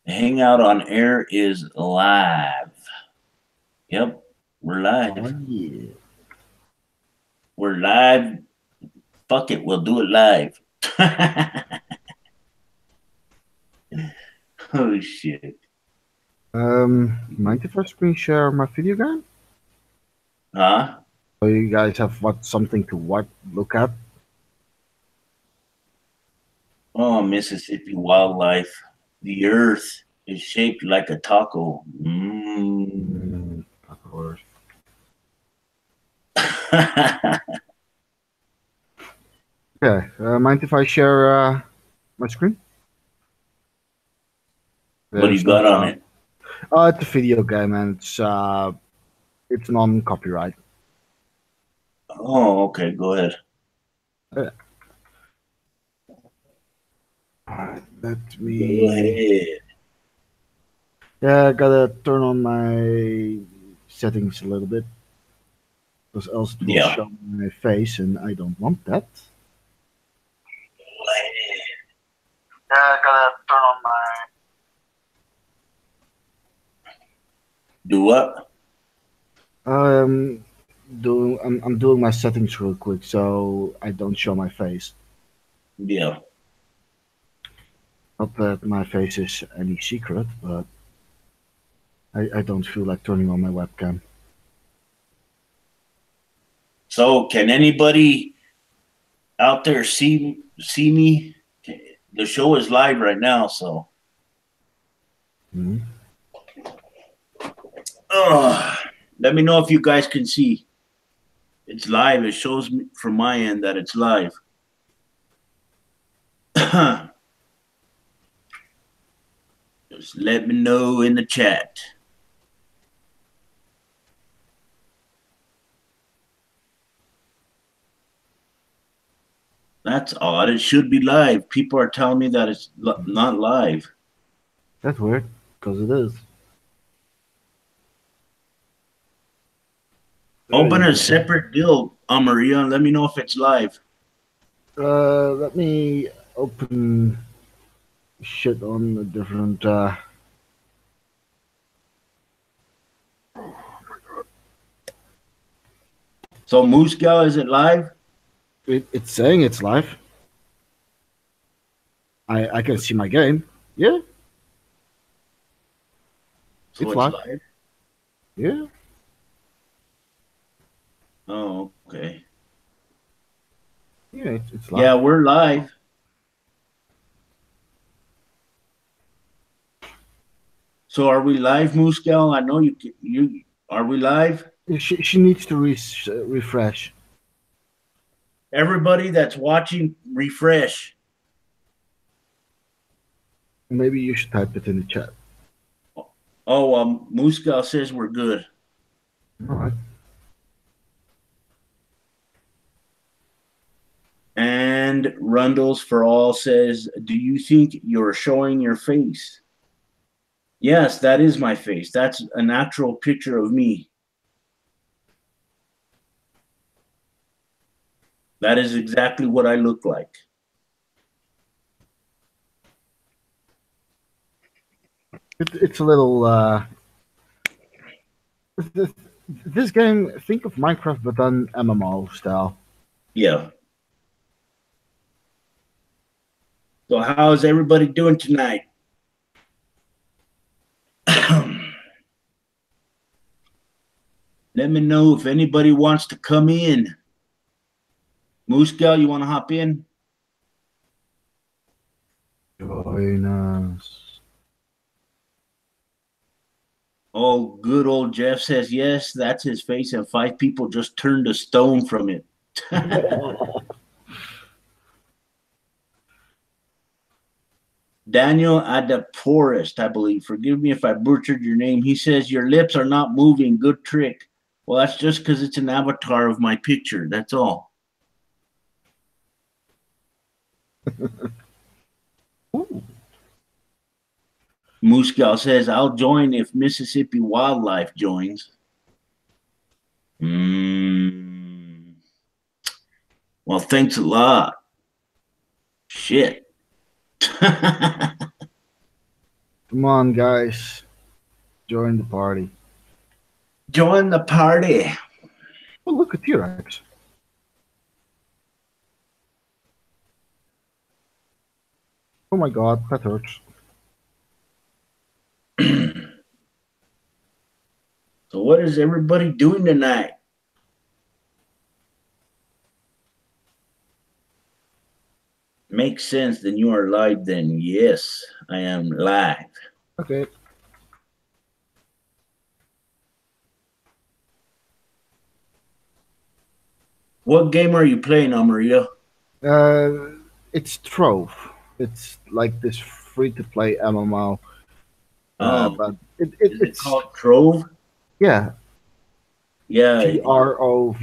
Hangout on air is live. Yep, we're Oh live. yeah. We're live. Fuck it, we'll do it live. Oh shit. Mind if I screen share my video game? Huh? So you guys have something to look at? Oh, Mississippi wildlife. The earth is shaped like a taco. Of course. Okay. Mind if I share my screen? What do There's you got on no. it? It's a video game and it's non-copyright. Oh, okay, go ahead. Yeah. Let Go me. ahead. Yeah, I gotta turn on my settings a little bit, because else it will Yeah. show my face, and I don't want that. Yeah, I gotta turn on my. Do what? I'm doing my settings real quick so I don't show my face. Yeah. Not that my face is any secret, but I don't feel like turning on my webcam. So can anybody out there see me? The show is live right now, so Mhm. uh, let me know if you guys can see. It's live. It shows me from my end that it's live. Just let me know in the chat. That's odd. It should be live. People are telling me that it's not live. That's weird, because it is. There Open you a go. separate deal, Maria, and let me know if it's live. Let me open shit on a different. So Moose Gal, is it live? It's saying it's live. I can see my game. Yeah, So it's it's live. live. Yeah. Oh, okay. Yeah, it's live. Yeah, we're live. So are we live, Moose Gal? I know you are we live? She needs to refresh. Everybody that's watching, refresh. Maybe you should type it in the chat. Oh, Moose Gal says we're good. All right. And Rundles for All says, do you think you're showing your face? Yes, that is my face. That's a natural picture of me. That is exactly what I look like. It's a little. This, this game, think of Minecraft but then MMO style. Yeah. So how's everybody doing tonight? Let me know if anybody wants to come in. Moose Gal, you want to hop in? Join us. Oh, good old Jeff says yes. That's his face, and 5 people just turned to stone from it. Daniel Adaporist, I believe. Forgive me if I butchered your name. He says your lips are not moving. Good trick. Well, that's just because it's an avatar of my picture. That's all. Ooh. Moose Gal says, I'll join if Mississippi Wildlife joins. Mm. Well, thanks a lot. Shit. Come on, guys. Join the party. Join the party. Oh, look at T-Rex. Oh my god, that hurts. So what is everybody doing tonight? Makes sense. Then you are live then. Yes, I am live. Okay. What game are you playing, Amaria? It's Trove. It's like this free-to-play MMO. Oh, But is it it's called Trove? yeah, Yeah. Trove.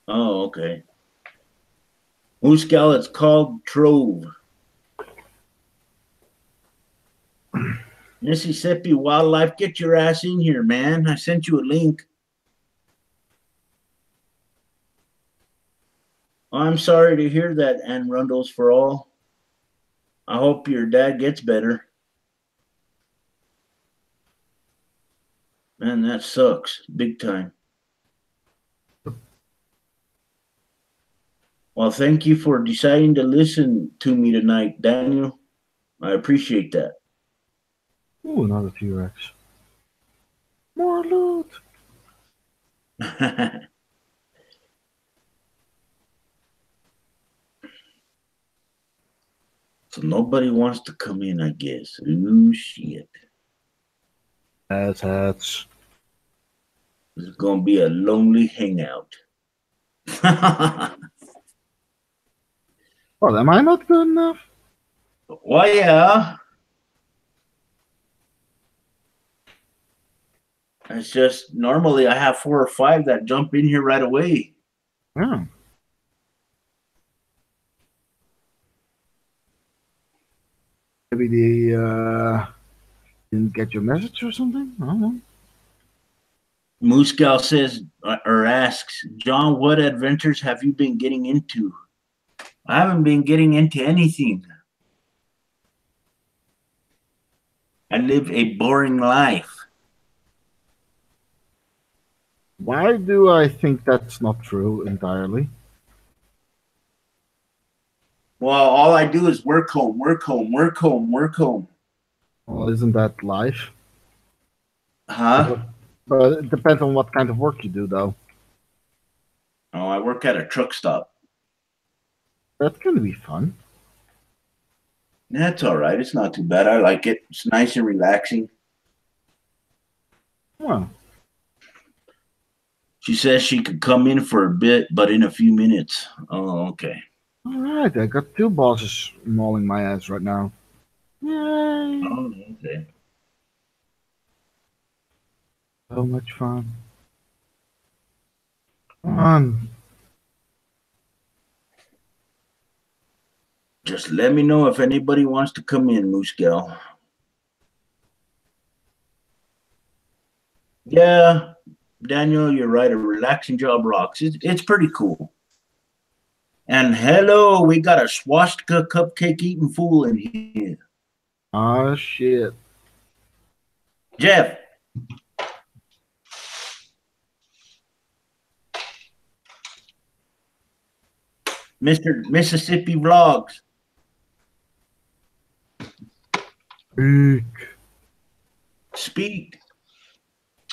Oh, okay. Muscal, it's called Trove. Mississippi Wildlife, get your ass in here, man. I sent you a link. I'm sorry to hear that, Ann Rundles for all. I hope your dad gets better. Man, that sucks. Big time. Well, thank you for deciding to listen to me tonight, Daniel. I appreciate that. Ooh, another T-Rex. More loot. So nobody wants to come in, I guess. Ooh, shit. Hats. This is going to be a lonely hangout. Well, am I not good enough? Well, yeah. It's just normally I have 4 or 5 that jump in here right away. Yeah. Maybe they didn't get your message or something? I don't know. Muscal says or asks, John, what adventures have you been getting into? I haven't been getting into anything. I live a boring life. Why do I think that's not true entirely? Well, all I do is work home, work home, work home, work home. Well, isn't that life? Huh? But it depends on what kind of work you do, though. Oh, I work at a truck stop. That's gonna be fun. That's all right. It's not too bad. I like it. It's nice and relaxing. Well, She says she could come in for a bit, but in a few minutes. Oh, okay. all right. I got 2 bosses mauling my ass right now. Yay! Oh, okay. So much fun. Come on. Just let me know if anybody wants to come in, Moose Gal. Yeah, Daniel, you're right. A relaxing job rocks. It's pretty cool. And hello, we got a swastika cupcake eating fool in here. Oh shit. Jeff. Mr. Mississippi Vlogs. Eek. Speak.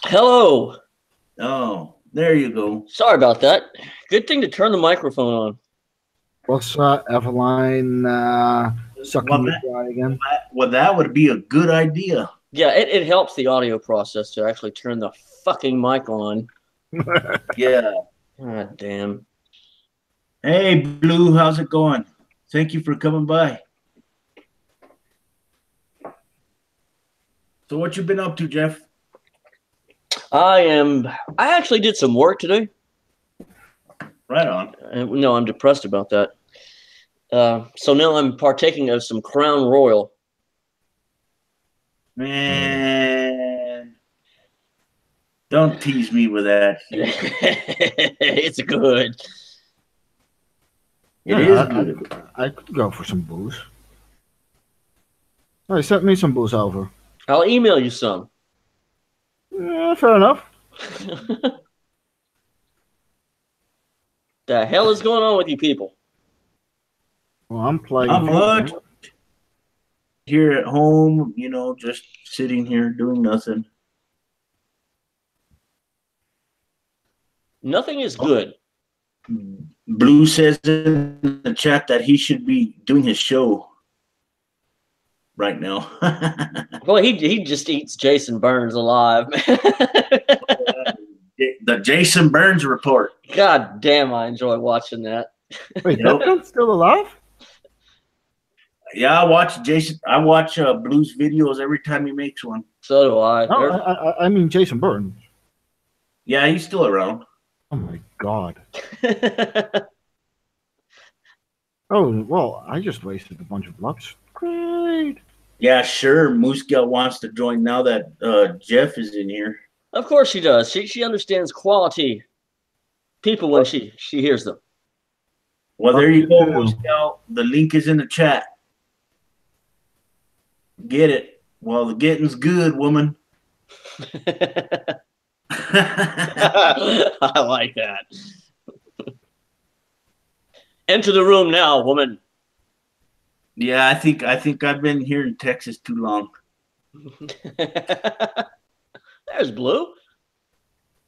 Hello. Oh, there you go. Sorry about that. Good thing to turn the microphone on. Was Eveline sucking Well, you dry again? that would be a good idea. Yeah, it helps the audio process to actually turn the fucking mic on. Yeah. God damn. Hey, Blue, how's it going? Thank you for coming by. So what you been up to, Jeff? I actually did some work today. Right on. No, I'm depressed about that. So now I'm partaking of some Crown Royal. Man, don't tease me with that. It's good. It is good. I could go for some booze. Hey, send me some booze over. I'll email you some. Yeah, fair enough. The hell is going on with you people? Well, I'm playing. Not much. Here at home, just sitting here doing nothing. Nothing is good. Blue says in the chat that he should be doing his show right now. Well, he just eats Jason Burns alive. The Jason Burns report. God damn, I enjoy watching that. Wait, that man's still alive? Yeah, I watch Jason. I watch Blue's videos every time he makes one. So do I. No, I mean Jason Burns. Yeah, he's still around. Oh my god. Oh, well, I just wasted a bunch of blocks. Great. Yeah, sure. Moose Gal wants to join now that Jeff is in here. Of course she does. She understands quality people when she hears them. Well, there you go, Moose Gal. The link is in the chat. Get it. Well, the getting's good, woman. I like that. Enter the room now, woman. Yeah, I think I've been here in Texas too long. There's Blue.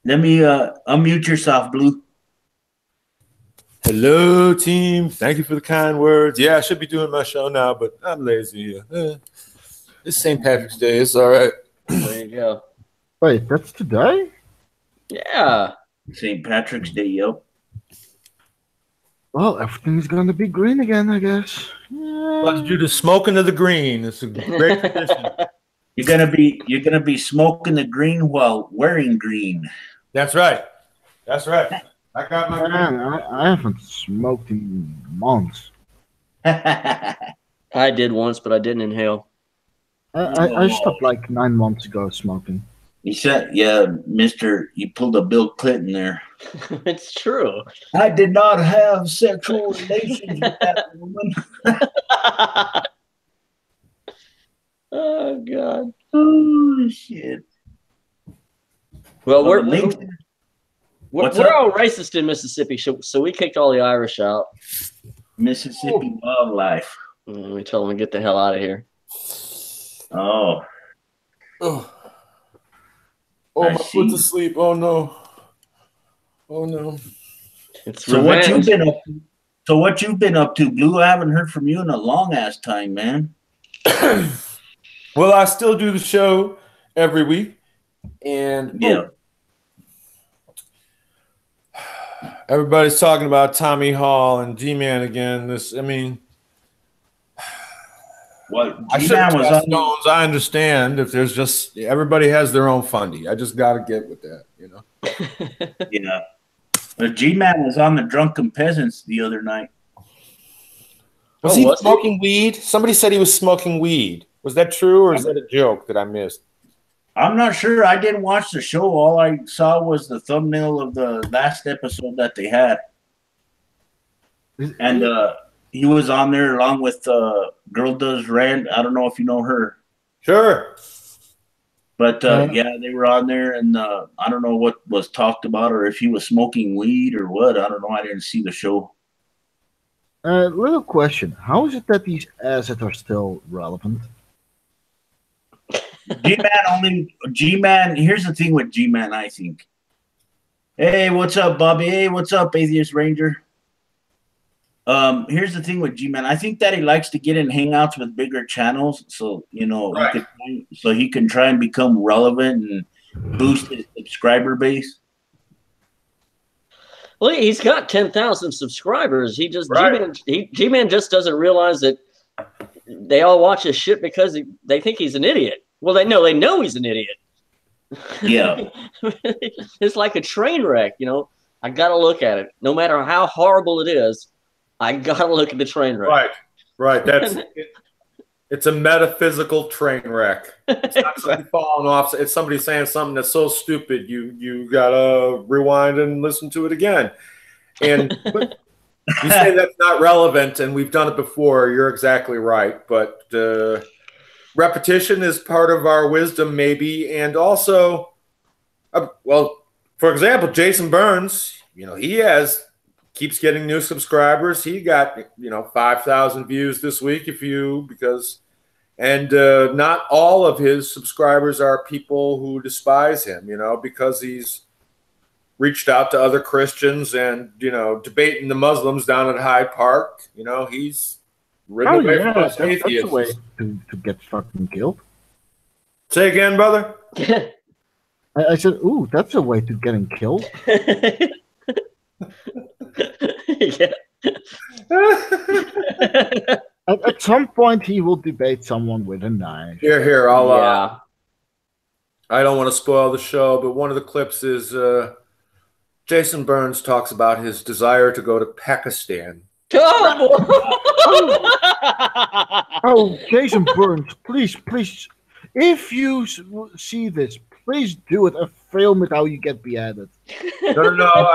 Let me unmute yourself, Blue. Hello, team. Thank you for the kind words. Yeah, I should be doing my show now, but I'm lazy. It's St. Patrick's Day. It's all right. There you go. Wait, that's today? Yeah. St. Patrick's Day, yep. Well, everything's going to be green again, I guess. Yeah. Let's do the smoking of the green. It's a great tradition. You're gonna be smoking the green while wearing green. That's right. That's right. I got my Man, I haven't smoked in months. I did once, but I didn't inhale. I stopped like 9 months ago smoking. You said, yeah, Mister, you pulled a Bill Clinton there. It's true. I did not have sexual relations with that woman. Oh God. Oh shit. Well, we're up? all racist in Mississippi, so we kicked all the Irish out. Mississippi wildlife. We told them to get the hell out of here. Oh. Oh, I my see. foot's asleep. Oh no. Oh no. It's So revenge. what you've been up to, Blue? I haven't heard from you in a long ass time, man. Well, I still do the show every week, and Yeah. everybody's talking about Tommy Hall and G-Man again. Well, I G-Man was on. Stones. I understand if there's just everybody has their own fundy. I just got to get with that, you know. Yeah. But G-Man was on the Drunken Peasants the other night. Was he smoking weed? Somebody said he was smoking weed. Was that true, or is that a joke that I missed? I'm not sure. I didn't watch the show. All I saw was the thumbnail of the last episode that they had. And he was on there along with Girl Does Rand. I don't know if you know her. Sure. But yeah, they were on there, and I don't know what was talked about, or if he was smoking weed or what. I don't know. I didn't see the show. Little question. How is it that these assets are still relevant? G-Man, here's the thing with G-Man, I think. Hey, what's up, Bobby? Hey, what's up, Atheist Ranger? Here's the thing with G-Man. I think that he likes to get in hangouts with bigger channels, so Right. he can try and become relevant and boost his subscriber base. Well, he's got 10,000 subscribers. He just Right. G-Man just doesn't realize that they all watch his shit because they think he's an idiot. Well, they know he's an idiot. Yeah. It's like a train wreck, I gotta look at it. No matter how horrible it is, I gotta look at the train wreck. Right. That's it's a metaphysical train wreck. It's not somebody falling off. It's somebody saying something that's so stupid you gotta rewind and listen to it again. And you say that's not relevant, and we've done it before. You're exactly right, but repetition is part of our wisdom, maybe, and also, well, for example, Jason Burns, he keeps getting new subscribers. He got 5,000 views this week, and not all of his subscribers are people who despise him, because he's reached out to other Christians and debating the Muslims down at Hyde Park. He's ridden away from us atheists. That's a way to get fucking killed. Say again, brother. I said, ooh, that's a way to getting killed. Yeah. At some point, he will debate someone with a knife. Here, Yeah. I don't want to spoil the show, but one of the clips is Jason Burns talks about his desire to go to Pakistan. Oh, Jason Burns, please, if you see this, please do it and film it how you get beheaded. No,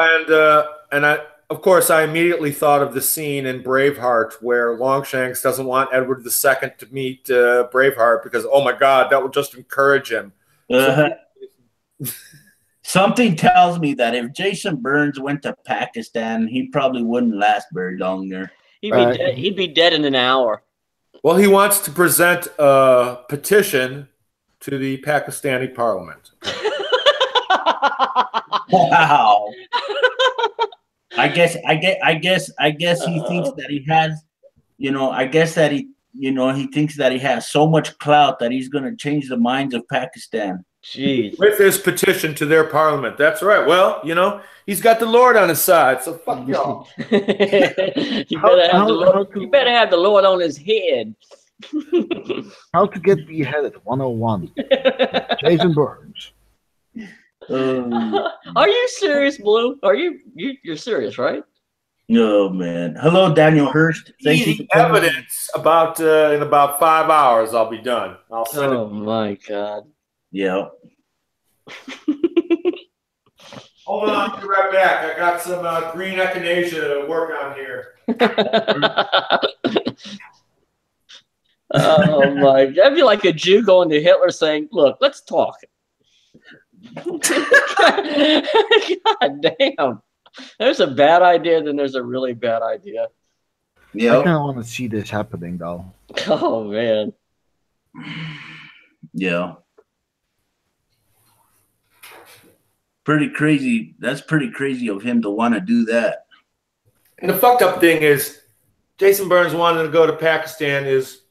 and of course, I immediately thought of the scene in Braveheart where Longshanks doesn't want Edward II to meet Braveheart because, oh my God, that will just encourage him. Something tells me that if Jason Burns went to Pakistan, he probably wouldn't last very long there. He'd be dead in an hour. Well, he wants to present a petition to the Pakistani parliament. Wow. I guess he thinks that he has, he thinks that he has so much clout that he's going to change the minds of Pakistan. Jeez. With his petition to their parliament. That's right. Well, he's got the Lord on his side, so fuck y'all. You better have the Lord on his head. How to get beheaded 101. Jason Burns. Are you serious, Blue? You're serious, right? No, man. Hello, Daniel Hurst. Thank you. Evidence about in about 5 hours. I'll be done. I'll send it. Oh my God. Yeah. Hold on, I'll be right back. I got some green echinacea to work on here. Oh my God. That'd be like a Jew going to Hitler saying, look, let's talk. God damn. There's a bad idea, then there's a really bad idea. Yeah. I kind of want to see this happening, though. Oh, man. Yeah. Pretty crazy. That's pretty crazy of him to want to do that. And the fucked up thing is, Jason Burns wanting to go to Pakistan is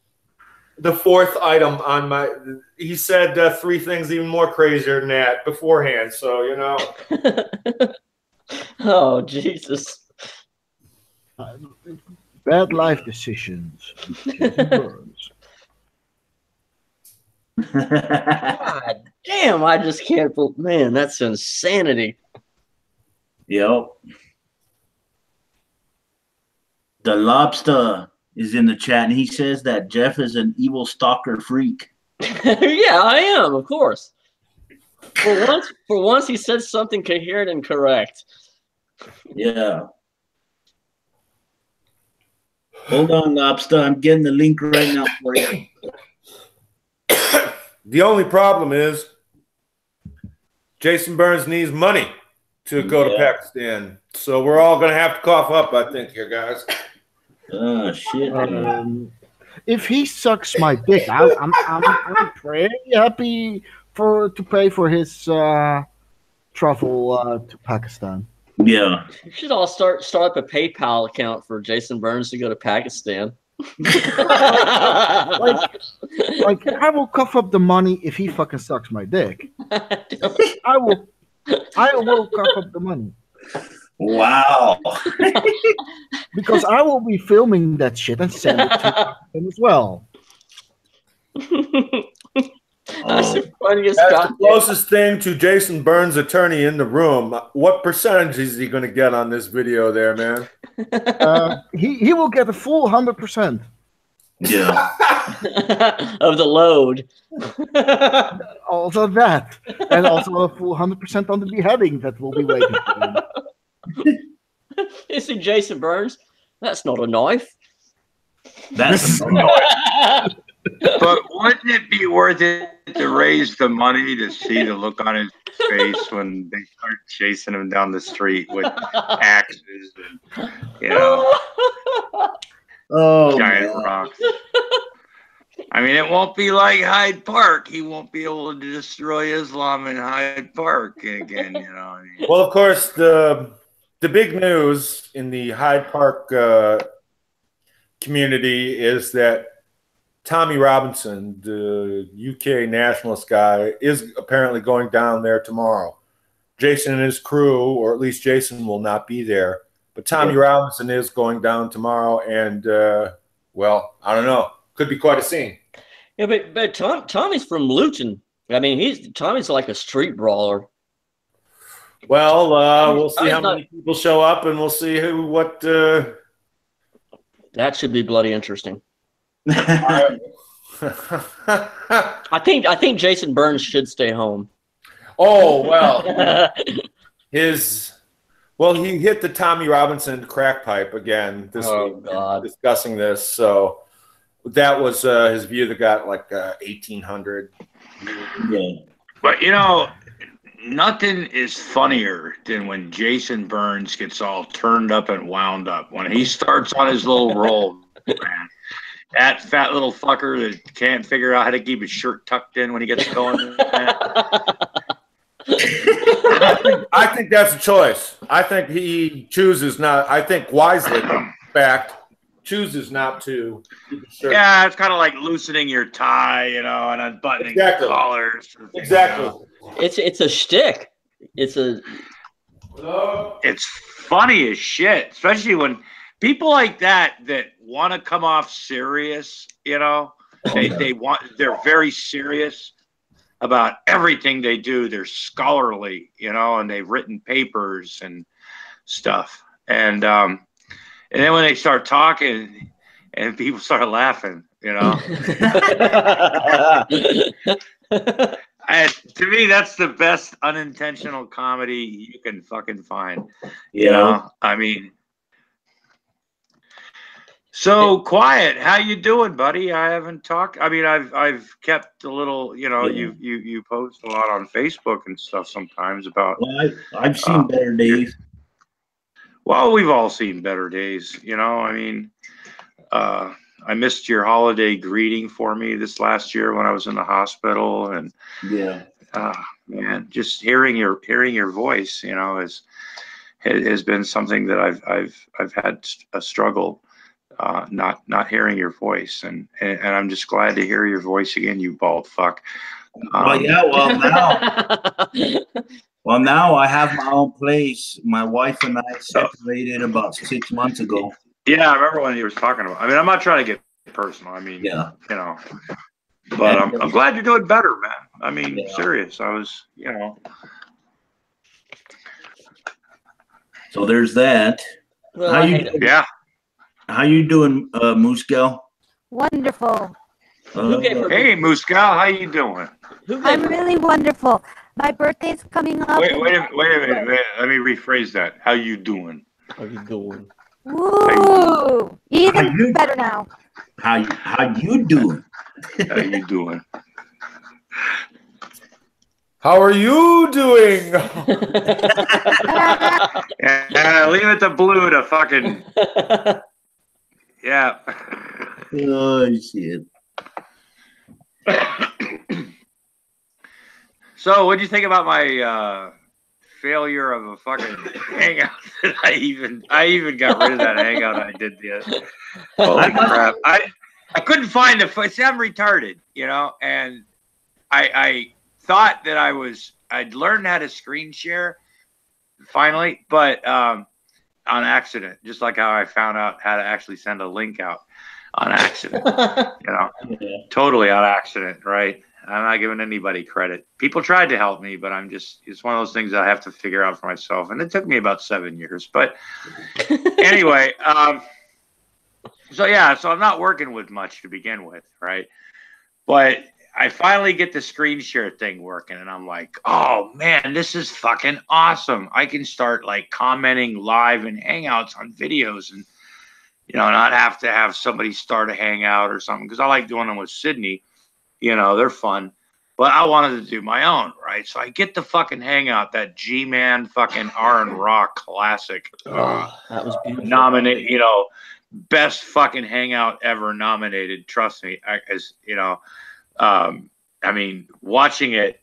the fourth item on my. He said 3 things even more crazier than that beforehand. So Oh, Jesus. Bad life decisions. Jason Burns. God damn, I just can't believe. Man, that's insanity. Yep. The Lobster is in the chat, and he says that Jeff is an evil stalker freak. Yeah, I am, of course. For once, he said something coherent and correct. Yeah. Hold on, Lobster. I'm getting the link right now for you. the only problem is Jason Burns needs money to go to Pakistan. So we're all going to have to cough up, I think, here, guys. Oh, shit. If he sucks my dick, I'm pretty happy to pay for his travel to Pakistan. Yeah. You should all start up a PayPal account for Jason Burns to go to Pakistan. like I will cough up the money if he fucking sucks my dick. I will cough up the money. Wow. Because I will be filming that shit and send it to him as well. That's the funniest. That's the closest thing to Jason Burns' attorney in the room. What percentage is he going to get on this video there, man? He will get a full 100%. Yeah. Of the load. Also that. And also a full 100% on the beheading that will be waiting for him. You see Jason Burns? That's not a knife. That's a knife. But wouldn't it be worth it to raise the money to see the look on his face when they start chasing him down the street with axes and, you know, Oh giant man. rocks? I mean, it won't be like Hyde Park. He won't be able to destroy Islam in Hyde Park again, you know. I mean, Well, of course, the big news in the Hyde Park community is that Tommy Robinson, the UK nationalist guy, is apparently going down there tomorrow. Jason and his crew, or at least Jason, will not be there. But Tommy Robinson is going down tomorrow, and well, I don't know. Could be quite a scene. Yeah, but Tommy's from Luton. I mean, Tommy's like a street brawler. Well, we'll see how many people show up, and we'll see what. That should be bloody interesting. I think Jason Burns should stay home. Oh well, he hit the Tommy Robinson crack pipe again this week. God. Discussing this, so that was his view that got like 1,800. Yeah. but you know, nothing is funnier than when Jason Burns gets all turned up and wound up. When he starts on his little roll, man. That fat little fucker that can't figure out how to keep his shirt tucked in when he gets going. I think that's a choice. I think he chooses not. I think wisely, in fact, chooses not to keep his shirt. Yeah, it's kind of like loosening your tie, you know, and unbuttoning your collars. Exactly. It's a shtick. It's funny as shit, especially when people like that want to come off serious, you know. They're very serious about everything they do. They're scholarly, you know, and they've written papers and stuff. And then when they start talking and people start laughing, you know. To me, that's the best unintentional comedy you can fucking find. You know, I mean. So Quiet, how you doing, buddy? I haven't talked. I mean, I've kept a little. You know, you post a lot on Facebook and stuff sometimes about. Well, I've seen better days. Well, we've all seen better days. You know, I mean, I missed your holiday greeting for me this last year when I was in the hospital, and man, just hearing your voice, you know, has been something that I've had a struggle. Not hearing your voice, and I'm just glad to hear your voice again, you bald fuck. Now I have my own place. My wife and I separated about 6 months ago. Yeah, I remember when he was talking about. I mean, I'm not trying to get personal. I mean, you know, but I'm glad you're doing better, man. I mean, serious. I was, you know. So there's that. Well, How you doing, Moose Gal? Wonderful. Hey, Moose Gal, how you doing? I'm really wonderful. My birthday's coming up. Wait a minute. Let me rephrase that. How you doing? How you doing? Woo! Even better now. How you doing? How you doing? How are you doing? Yeah, leave it to Blue to fucking. Yeah. Oh shit. So, what'd you think about my failure of a fucking hangout? I even got rid of that hangout I did the other. Holy crap! I couldn't find the. See, I'm retarded, you know, and I thought that I'd learned how to screen share finally, but on accident, just like how I found out how to actually send a link out on accident, you know, totally on accident, right? I'm not giving anybody credit. People tried to help me, but it's one of those things that I have to figure out for myself. And it took me about 7 years, but anyway, so I'm not working with much to begin with, right? But I finally get the screen share thing working, and I'm like, oh man, this is fucking awesome. I can start like commenting live in Hangouts on videos, and not have to have somebody start a hangout or something, because I like doing them with Sydney. They're fun. But I wanted to do my own, right? So I get the fucking hangout, that G-Man fucking R&Rock classic. Oh, that was beautiful. Nominate, best fucking hangout ever nominated. Trust me. Watching it,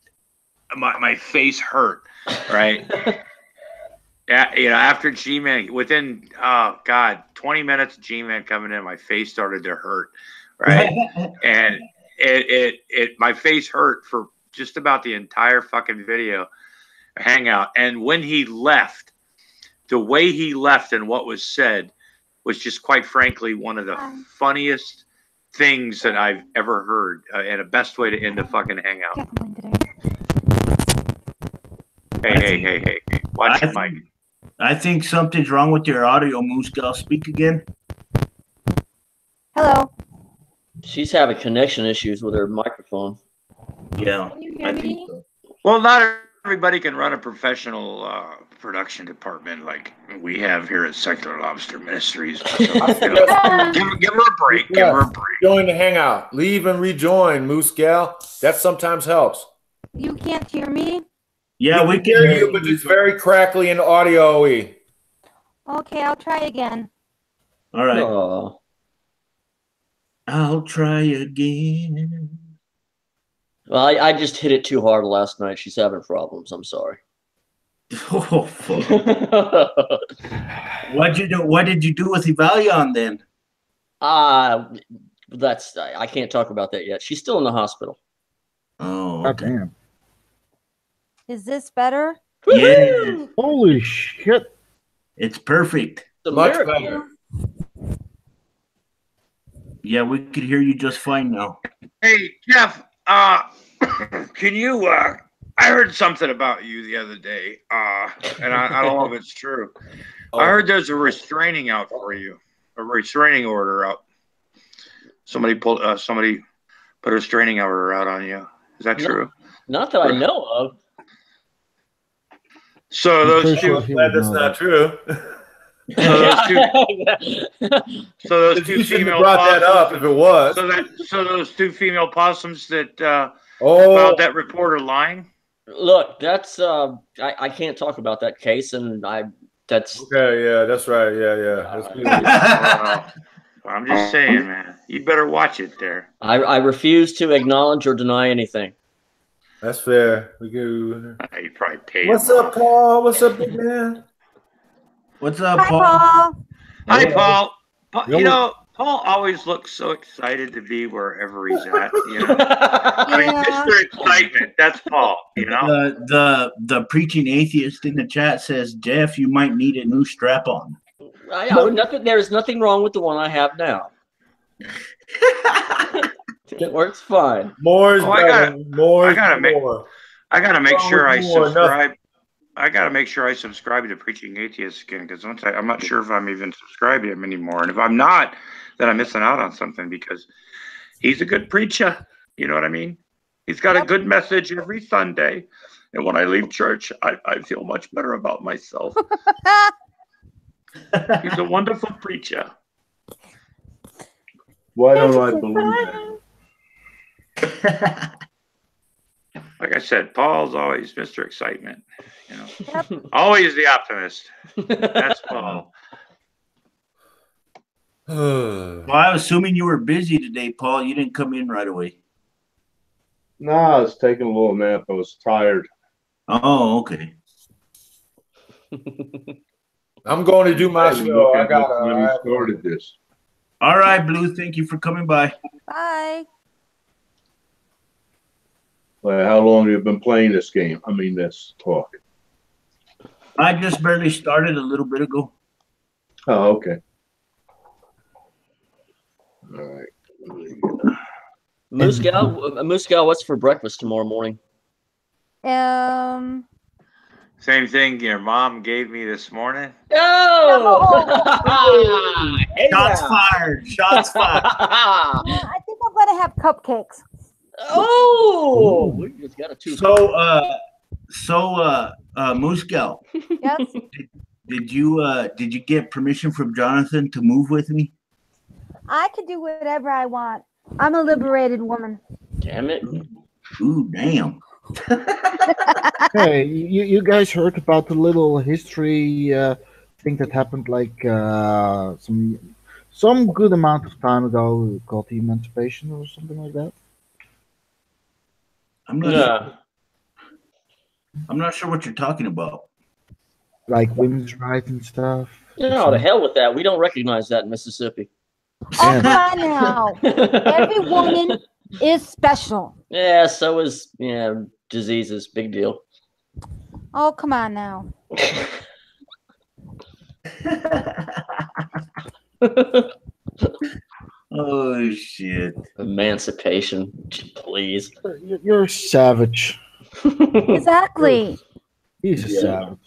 my face hurt, right? After G-Man, within 20 minutes of G-Man coming in, my face started to hurt, right? And my face hurt for just about the entire fucking video hangout. And when he left, the way he left and what was said was just, quite frankly, one of the funniest things that I've ever heard, and a best way to end a fucking hangout. Hey, watch your mic. I think something's wrong with your audio, Moose Gal. Speak again. Hello. She's having connection issues with her microphone. Yeah, Can you hear I think me? so. Well, not everybody can run a professional production department like we have here at Secular Lobster Ministries. So, give her a break. Give her a break. Join the hangout. Leave and rejoin, Moose Gal. That sometimes helps. You can't hear me? Yeah, we can hear you, but it's very crackly and audio-y. Okay, I'll try again. All right. Oh. I'll try again. Well, I just hit it too hard last night. She's having problems. I'm sorry. Oh, fuck. What did you do with Evalion then? I can't talk about that yet. She's still in the hospital. Oh, God okay. damn. Is this better? Yeah, Holy shit. it's perfect. The Much miracle. better. Yeah, we could hear you just fine now. Hey, Jeff, can you, I heard something about you the other day, and I don't know if it's true. I heard there's a restraining out for you, a restraining order out. Somebody put a restraining order out on you. Is that true? Not that I know of. So those two, Glad that's not true. so those two You shouldn't have female brought that up possums, if it was. so those two female possums that Oh, filed that report are lying. Look, that's I can't talk about that case, and that's okay, yeah, that's right. Yeah. That's good. I'm just saying, man. You better watch it there. I refuse to acknowledge or deny anything. That's fair. We go. You probably paid. What's him. up, Paul? What's up, big man? What's up, Hi, Paul? Paul. Hi, Paul. Hello. Paul always looks so excited to be wherever he's at. I mean, Yeah. Mr. Excitement. That's Paul. The preaching atheist in the chat says, Jeff, you might need a new strap-on. There's nothing wrong with the one I have now. It works fine. More is Oh, better. More is I gotta make- more. I gotta make sure I More, subscribe. I gotta make sure I subscribe to Preaching Atheist again, because I'm not sure if I'm even subscribed to him anymore. And if I'm not, then I'm missing out on something, because he's a good preacher. You know what I mean? He's got a good message every Sunday. And when I leave church, I feel much better about myself. He's a wonderful preacher. Why don't I believe that? Like I said, Paul's always Mr. Excitement. Yep. Always the optimist. That's Paul. Well, I was assuming you were busy today, Paul. You didn't come in right away. No, I was taking a little nap. I was tired. Oh, okay. I'm going to do my show. I got when we started this. All right, Blue. Thank you for coming by. Bye. Well, how long have you been playing this game? I mean, this talk. I just barely started a little bit ago. Oh, okay. All right. Moose Gal, what's for breakfast tomorrow morning? Same thing your mom gave me this morning. Oh! Hey Shots now. fired. Shots fired. I think I'm gonna have cupcakes. Oh, we just got a two. So, Moose Gal, Yes. Did you get permission from Jonathan to move with me? I could do whatever I want. I'm a liberated woman. Damn it. Ooh, damn. Hey, you guys heard about the little history thing that happened like some good amount of time ago called the Emancipation or something like that? I'm not sure what you're talking about. Like women's rights and stuff. No, to hell with that. We don't recognize that in Mississippi. Oh, come on now. Every woman is special. Yeah, so is diseases. Big deal. Oh, come on now. Oh shit. Emancipation, please. You're a savage. Exactly. He's a savage.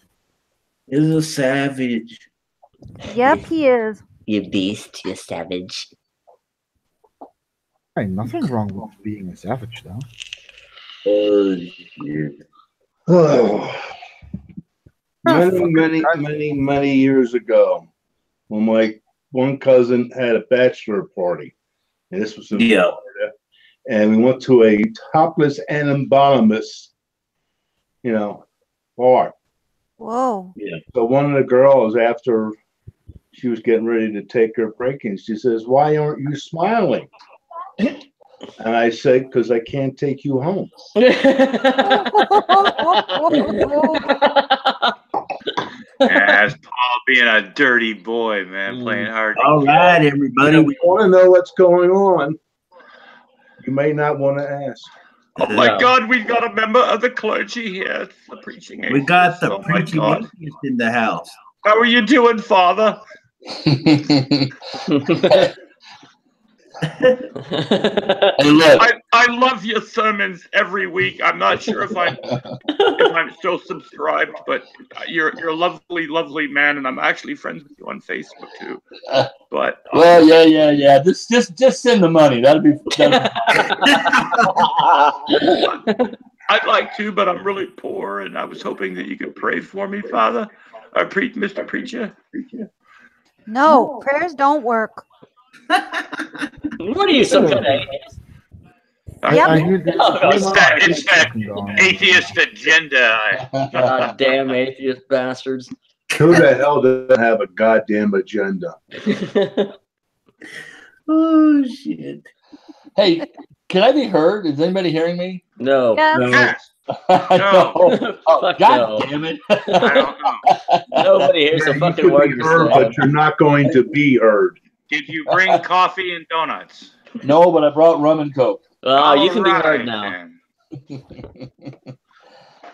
He's a savage. Yep, he is. You beast, you savage. Hey, nothing wrong with being a savage, though. Oh shit. Oh. Many years ago, when my one cousin had a bachelor party, and this was in Florida, and we went to a topless anonymous, bar. Whoa. Yeah. So one of the girls, after she was getting ready to take her break in, she says, "Why aren't you smiling?" And I said, "Because I can't take you home." That's Paul being a dirty boy, man, playing hard. All right, everybody. We want to know what's going on. You may not want to ask. Oh my God, we've got a member of the clergy here. The preaching atheist. We got the Oh my preaching God. atheist in the house. How are you doing, Father? Hey, look. I love your sermons every week. I'm not sure if I'm still subscribed, but you're a lovely, lovely man, and I'm actually friends with you on Facebook too. But well, yeah. Just send the money. That'd be I'd like to, but I'm really poor, and I was hoping that you could pray for me, Father, or Mr. Preacher. No, prayers don't work. What are you, some kind of atheist? I hear that. It's that atheist agenda. Goddamn atheist bastards. Who the hell doesn't have a goddamn agenda? Oh shit. Hey, can I be heard? Is anybody hearing me? No. Yeah. Yes. No. Oh, Fuck God no. damn it. I don't know. Nobody hears Yeah, a you fucking could word be you're heard, saying. but you're not going to be heard. Did you bring coffee and donuts? No, but I brought rum and coke. Oh, you can be All heard right, now. then.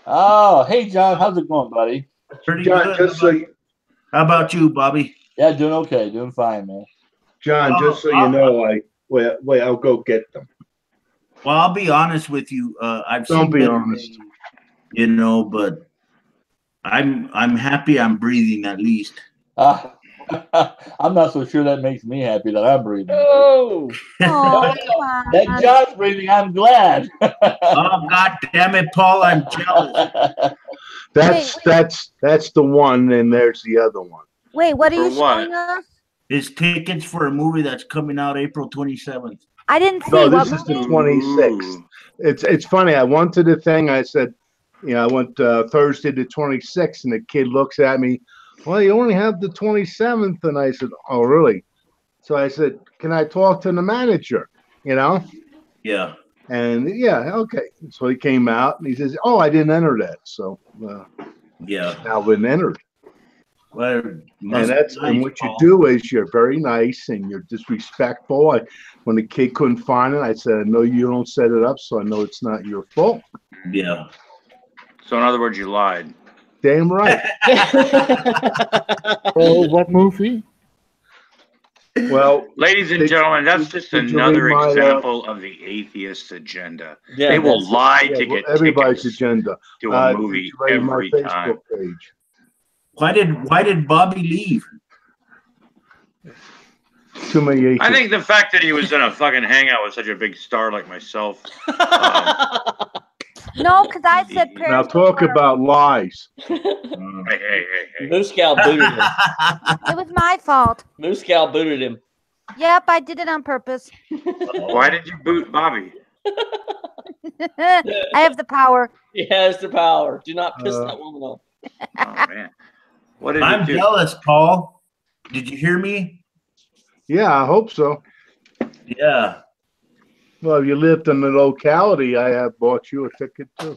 Oh, hey, John. How's it going, buddy? Pretty John, good. just so How about you, Bobby? Yeah, doing okay. Doing fine, man. John, just so you know, wait, I'll go get them. Well, I'll be honest with you. I've Don't seen be better honest. days, but I'm happy I'm breathing at least. I'm not so sure that makes me happy that I'm breathing. Oh! Oh, come on. That John's breathing, I'm glad. Oh God damn it, Paul! I'm jealous. That's the one, and there's the other one. Wait, what are you For what? showing us? It's tickets for a movie that's coming out April 27th. I didn't see No, what this is the movie? 26th. It's funny. I went to the thing. I said, I went Thursday the 26th, and the kid looks at me. Well, you only have the 27th, and I said, oh, really? So I said, can I talk to the manager? Yeah. And yeah, okay. So he came out, and he says, oh, I didn't enter that. So Yeah. now been entered. Well, And what you do is you're very nice and you're disrespectful. When the kid couldn't find it, I said, I know you don't set it up, so I know it's not your fault. Yeah. So in other words, you lied. Damn right. Oh, what movie? Well, Ladies and gentlemen, that's just did you another read my, example of the atheist agenda. Yeah, they will that's- lie yeah, to get everybody's tickets agenda. to a Did movie you read my every Facebook time. page? Why did Bobby leave? Too many atheists. I think the fact that he was in a fucking hangout with such a big star like myself. No, because I said Now parents. talk about lies. Hey. Moose Cow booted him. It was my fault. Moose Cow booted him. Yep, I did it on purpose. Why did you boot Bobby? I have the power. He has the power. Do not piss that woman off. Oh man, what did I'm you do? jealous, Paul. Did you hear me? Yeah, I hope so. Yeah. Well, if you lived in the locality, I have bought you a ticket too.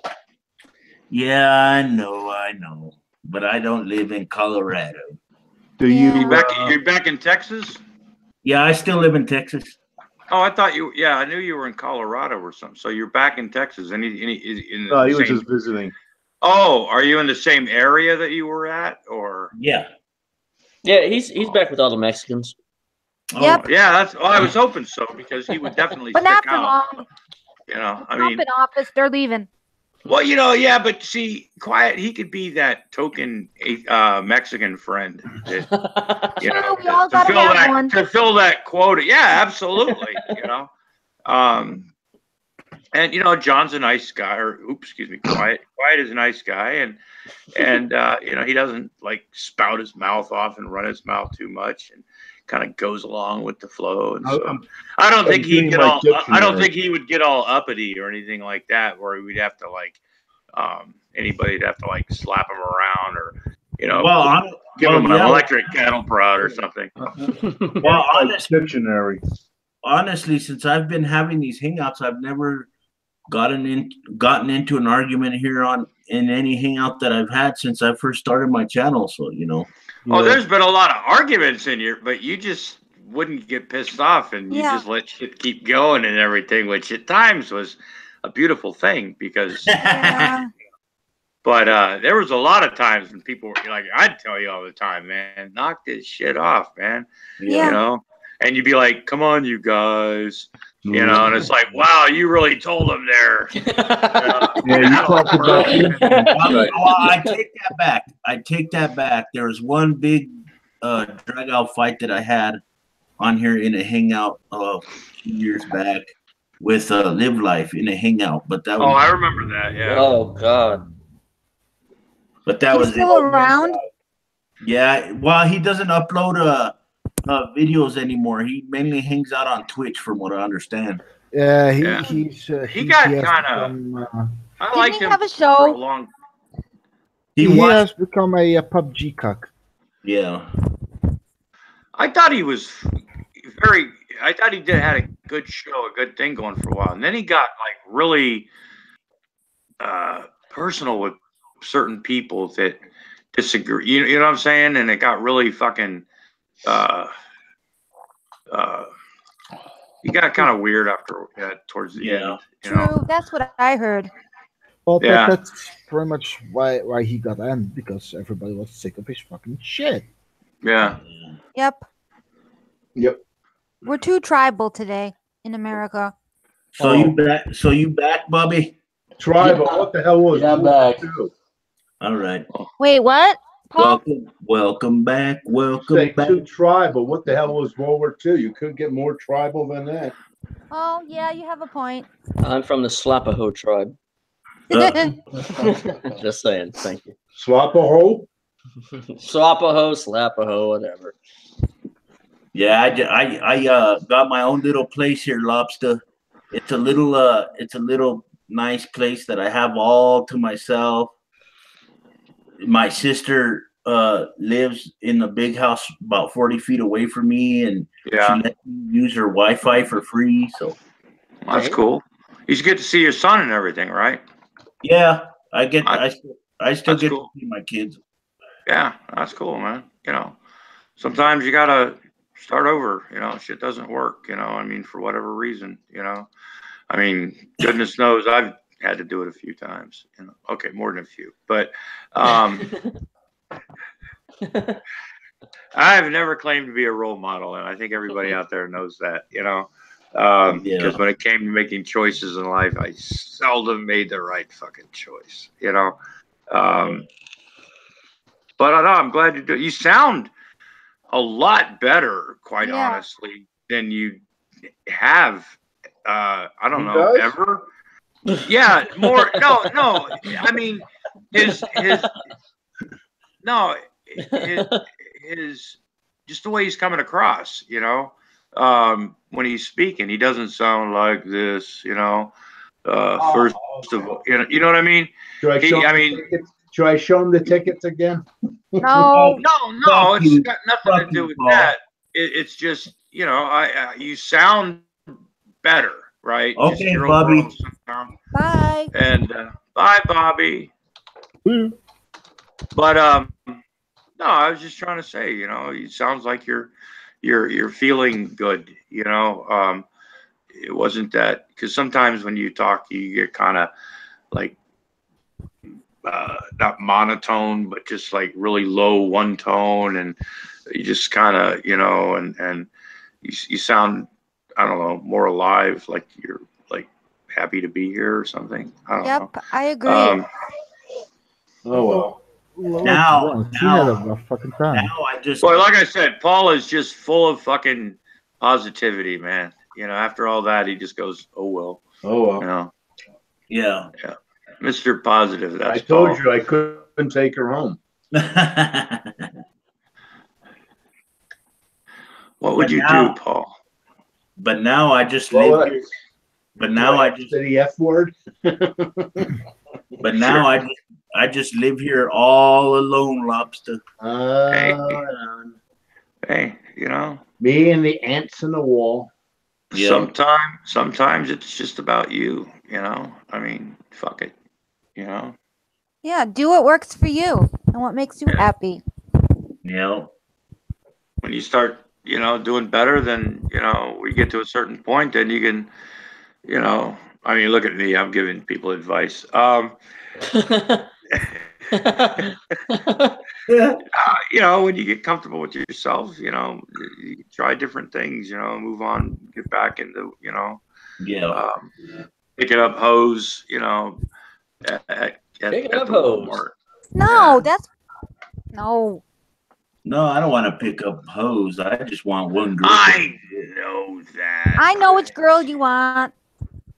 Yeah, I know. But I don't live in Colorado. Do Yeah. you? You're back in Texas? Yeah, I still live in Texas. Oh, I thought you. Yeah, I knew you were in Colorado or something. So you're back in Texas. In he the was same. just visiting. Oh, are you in the same area that you were at, or? Yeah. Yeah, he's back with all the Mexicans. Yep. Yeah, that's. Oh, I was hoping so because he would definitely But stick not for out. long. You know, I Up mean, in office, they're leaving. well, yeah, but see, Quiet, he could be that token Mexican friend that, True, we all gotta have one. to fill that quota. Yeah, absolutely. And John's a nice guy. Or excuse me, Quiet is a nice guy, and he doesn't like spout his mouth off and run his mouth too much, and kind of goes along with the flow. And so I don't think he'd get all. I don't think he would get all uppity or anything like that, where we'd have to like anybody'd have to like slap him around or give him an electric cattle prod or something. Well, dictionary. Honestly, since I've been having these hangouts, I've never gotten into an argument here in any hangout that I've had since I first started my channel. So Oh, there's been a lot of arguments in here, but you just wouldn't get pissed off and you just let shit keep going and everything, which at times was a beautiful thing because. But there was a lot of times when people were like, I'd tell you all the time, man, knock this shit off, man. Yeah. And you'd be like, come on, you guys. And it's like, wow, you really told them there. Yeah, you talked about. I take that back. I take that back. There was one big drag out fight that I had on here in a hangout a few years back with Live Life in a hangout. But that was. Oh, I remember that. Yeah. Oh God. But that He's was still around. Yeah. Well, he doesn't upload videos anymore. He mainly hangs out on Twitch, from what I understand. Yeah, he got kind of. I liked him have a for show? a long. He has become a PUBG cuck. Yeah. I thought he was very. I thought he had a good show, a good thing going for a while, and then he got like really personal with certain people that disagree. You know what I'm saying? And it got really fucking. He got kind of weird after towards the end. True, that's what I heard. Well, that's pretty much why he got in, because everybody was sick of his fucking shit. Yeah. Yep. Yep. We're too tribal today in America. So you back, Bobby? Tribal. What the hell was I'm back. All right. Wait, what? Paul? Welcome back. Welcome Say back. too tribal. What the hell was World War II? You couldn't get more tribal than that. Oh, yeah, you have a point. I'm from the Slapaho tribe. Just saying. Thank you. Slapaho? Slapaho, Slapaho, whatever. Yeah, I got my own little place here, Lobster. It's a little nice place that I have all to myself. My sister lives in a big house about 40 feet away from me, and she lets me use her Wi-Fi for free. So that's cool. You get to see your son and everything, right? Yeah, I still get cool. to see my kids. Yeah, that's cool, man. Sometimes you gotta start over. Shit doesn't work. I mean, for whatever reason. I mean, goodness knows I've had to do it a few times. Okay, more than a few, but I've never claimed to be a role model, and I think everybody out there knows that. Because when it came to making choices in life, I seldom made the right fucking choice. But I know I'm glad you do. You sound a lot better, quite honestly, than you have. I don't know, ever. Yeah, more. No. I mean, his no, his just the way he's coming across. When he's speaking, he doesn't sound like this. First of all, you know what I mean. Should I show I him mean, the tickets? Should I show him the tickets again? No. no, it's got nothing to do with Paul. that. It's just you sound better, right? Just Okay, your Bobby. overall sound. Bye. And bye, Bobby. But no, I was just trying to say, it sounds like you're feeling good. It wasn't that, because sometimes when you talk, you get kind of like not monotone, but just like really low one tone, and you just kind of and you sound, I don't know, more alive, like you're like happy to be here or something. I don't know. Yep, I agree. Oh well. Well, she had a rough fucking time. Now I just. Well, like I said, Paul is just full of fucking positivity, man. After all that, he just goes, "Oh well." Oh well. Yeah. Mr. Positive. That's I told Paul. you I couldn't take her home. What would you do, Paul? But now I just Well, live here. But now I just. Say the F word. But now I just live here all alone, Lobster. Hey, Me and the ants in the wall. Yeah. Sometimes it's just about you. I mean, fuck it. Yeah, do what works for you and what makes you happy. Yeah. When you start, doing better, then we get to a certain point, then you can, I mean, look at me. I'm giving people advice. When you get comfortable with yourself, you try different things, move on, get back into, Yeah. picking up hose, at Picking the up hose. Walmart. No, Yeah. that's no. No, I don't want to pick up hose. I just want one girl. I know that. I know which girl you want.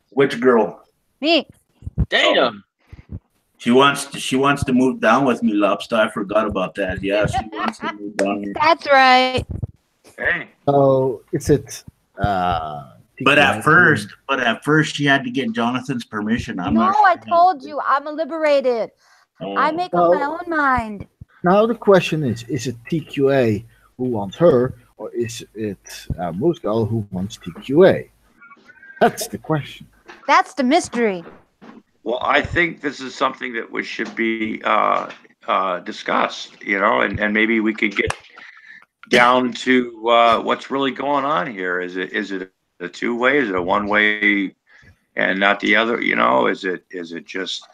Which girl? Me. Damn. She wants to move down with me, Lobster. I forgot about that. Yeah, she wants to move down here. That's right. Hey. So is it? But at first, she had to get Jonathan's permission. I'm No, not sure I told you I'm liberated. I make up my own mind. Now the question is it TQA who wants her, or is it Moose Girl who wants TQA? That's the question. That's the mystery. Well, I think this is something that should be discussed, and maybe we could get down to what's really going on here. Is it a two-way? Is it a one-way and not the other? Is it just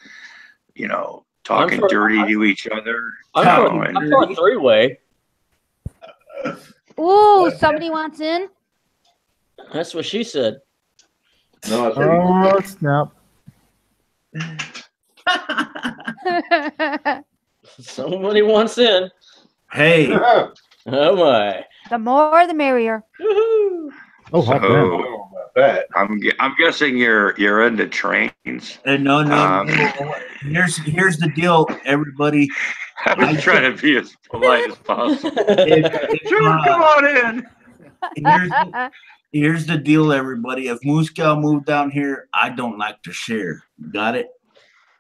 talking dirty to each other? I'm for a three-way. Ooh, somebody wants in? That's what she said. No, I said Oh snap! Somebody wants in. Hey, Oh my. The more the merrier. Woohoo. Oh, hot damn. So Bet. I'm guessing you're into trains. no. Here's the deal, everybody. I'm trying to be as polite as possible. Sure, Come on in. Here's the deal, everybody. If Moose Cow moved down here, I don't like to share. Got it?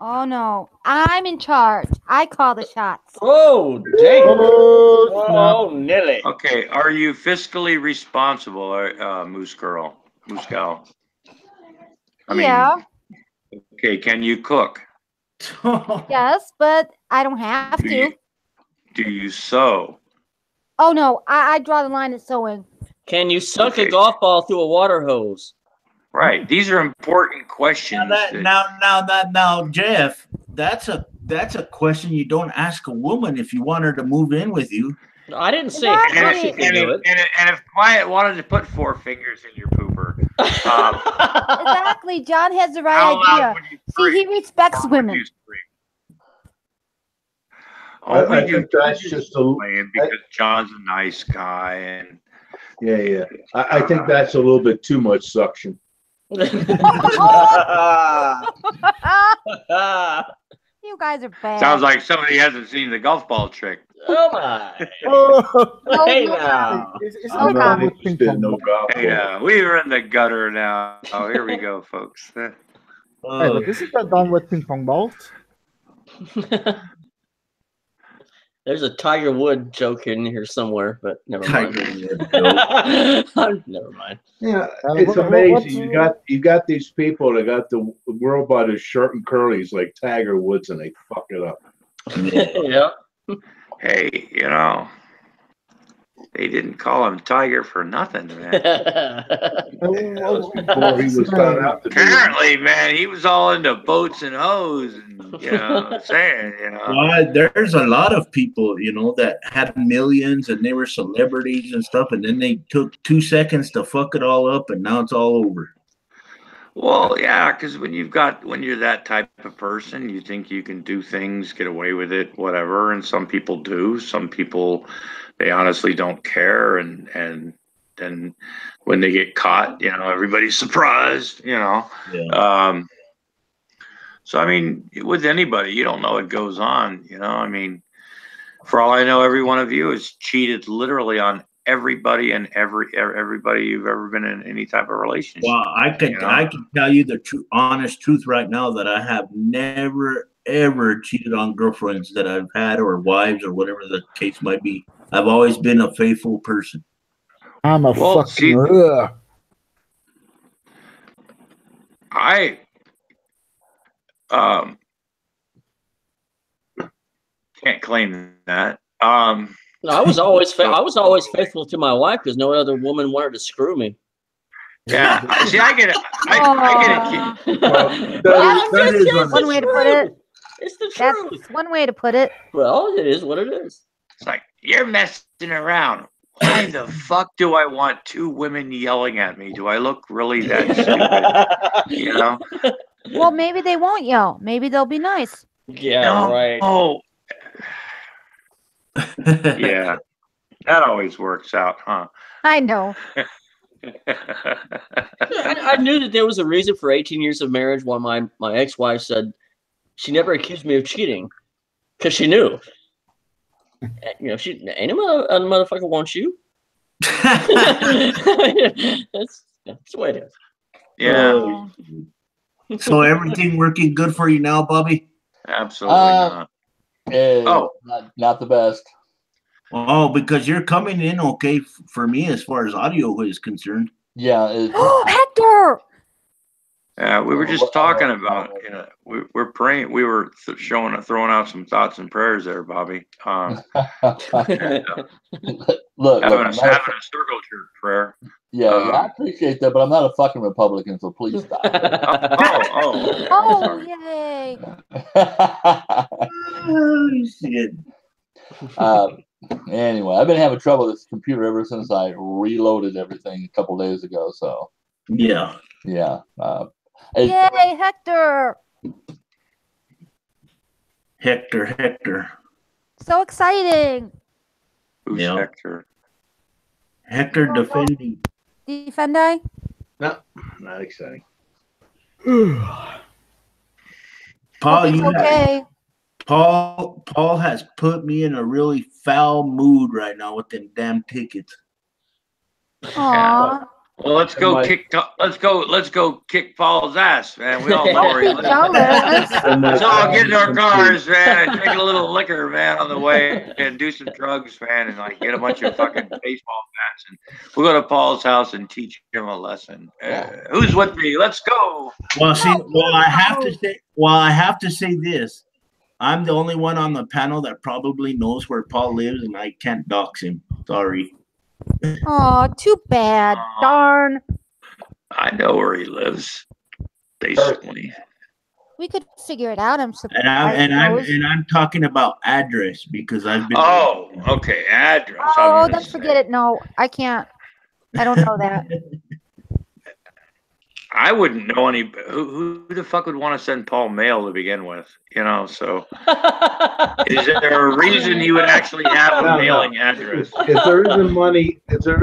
Oh no, I'm in charge. I call the shots. Oh, dang. Oh, Nelly. Okay, are you fiscally responsible, Moose Cow? I mean, Yeah. Okay, can you cook? Yes, but I don't have to. Do you sew? Oh no, I draw the line at sewing. Can you suck Okay. a golf ball through a water hose? Right. These are important questions. Now, Jeff, that's a question you don't ask a woman if you want her to move in with you. I didn't say Exactly. how she can do it. And if Quiet wanted to put 4 fingers in your pooper, Exactly. John has the right how loud idea. would you See, scream? he respects Or would women. you scream? Oh, I think that's just a because John's a nice guy, and yeah. I think that's a little bit too much suction. You guys are bad. Sounds like somebody hasn't seen the golf ball trick. Oh my! Oh, Hey no, now. it's I'm not not done with ping interested in pong no ball. golf Hey, ball. we're in the gutter now. Oh, here we go, folks. Hey, but this is not done with ping pong balls. There's a Tiger Wood joke in here somewhere, but never mind. Never mind. Yeah, Uh, it's what- amazing. what's- You got these people that got the world by the shirt and curlies like Tiger Woods, and they fuck it up. Yeah. Hey, they didn't call him Tiger for nothing, man. Before he was cut out to be. Apparently, man, he was all into boats and hoes and, saying, Well, there's a lot of people, that had millions and they were celebrities and stuff, and then they took 2 seconds to fuck it all up, and now it's all over. Well, yeah, because when you're that type of person, you think you can do things, get away with it, whatever. And some people do. Some people, they honestly don't care. And then when they get caught, everybody's surprised, Yeah. So, I mean, with anybody, you don't know what goes on, I mean, for all I know, every one of you has cheated literally on everybody and everybody you've ever been in any type of relationship. Well, I can tell you the honest truth right now that I have never ever cheated on girlfriends that I've had or wives or whatever the case might be. I've always been a faithful person. I'm a Well, fucking. Ugh. I can't claim that. I was always faithful to my wife because no other woman wanted to screw me. Yeah, see, I get it. I get it. That is one way to put it. It's the truth. That's one way to put it. Well, it is what it is. It's like, you're messing around. Why the fuck do I want 2 women yelling at me? Do I look really that stupid? Well, maybe they won't yell. Maybe they'll be nice. Yeah, right. Oh, yeah. That always works out, huh? I know. I knew that there was a reason for 18 years of marriage why my ex-wife said she never accused me of cheating because she knew. She ain't a motherfucker wants you. That's the way it is. Yeah. So everything working good for you now, Bobby? Absolutely not. Not the best. Oh, because you're coming in okay for me as far as audio is concerned. Yeah. Hector! Yeah, we were just talking about, we're praying. We were throwing out some thoughts and prayers there, Bobby. Look, having a circle jerk prayer. Yeah, I appreciate that, but I'm not a fucking Republican, so please stop. Oh, yay. Anyway, I've been having trouble with this computer ever since I reloaded everything a couple days ago. So yeah. Yay, Hector! Hector. So exciting. Who's Hector? Hector defending. Defendi? No, not exciting. Paul, okay. Paul has put me in a really foul mood right now with them damn tickets. Aww. Well, let's go kick Paul's ass, man. We all know where he lives. Let's all get in our cars, man, and drink a little liquor, man, on the way, and do some drugs, man, and get a bunch of fucking baseball bats, and we'll go to Paul's house and teach him a lesson. Who's with me? Let's go. Well, I have to say this. I'm the only one on the panel that probably knows where Paul lives, and I can't dox him. Sorry. Oh, too bad. Darn. I know where he lives. Basically. We could figure it out. I'm surprised. And I'm talking about address because I've been. Oh, okay, address. Oh, then forget it. No, I can't. I don't know that. I wouldn't know any. Who the fuck would want to send Paul mail to begin with? So is there a reason he would actually have a mailing address? If there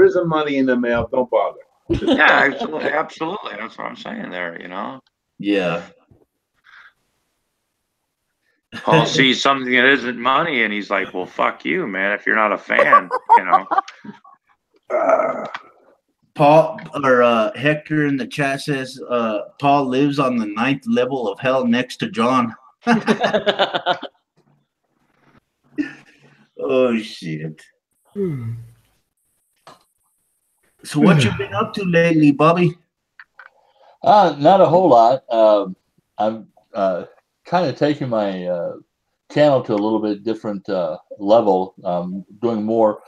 isn't money in the mail, don't bother. Yeah, absolutely. That's what I'm saying there. You know, Yeah. Paul sees something that isn't money, and he's like, "Well, fuck you, man. If you're not a fan, you know." Paul or Hector in the chat says Paul lives on the 9th level of hell next to John. Oh shit. So what you been up to lately, Bobby? Not a whole lot. I'm kind of taking my channel to a little bit different level. Doing more,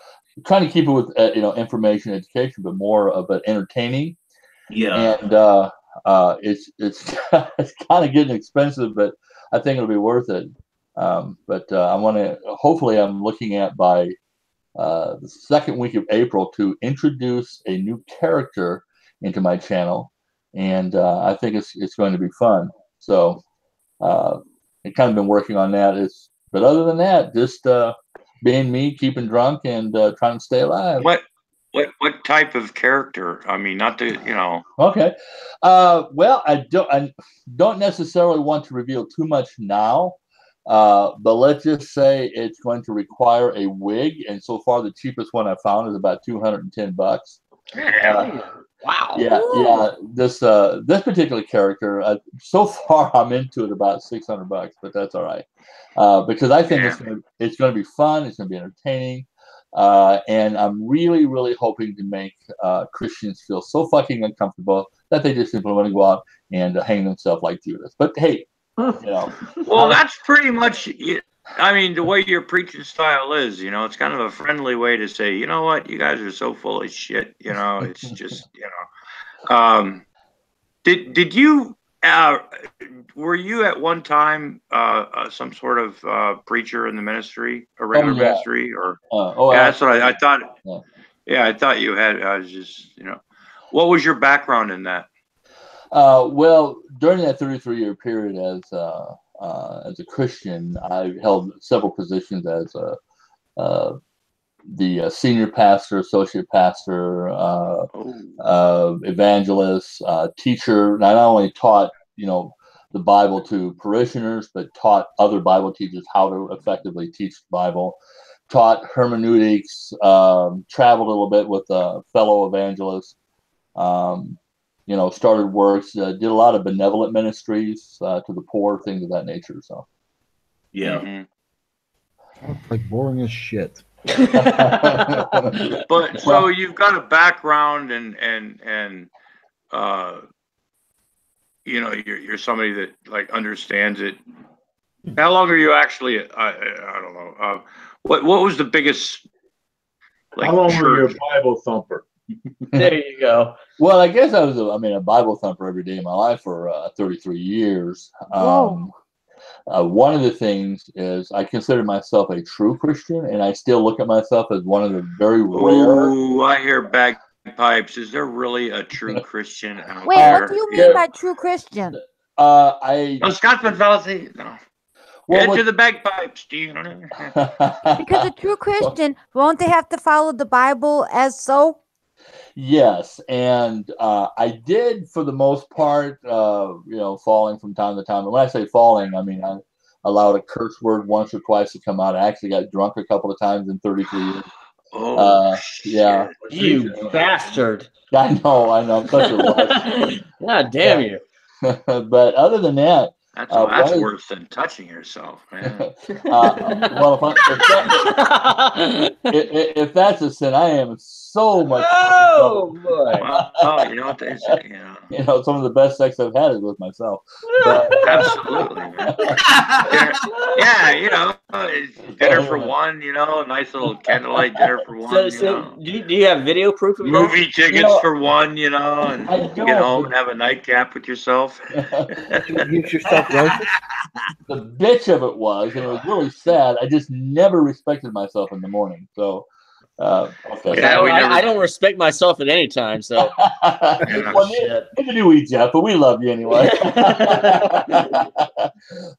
trying to keep it with information, education, but more but entertaining. Yeah. And it's it's kind of getting expensive, but I think it'll be worth it. But I want to. Hopefully, I'm looking at by the second week of April to introduce a new character into my channel, and I think it's going to be fun. So I've kind of been working on that. But other than that, just being me, keeping drunk, and trying to stay alive. What type of character? I mean, not to Okay. Well, I don't necessarily want to reveal too much now. But let's just say it's going to require a wig, and so far the cheapest one I found is about $210. Wow. Yeah. This particular character, so far I'm into it about $600, but that's all right, because I think it's going to be fun. It's going to be entertaining, and I'm really, really hoping to make Christians feel so fucking uncomfortable that they just simply want to go out and hang themselves like Judas. But hey. Well, that's pretty much. I mean, the way your preaching style is, it's kind of a friendly way to say, you know what, you guys are so full of shit. It's just, Did you? Were you at one time some sort of preacher in the ministry, a regular ministry, or? That's what I thought. Yeah, I thought you had. I was just, what was your background in that? Well, during that 33-year period as a Christian, I held several positions as the senior pastor, associate pastor, evangelist, teacher. And I not only taught, the Bible to parishioners, but taught other Bible teachers how to effectively teach the Bible. Taught hermeneutics, traveled a little bit with fellow evangelists. Started works, did a lot of benevolent ministries to the poor, things of that nature. So, yeah, sounds like boring as shit. But so you've got a background, and you're somebody that like understands it. How long are you actually? I don't know. What was the biggest? Like, how long were you a Bible thumper? There you go. Well, I guess I was a Bible thumper every day of my life for 33 years. One of the things is I consider myself a true Christian, and I still look at myself as one of the very rare. Ooh, I hear bagpipes. Is there really a true Christian out Wait, there? what do you mean by true Christian? No, Scotsman fallacy. No. Well, into the bagpipes, do you know? Because a true Christian, won't they have to follow the Bible as so? Yes, and I did for the most part, falling from time to time. And when I say falling, I mean I allowed a curse word once or twice to come out. I actually got drunk a couple of times in 33 years. Yeah, you bastard! I know. I'm such a rush. God damn you! But other than that. That's worse than touching yourself, man. Well, if that's a sin, I am so much. Oh boy! Oh, you know what they say, some of the best sex I've had is with myself. Absolutely, man. Dinner for one. A nice little candlelight dinner for one. So do you have video proof of movie tickets for one? And get home and have a nightcap with yourself. Use yourself right. The bitch of it was, and it was really sad. I just never respected myself in the morning. So, okay. Yeah, I don't respect myself at any time. So, neither do we, Jeff. But we love you anyway.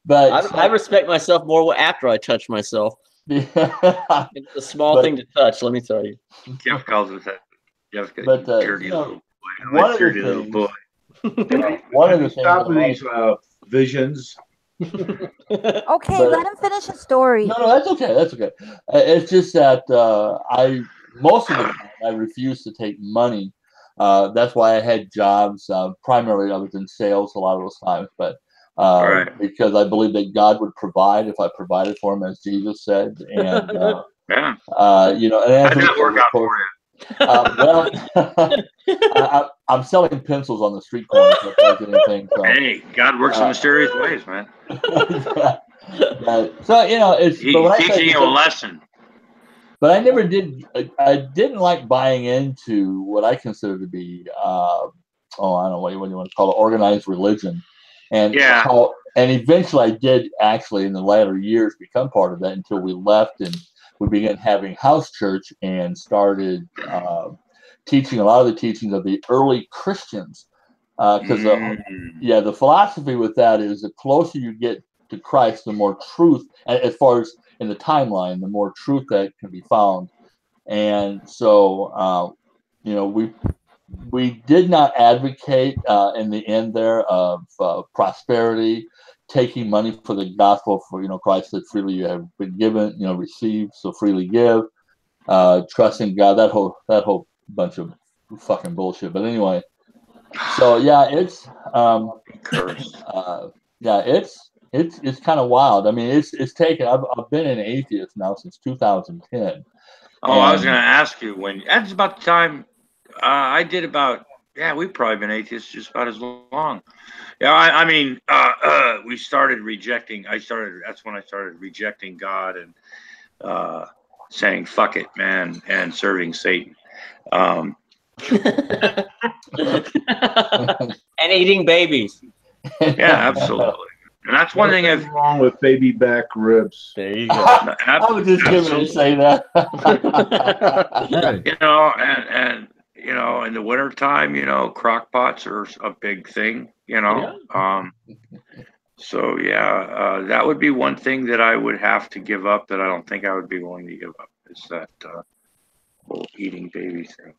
But I respect myself more after I touch myself. It's a small thing to touch. Let me tell you. Jeff calls it that. Jeff, but dirty little. one of the dirty little things, boy. one of the things, Stop with these visions. Okay, But- let him finish his story. no, that's okay. That's okay. It's just that most of the time I refuse to take money. That's why I had jobs. Primarily, I was in sales a lot of those times, but Right. because I believe that God would provide if I provided for Him, as Jesus said, and Yeah. you know, and as How'd that work out for you? well, I'm selling pencils on the street corner. So if there's anything, so. Hey, God works in mysterious ways, man. So you know, it's He's but when I say teaching you a lesson. but I never did. I didn't like buying into what I consider to be, I don't know what you want to call it, organized religion, and Yeah. and eventually I did actually in the latter years become part of that until we left and we began having house church and started teaching a lot of the teachings of the early Christians, because the philosophy with that is the closer you get to Christ, the more truth, as far as in the timeline, the more truth that can be found. And so, you know, we did not advocate in the end there of prosperity, taking money for the gospel. For Christ said, "Freely you have been given, receive, so freely give." Trusting God, that whole bunch of fucking bullshit. But anyway, so yeah, it's it's kind of wild. I mean, it's taken. I've been an atheist now since 2010. Oh, I was going to ask you when. That's about the time I did about. Yeah, we've probably been atheists just about as long. Yeah, I mean, we started rejecting. That's when I started rejecting God and saying "fuck it, man" and serving Satan. And eating babies. Yeah, absolutely. And that's one thing I've wrong with baby back ribs. There you go. I was just giving to say that. And in the wintertime, crock pots are a big thing, So yeah, that would be one thing that I would have to give up that I don't think I would be willing to give up is that whole eating baby thing.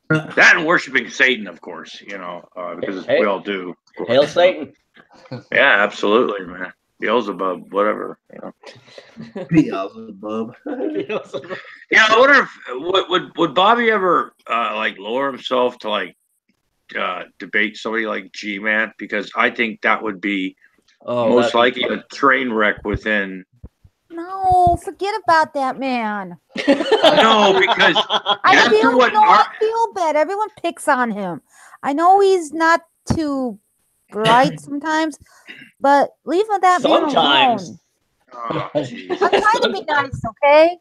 That and worshiping Satan, of course, because we all do. Hail Satan. Yeah, absolutely, man. Beelzebub, whatever, Beelzebub. Yeah, I wonder if would Bobby ever lower himself to debate somebody like G-Man, because I think that would be most likely a train wreck within. No, forget about that man. No, because I feel bad. Everyone picks on him. I know he's not too bright sometimes, but leave that man alone. Oh, I'm trying to be nice, okay?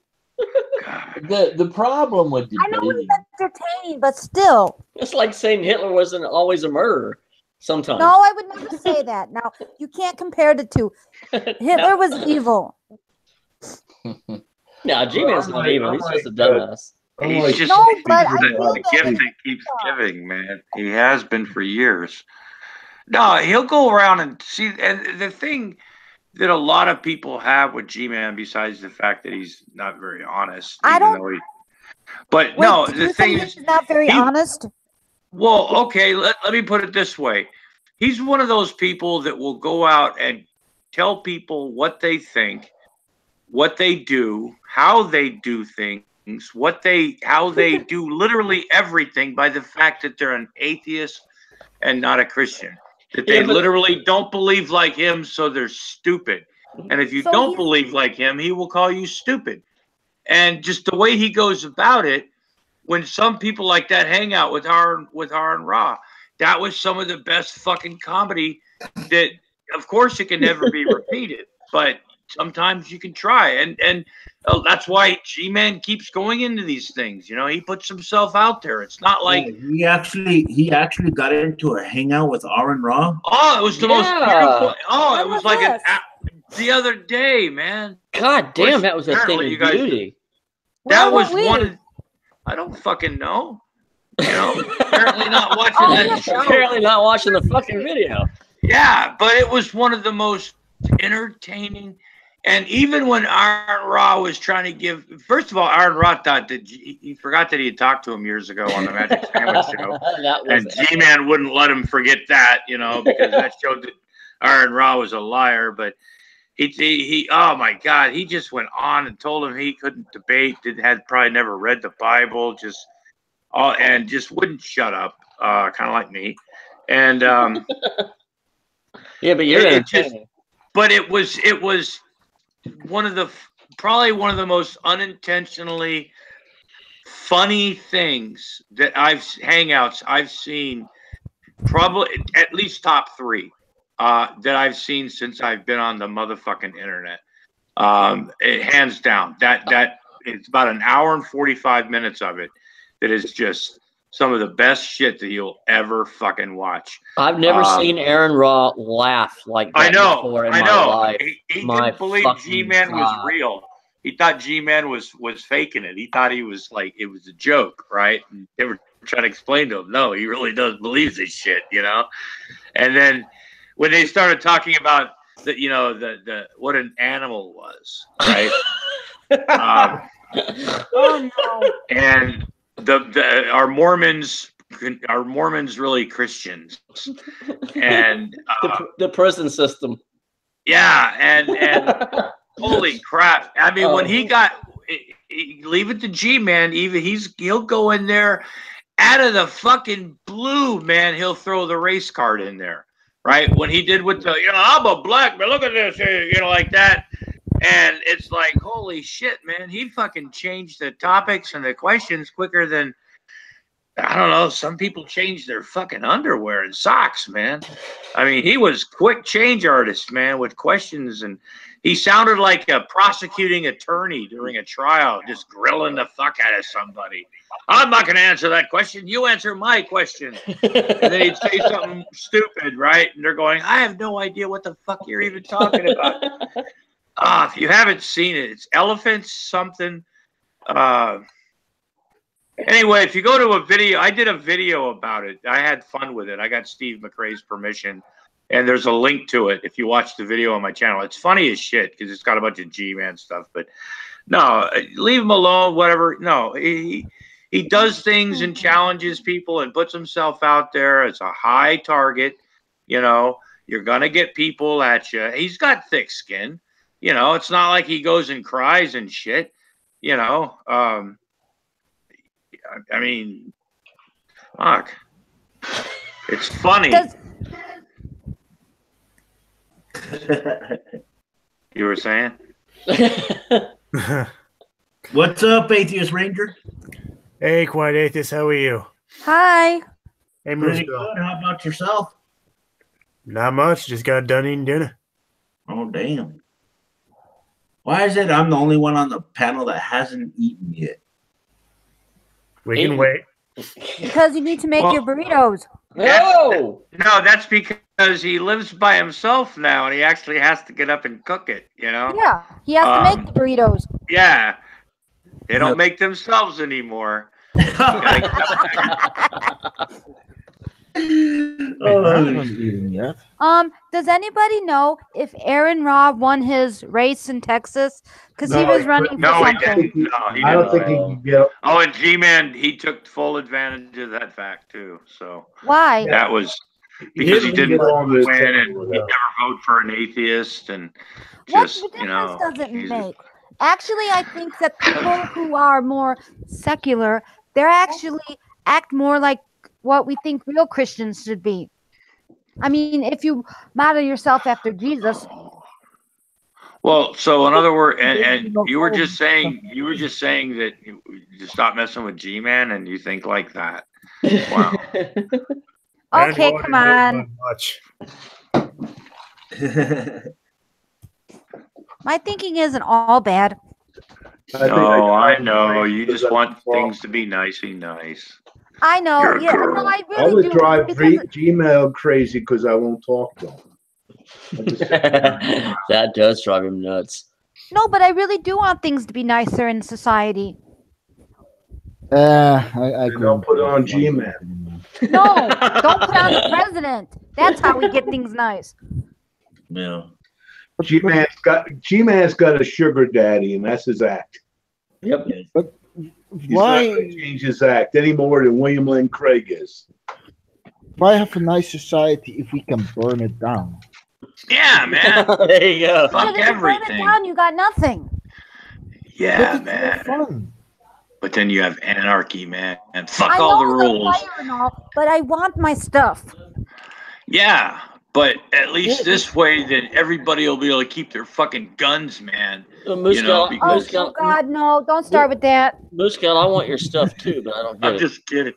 The problem with debating, I know he's entertaining, but still. It's like saying Hitler wasn't always a murderer. Sometimes. No, I would never say that. Now, you can't compare the two. Hitler was evil. No, G-Man's not evil. He's just a dumbass. He's just the gift that keeps giving, man. He has been for years. No, he'll go around and see. And the thing that a lot of people have with G-Man, besides the fact that he's not very honest, the thing is, he's not very honest. Well, okay, let me put it this way. He's one of those people that will go out and tell people what they think, what they do, how they do things, how they do literally everything by the fact that they're an atheist and not a Christian. That they literally don't believe like him, so they're stupid. And if you don't believe like him, he will call you stupid. And just the way he goes about it, when some people like that hang out with Har and Ra, that was some of the best fucking comedy that, of course, it can never be repeated, but sometimes you can try. And that's why G-Man keeps going into these things. He puts himself out there. It's not like he actually got into a hangout with Har and Ra. Oh, it was the most beautiful. Oh, it was like the other day, man. God damn, that was a thing of beauty. That was one. I don't fucking know. Apparently not watching that show. Apparently not watching the fucking video. Yeah, but it was one of the most entertaining And even when Aaron Ra was trying to give, first of all, Aaron Ra thought that he forgot that he had talked to him years ago on the Magic Sandwich Show, and G-Man wouldn't let him forget that, you know, because that showed that Aaron Ra was a liar. But he oh my God, he just went on and told him he couldn't debate, had probably never read the Bible, and just wouldn't shut up, kind of like me. And yeah, but you're entertaining. But it was probably one of the most unintentionally funny things that hangouts I've seen, probably at least top 3 that I've seen since I've been on the motherfucking internet. Hands down, that it's about an hour and 45 minutes of it that is just some of the best shit that you'll ever fucking watch. I've never seen Aaron Ra laugh like that before in my life. He didn't believe G-Man was real. He thought G-Man was faking it. He thought he was like, it was a joke, right? And they were trying to explain to him, no, he really does believe this shit, you know? And then when they started talking about the what an animal was, right? Oh no. And are Mormons really Christians? And the prison system. Yeah, and holy crap! I mean, when he leave it to G-Man, he'll go in there out of the fucking blue, man. He'll throw the race card in there, right? When he did with the, I'm a black man. Look at this, like that. And it's like, holy shit, man. He fucking changed the topics and the questions quicker than, I don't know, some people change their fucking underwear and socks, man. I mean, he was quick change artist, man, with questions. And he sounded like a prosecuting attorney during a trial, just grilling the fuck out of somebody. I'm not going to answer that question. You answer my question. And then he'd say something stupid, right? And they're going, I have no idea what the fuck you're even talking about. If you haven't seen it, it's Elephants something. Anyway, if you go to a video, I did a video about it. I had fun with it. I got Steve McRae's permission, and there's a link to it if you watch the video on my channel. It's funny as shit because it's got a bunch of G-Man stuff. But no, leave him alone, whatever. No, he does things and challenges people and puts himself out there as a high target. You're going to get people at you. He's got thick skin. It's not like he goes and cries and shit, I mean, fuck. It's funny. You were saying? What's up, Atheist Ranger? Hey, Quiet Atheist, how are you? Hi. Hey, Pretty good. How about yourself? Not much. Just got done eating dinner. Oh, damn. Why is it I'm the only one on the panel that hasn't eaten yet? We can wait. Because you need to make your burritos. No, that's because he lives by himself now, and he actually has to get up and cook it. Yeah, he has to make the burritos. Yeah, they don't make themselves anymore. Does anybody know if Aaron Ra won his race in Texas? Because he was running for something. He I don't think he can get. Oh, and G-Man, he took full advantage of that fact too. So why? That was because he didn't win, and he never vote for an atheist, and just what difference does it make? Actually, I think that people who are more secular, they're actually act more like what we think real Christians should be. I mean, if you model yourself after Jesus. Well, so in other words, and you were just saying that you stop messing with G-Man and you think like that. Wow. Okay, come on. My thinking isn't all bad. No, I know. You just want things to be nicey nice. I know. You're a Yeah, girl. no, I I really would do. drive because- Gmail crazy because I won't talk to him. That does drive him nuts. No, but I really do want things to be nicer in society. I don't put it on Gmail. No, don't put on the president. That's how we get things nice. Yeah. G-Man's got a sugar daddy, and that's his act. Yep. But He's why? not going to change his act any more than William Lynn Craig is. Why have a nice society if we can burn it down? Yeah, man. There you go. Fuck If you burn it everything. down, you got nothing. Yeah, But it's man. more fun. But then you have anarchy, man. And fuck I all the know rules. fire and all, but I want my stuff. Yeah, but at least this way, then everybody will be able to keep their fucking guns, man. Moose You know, Gal, because- Moose Gal, Oh God, no! Don't start with that. Moose Gal, I want your stuff too, but I don't get I'm it. just kidding.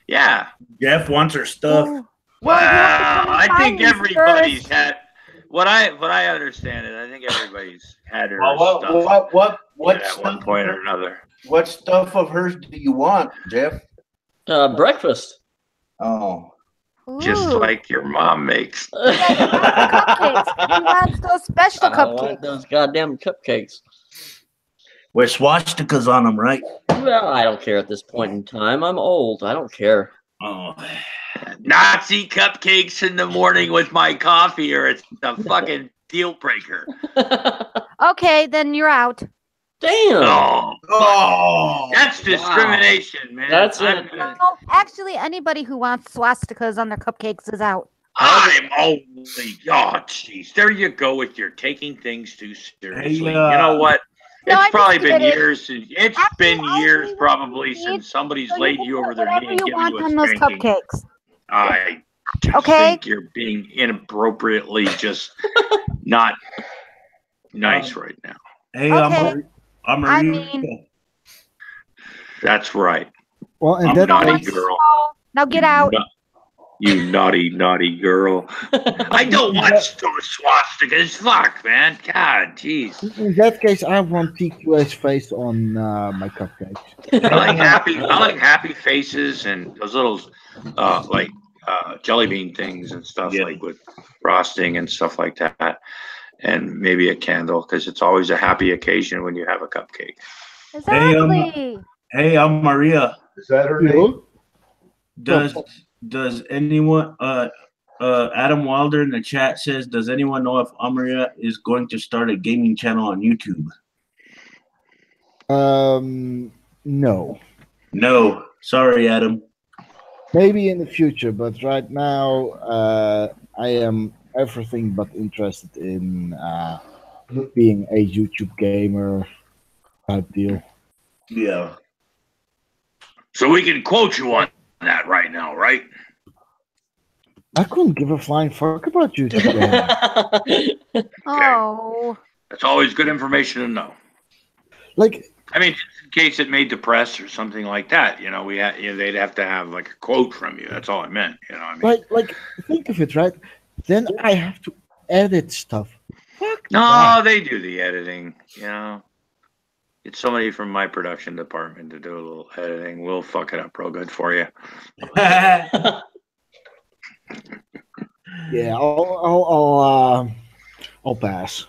Yeah. Jeff wants her stuff. Oh, Well, you have to come and I find think me everybody's first. had what I understand is I think everybody's had her Well, stuff what at stuff? one point or another. What stuff of hers do you want, Jeff? Breakfast. Oh, Just Ooh. like your mom makes. Cupcakes. He wants those special I want cupcakes. those goddamn cupcakes. with swastikas on them, right? Well, I don't care at this point in time. I'm old. I don't care. Oh, Nazi cupcakes in the morning with my coffee, or it's a fucking deal breaker. Okay, then you're out. Damn. Oh, that's discrimination, man. That's I'm it. gonna- No, actually, anybody who wants swastikas on their cupcakes is out. I'm only. Oh, jeez. There you go with your taking things too seriously. Hey, you know what? No, It's I probably just been get it. years. It's Actually, been I years really probably need- since somebody's So you laid can you put over their knee whatever and you given want you a on those spanking. cupcakes. I just Okay. think you're being inappropriately just not nice right now. hey, Okay. I'm I Maria. mean- That's right. Well, in I'm that naughty case, girl. Now get out. You naughty, naughty girl. I don't want swastikas. Fuck, man. God, jeez. in that case, I want TQA's face on my cupcakes. I like happy faces and those little jelly bean things and stuff, Yeah. like with frosting and stuff like that, and maybe a candle, because it's always a happy occasion when you have a cupcake. Exactly. Hey, I'm Maria. Is that her name? Does anyone Adam Wilder in the chat says, does anyone know if Amaria is going to start a gaming channel on YouTube? No. No. Sorry, Adam. Maybe in the future, but right now, I am everything but interested in being a YouTube gamer type deal. Yeah. So we can quote you on that right now, right? I couldn't give a flying fuck about YouTube gaming. Oh. That's always good information to know. Like, I mean, just in case it made the press or something like that, they'd have to have like a quote from you. That's all I meant. I mean, like, think of it, right? Then I have to edit stuff. Fuck no, that. they do the editing. It's somebody from my production department to do a little editing. We'll fuck it up real good for you. Yeah, I'll pass.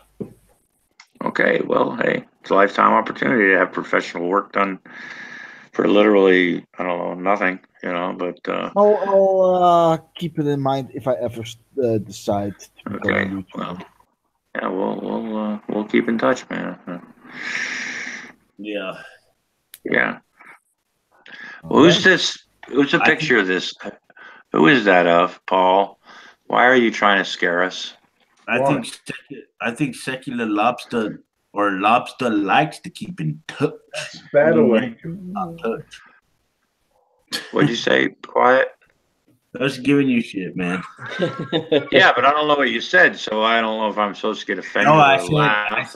Okay, well, hey, it's a lifetime opportunity to have professional work done for literally, I don't know, nothing, but I'll keep it in mind if I ever decide to become a okay, YouTuber. well, yeah, we'll keep in touch, man. Yeah. Yeah. Who's this? Who's the picture of this? Who is that of, Paul? Why are you trying to scare us? I think secular lobster likes to keep in touch. That away. What'd you say? Quiet? I was giving you shit, man. Yeah, but I don't know what you said, so I don't know if I'm supposed to get offended No, or I laugh.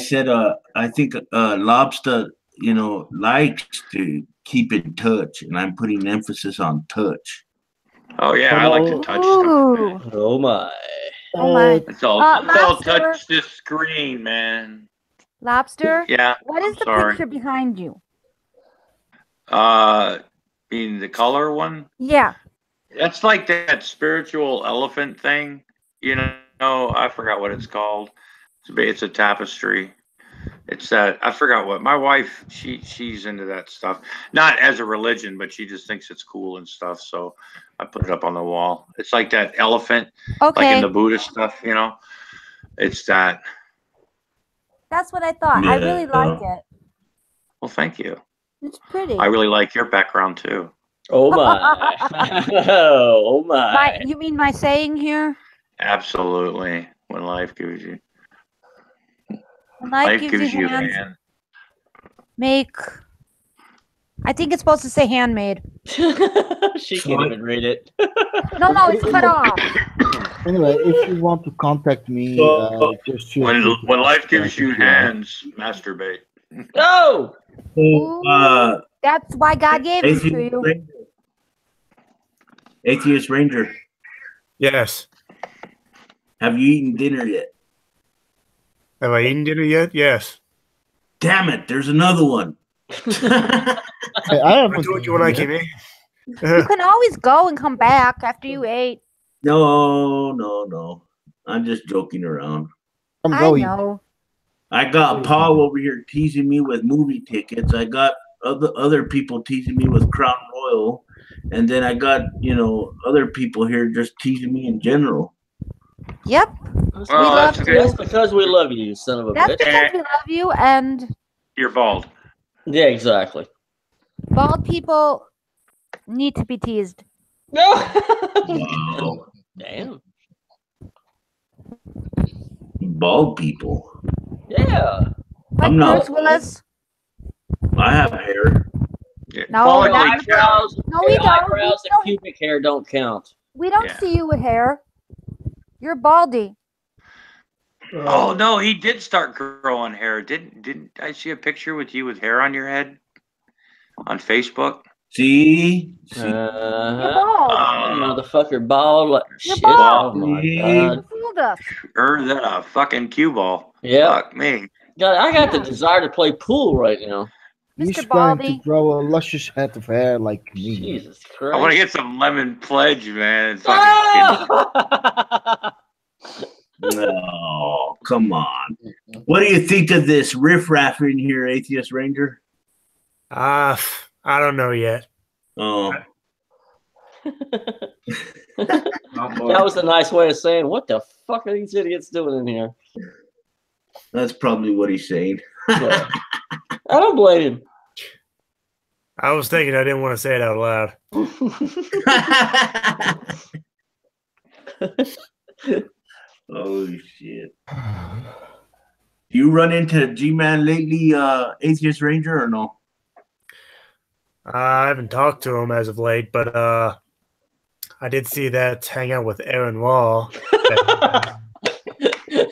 said, I think lobster, likes to keep in touch, and I'm putting emphasis on touch. Oh yeah, I like to touch stuff. Ooh. Oh my. Oh my. It's all Lobster. touch the screen, man. Lobster? Yeah. What is I'm the sorry. picture behind you? Being the color one? Yeah. That's like that spiritual elephant thing. I forgot what it's called. It's a tapestry. It's that I forgot what my wife. She's into that stuff. Not as a religion, but she just thinks it's cool and stuff. So I put it up on the wall. It's like that elephant, like Okay. in the Buddhist stuff. It's that. That's what I thought. I really like it. Well, thank you. It's pretty. I really like your background too. Oh my! Oh my! You mean my saying here? Absolutely. When life gives you, When life gives you hands, make. I think it's supposed to say handmade. She can't even read it. No, it's cut off. Anyway, if you want to contact me, just feel free to when life gives you hands, masturbate. No. Ooh, that's why God gave it to you. Atheist Ranger, Yes. have you eaten dinner yet? Have I eaten dinner yet? Yes. Damn it, there's another one. I told you when I came in. You can always go and come back after you ate. No. I'm just joking around. I know. I got Paul over here teasing me with movie tickets. I got other people teasing me with Crown Royal. And then I got, other people here just teasing me in general. Yep. Well, that's good. That's because we love you, you son of a bitch. That's because we love you, and you're bald. Yeah, exactly. Bald people need to be teased. No. Wow. Damn. Bald people. Yeah. Like I'm not. Bruce Willis. I have hair. No, Your eyebrows, no, we your don't. eyebrows and pubic hair don't count. We don't see you with hair. You're baldy. Oh no, he did start growing hair. Didn't I see a picture with you with hair on your head on Facebook? See? Motherfucker bald. Shit. bald. Oh my god. You fooled us. Or that a fucking cue ball. Yeah. Fuck me. God, I got the desire to play pool right now. He's Mr. trying Baldy. to grow a luscious head of hair like me. Jesus I Christ. want to get some lemon pledge, man. No, come on. What do you think of this riffraff in here, Atheist Ranger? I don't know yet. Oh. That was a nice way of saying, what the fuck are these idiots doing in here? That's probably what he's saying. Yeah. I don't blame him. I was thinking I didn't want to say it out loud. Oh, shit. Do you run into G-Man lately, Atheist Ranger, or no? I haven't talked to him as of late, but I did see that hangout with Aaron Wall.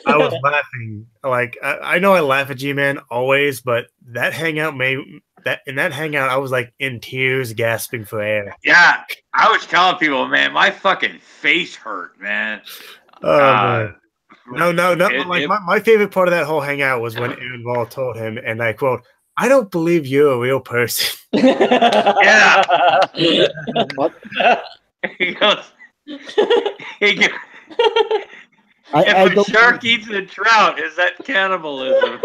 I was laughing. Like I know I laugh at G-Man always, but that hangout in that hangout I was like in tears, gasping for air. Yeah, I was telling people, man, my fucking face hurt, man. Man. No. My favorite part of that whole hangout was when Aaron Wall told him, and I quote, "I don't believe you're a real person." Yeah. What? He goes, if I a shark eats a trout, is that cannibalism?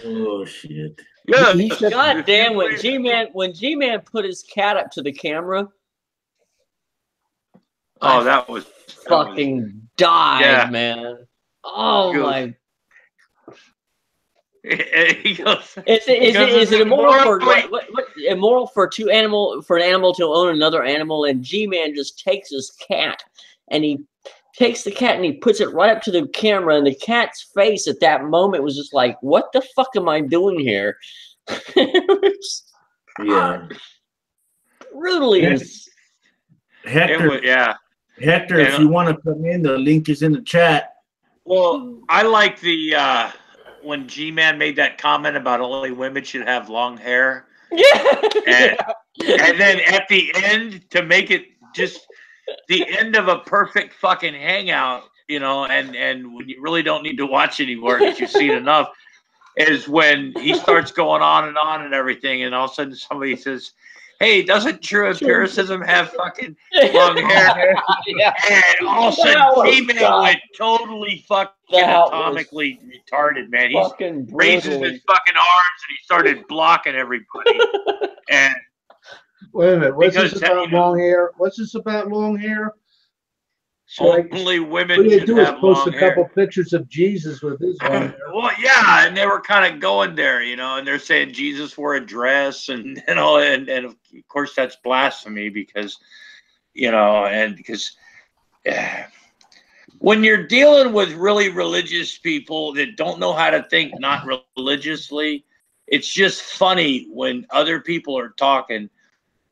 Oh, shit. Yeah. God damn, when G-Man put his cat up to the camera, oh, that was fucking died, man. Oh my. He goes, Is it immoral for an animal to own another animal? And G-Man just takes his cat and he takes the cat and he puts it right up to the camera, and the cat's face at that moment was just like, what the fuck am I doing here? Yeah. Brutally. Hector, Hector, if you want to come in, the link is in the chat. Well, I like the when G-Man made that comment about only women should have long hair. Yeah. And then at the end, to make it just the end of a perfect fucking hangout, and when you really don't need to watch anymore because you've seen enough, is when he starts going on and everything, and all of a sudden somebody says, "Hey, doesn't true empiricism have fucking long hair?" Yeah. And all of a sudden, G-Man went totally fucking atomically retarded, man. He raises his fucking arms and he started blocking everybody. And wait a minute, what's this about long hair? What's this about long hair? So only women what you should do is have post long a hair. couple pictures of Jesus with his long hair. Well, yeah, and they were kind of going there, you know, and they're saying Jesus wore a dress and all, and of course that's blasphemy because, you know, and because when you're dealing with really religious people that don't know how to think not religiously, it's just funny when other people are talking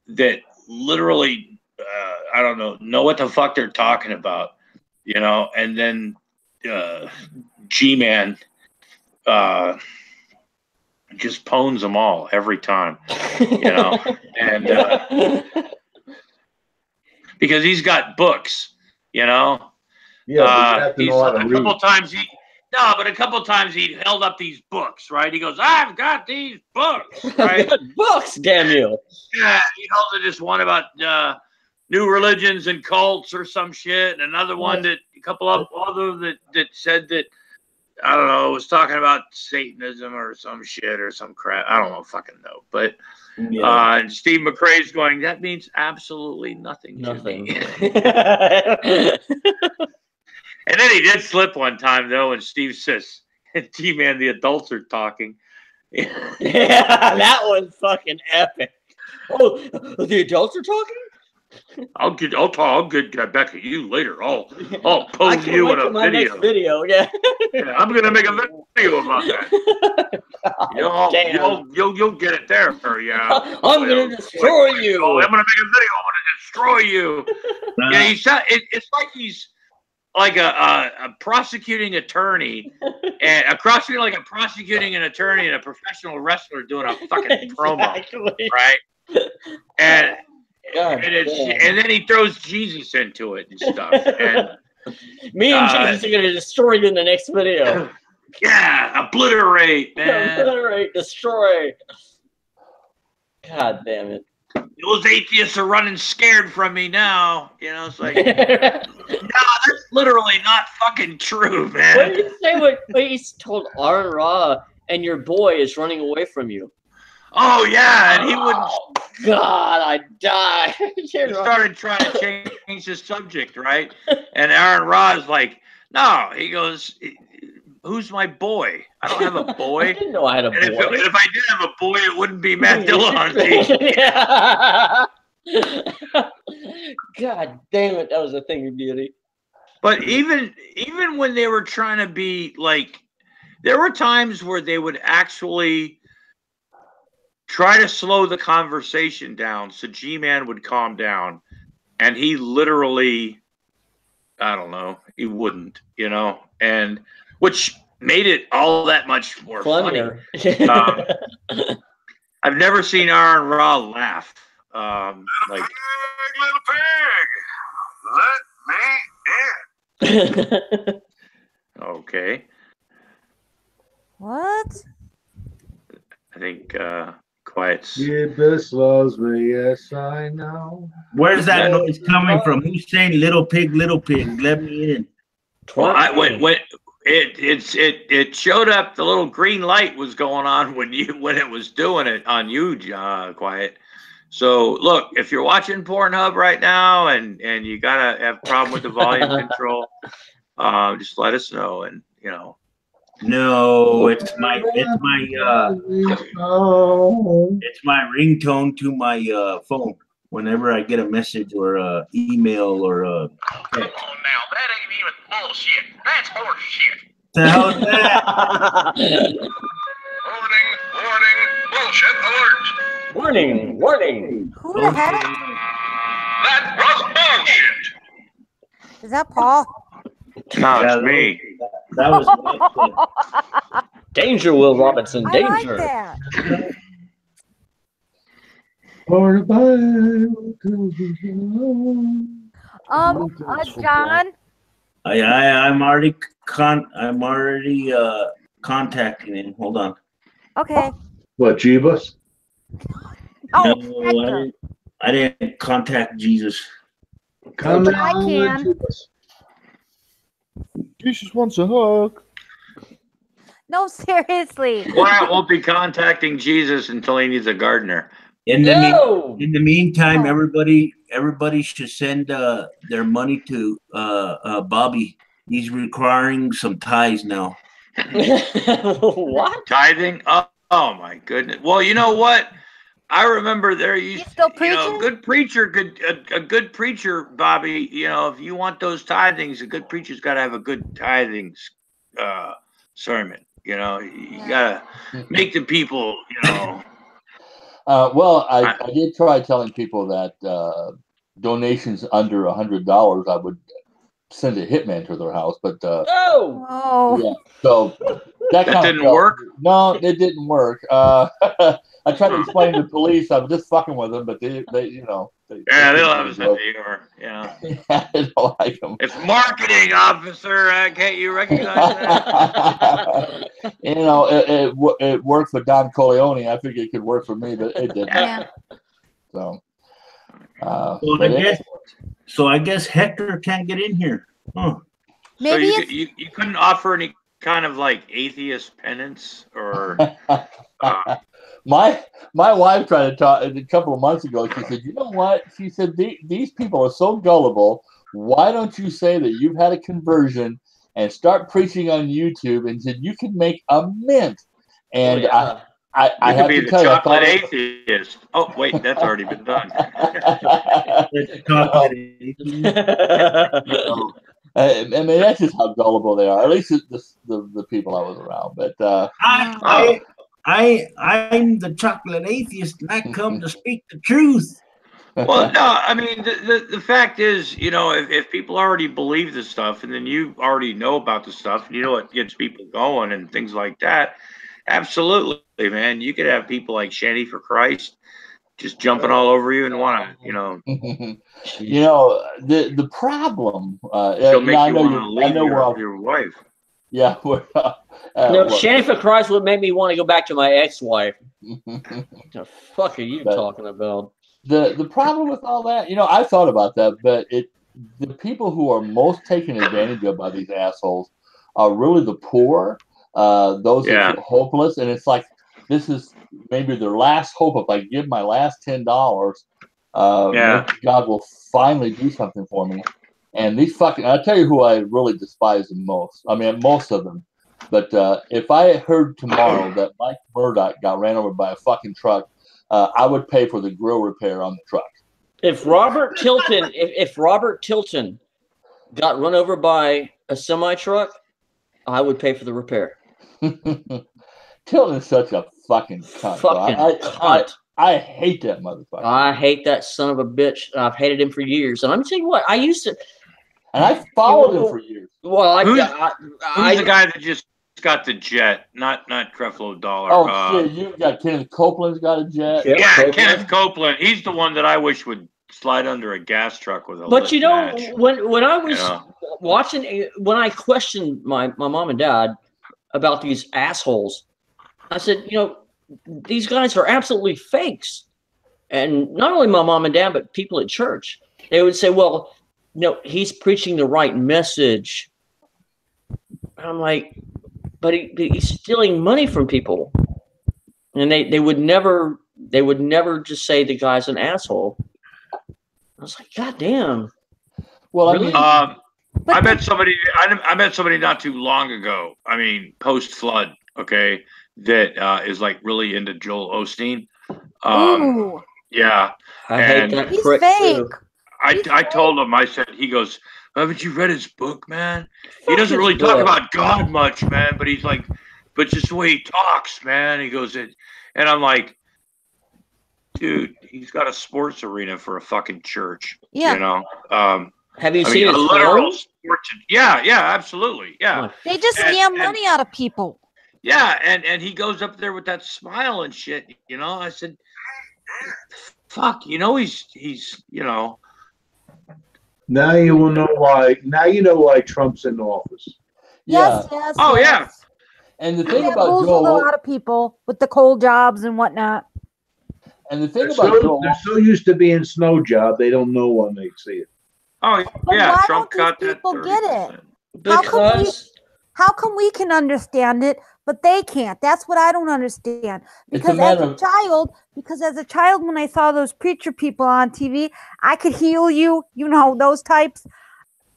that literally, I don't know what the fuck they're talking about, you know, and then G-Man just pwns them all every time, you know, and because he's got books, you know. Yeah, but you have to know how to a read. couple times a couple times he held up these books, right? He goes, "I've got these books," right? Books, damn you! Yeah, he held this one about new religions and cults or some shit, and another one that a couple of other that said that, I don't know, was talking about Satanism or some shit or some crap. I don't know, fucking know. But and Steve McRae's going, that means absolutely nothing. Nothing. And then he did slip one time though, and Steve says, "G-Man, the adults are talking." Yeah, that was fucking epic. Oh, the adults are talking? I'll get back at you later. I'll post I you can't wait in for a my video. next video. Yeah. Yeah, I'm gonna make a video about that. You'll get it there, yeah. I'm gonna destroy you. Oh, I'm gonna make a video. I'm gonna destroy you. Yeah, it's like he's like a prosecuting attorney, and prosecuting an attorney and a professional wrestler doing a fucking promo, right? And and then he throws Jesus into it and stuff. And me and Jesus are gonna destroy you in the next video. Yeah, obliterate, man. Obliterate, destroy. God damn it. Those atheists are running scared from me now. You know, it's like, no, that's literally not fucking true, man. What did you say when he's told Aaron Ra and your boy is running away from you? Oh, yeah, and he wouldn't. God, I die. He started trying to change the subject, right? And Aaron Ra is like, no, he goes, who's my boy? I don't have a boy. I didn't know I had a boy. If I did have a boy, it wouldn't be Matt Dillahunty. God damn it, that was a thing of beauty. But even when they were trying to be like, there were times where they would actually try to slow the conversation down so G-Man would calm down, and he literally, I don't know, he wouldn't, you know, and which made it all that much more funny. I've never seen Aaron Ra laugh. Like, little pig, let me in. Okay. What? I think Quiet's. Jesus loves me, yes I know. Where's that noise coming from? Who's saying "little pig, let me in"? Well, when it showed up, the little green light was going on when it was doing it on you, Quiet. So look, if you're watching Pornhub right now and you gotta have a problem with the volume control, just let us know, and you know. No, it's my ringtone to my phone whenever I get a message or a email or a text. Come on now, that ain't even bullshit. That's horse shit. The hell is that? Warning, bullshit alert. Warning. Who the heck? That was bullshit. Is that Paul? No, it's me. That was Danger, Will Robinson. I Danger. like that. John. I'm already contacting him. Hold on. Okay. What, Jeebus? Oh, No, I didn't contact Jesus. Come I on, can. Jeebus. Jesus wants a hug. No, seriously. Quiet won't be contacting Jesus until he needs a gardener. In the meantime, everybody everybody should send their money to Bobby. He's requiring some ties now. What? Tithing? Oh my goodness. Well, you know what? I remember there used He's still to, you know, preaching? a good preacher, Bobby, you know, if you want those tithings, a good preacher's got to have a good tithings sermon. You know, you got to make the people, you know. Well, I did try telling people that donations under $100, I would send a hitman to their house, but Oh, yeah, so that kind didn't of work? No, it didn't work. I tried to explain to the police I was just fucking with them, but they you know, they don't have a sense of humor. Yeah, they don't like them. It's marketing, officer. Can't you recognize that? You know, it worked for Don Corleone. I figured it could work for me, but it didn't. Yeah. So, So I guess Hector can't get in here. Huh. Maybe so you couldn't offer any kind of like atheist penance or. My wife tried to talk a couple of months ago. She said, "You know what?" She said, "These people are so gullible. Why don't you say that you've had a conversion and start preaching on YouTube?" And said, "You can make a mint." And I have be to the tell chocolate you, atheist. Oh wait, that's already been done. I mean, that's just how gullible they are. At least the people I was around. But I'm the chocolate atheist, and I come to speak the truth. Well, no, I mean the fact is, you know, if people already believe this stuff, and then you already know about the stuff, and you know what gets people going and things like that, absolutely, man. You could have people like Shanty for Christ just jumping all over you and want to, you know. You know the problem. She'll make you want to leave where your wife. Yeah. No, Shanty for Christ would make me want to go back to my ex-wife. What the fuck are you talking about? The problem with all that, you know, I thought about that, but the people who are most taken advantage of by these assholes are really the poor, those who are hopeless, and it's like this is maybe their last hope. If I give my last $10, maybe God will finally do something for me. And these fucking, I'll tell you who I really despise the most. I mean, most of them. But if I had heard tomorrow that Mike Murdoch got ran over by a fucking truck, I would pay for the grill repair on the truck. If Robert Tilton, if Robert Tilton got run over by a semi truck, I would pay for the repair. Tilton's such a fucking cunt. Cunt. I hate that motherfucker. I hate that son of a bitch. I've hated him for years. And I'm telling you what, I used to. And I followed him for years. Well, who's the guy that just got the jet? Not Creflo Dollar. Oh shit! You got Kenneth Copeland's got a jet. Yeah, Kenneth Copeland. He's the one that I wish would slide under a gas truck with a. But you know, match. when I was watching, when I questioned my mom and dad about these assholes, I said, you know, these guys are absolutely fakes. And not only my mom and dad, but people at church, they would say, well, no, he's preaching the right message. And I'm like, but he's stealing money from people. And they would never just say the guy's an asshole. I was like, God damn. Well, really? I met somebody not too long ago. I mean, post flood, okay, that is like really into Joel Osteen. Ooh. Yeah. I hate that He's prick fake. too. I told him, I said, he goes, haven't you read his book, man? He doesn't really talk about God much, man, but he's like, but just the way he talks, man. He goes, and I'm like, dude, he's got a sports arena for a fucking church. Yeah. You know? Have you seen his literal sports? Yeah, absolutely. Yeah. They just scam money out of people. Yeah, and he goes up there with that smile and shit, you know. I said, fuck, you know, he's you know. Now you will know why. Now you know why Trump's in office. Yes. Oh, yeah. And the thing They about a Joel, lot of people with the cold jobs and whatnot. and the thing about Joel, They're so used to being snow job, they don't know when they see it. Oh, But yeah, why Trump don't got these that people get it? 30%. How come we can understand it, but they can't. That's what I don't understand. It's a Because matter of as a child, when I saw those preacher people on TV, I could heal you. You know, those types.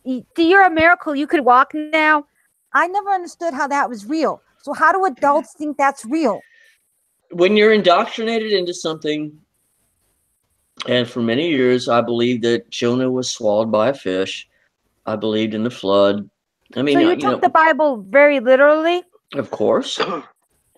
You're a miracle. You could walk now. I never understood how that was real. So how do adults think that's real? When you're indoctrinated into something, and for many years, I believed that Jonah was swallowed by a fish. I believed in the flood. I mean, So you took the Bible very literally? Of course.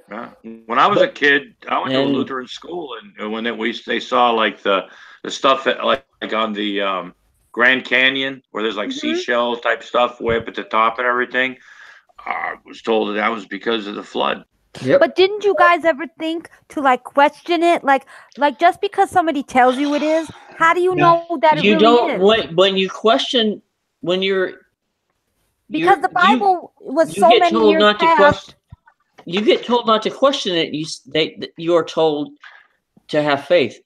Yeah. When I was a kid, I went to a and- Lutheran school, and when they saw like the stuff that, like on the Grand Canyon, where there's like seashell type stuff way up at the top and everything, I was told that was because of the flood. Yep. But didn't you guys ever think to like question it? Like just because somebody tells you it is, how do you know that it You really don't is? when you question when you're Because the Bible was you so get many told years not to past. question. You get told not to question it. You are told to have faith,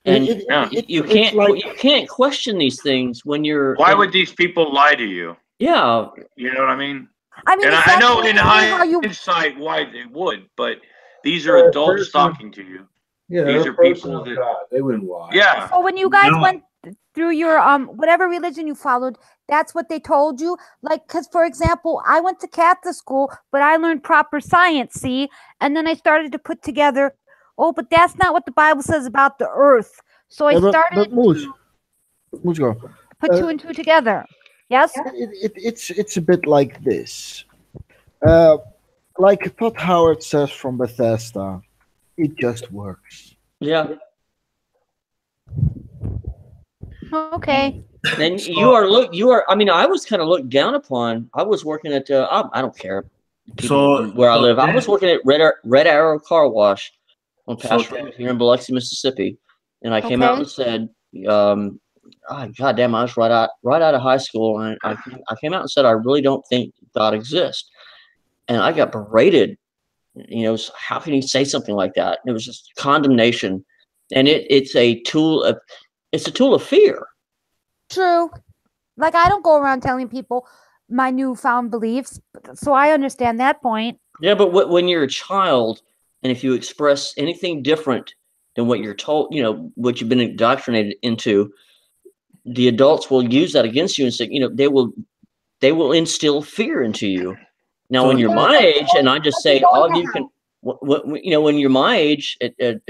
and you can't question these things when you're. Why would these people lie to you? Yeah, you know what I mean. I mean, and it's I know actually in how you. hindsight why they would, but these are adults talking to you. Yeah, these they're are people person of that. God. They wouldn't lie. Yeah. So when you guys went through your whatever religion you followed, that's what they told you. Like, because for example, I went to Catholic school, but I learned proper science. See, and then I started to put together. Oh, but that's not what the Bible says about the earth. So I started But Moose, go. put two and two together. Yes. It's a bit like this. Like Todd Howard says from Bethesda, it just works. Yeah. Okay. And you are. I mean, I was kind of looked down upon. I was working at. I don't care. Where I live, I was working at Red Arrow Car Wash on Pass Road here in Biloxi, Mississippi, and I came out and said, "God damn, I was right out of high school, and I came out and said I really don't think God exists," and I got berated. You know, how can you say something like that? It was just condemnation, and it's a tool of fear. True. Like, I don't go around telling people my newfound beliefs, so I understand that point. Yeah, but when you're a child, and if you express anything different than what you're told, you know, what you've been indoctrinated into, the adults will use that against you and say, you know, they will instill fear into you. Now, when you're my age, and I just say, all of you can, you know, when you're my age at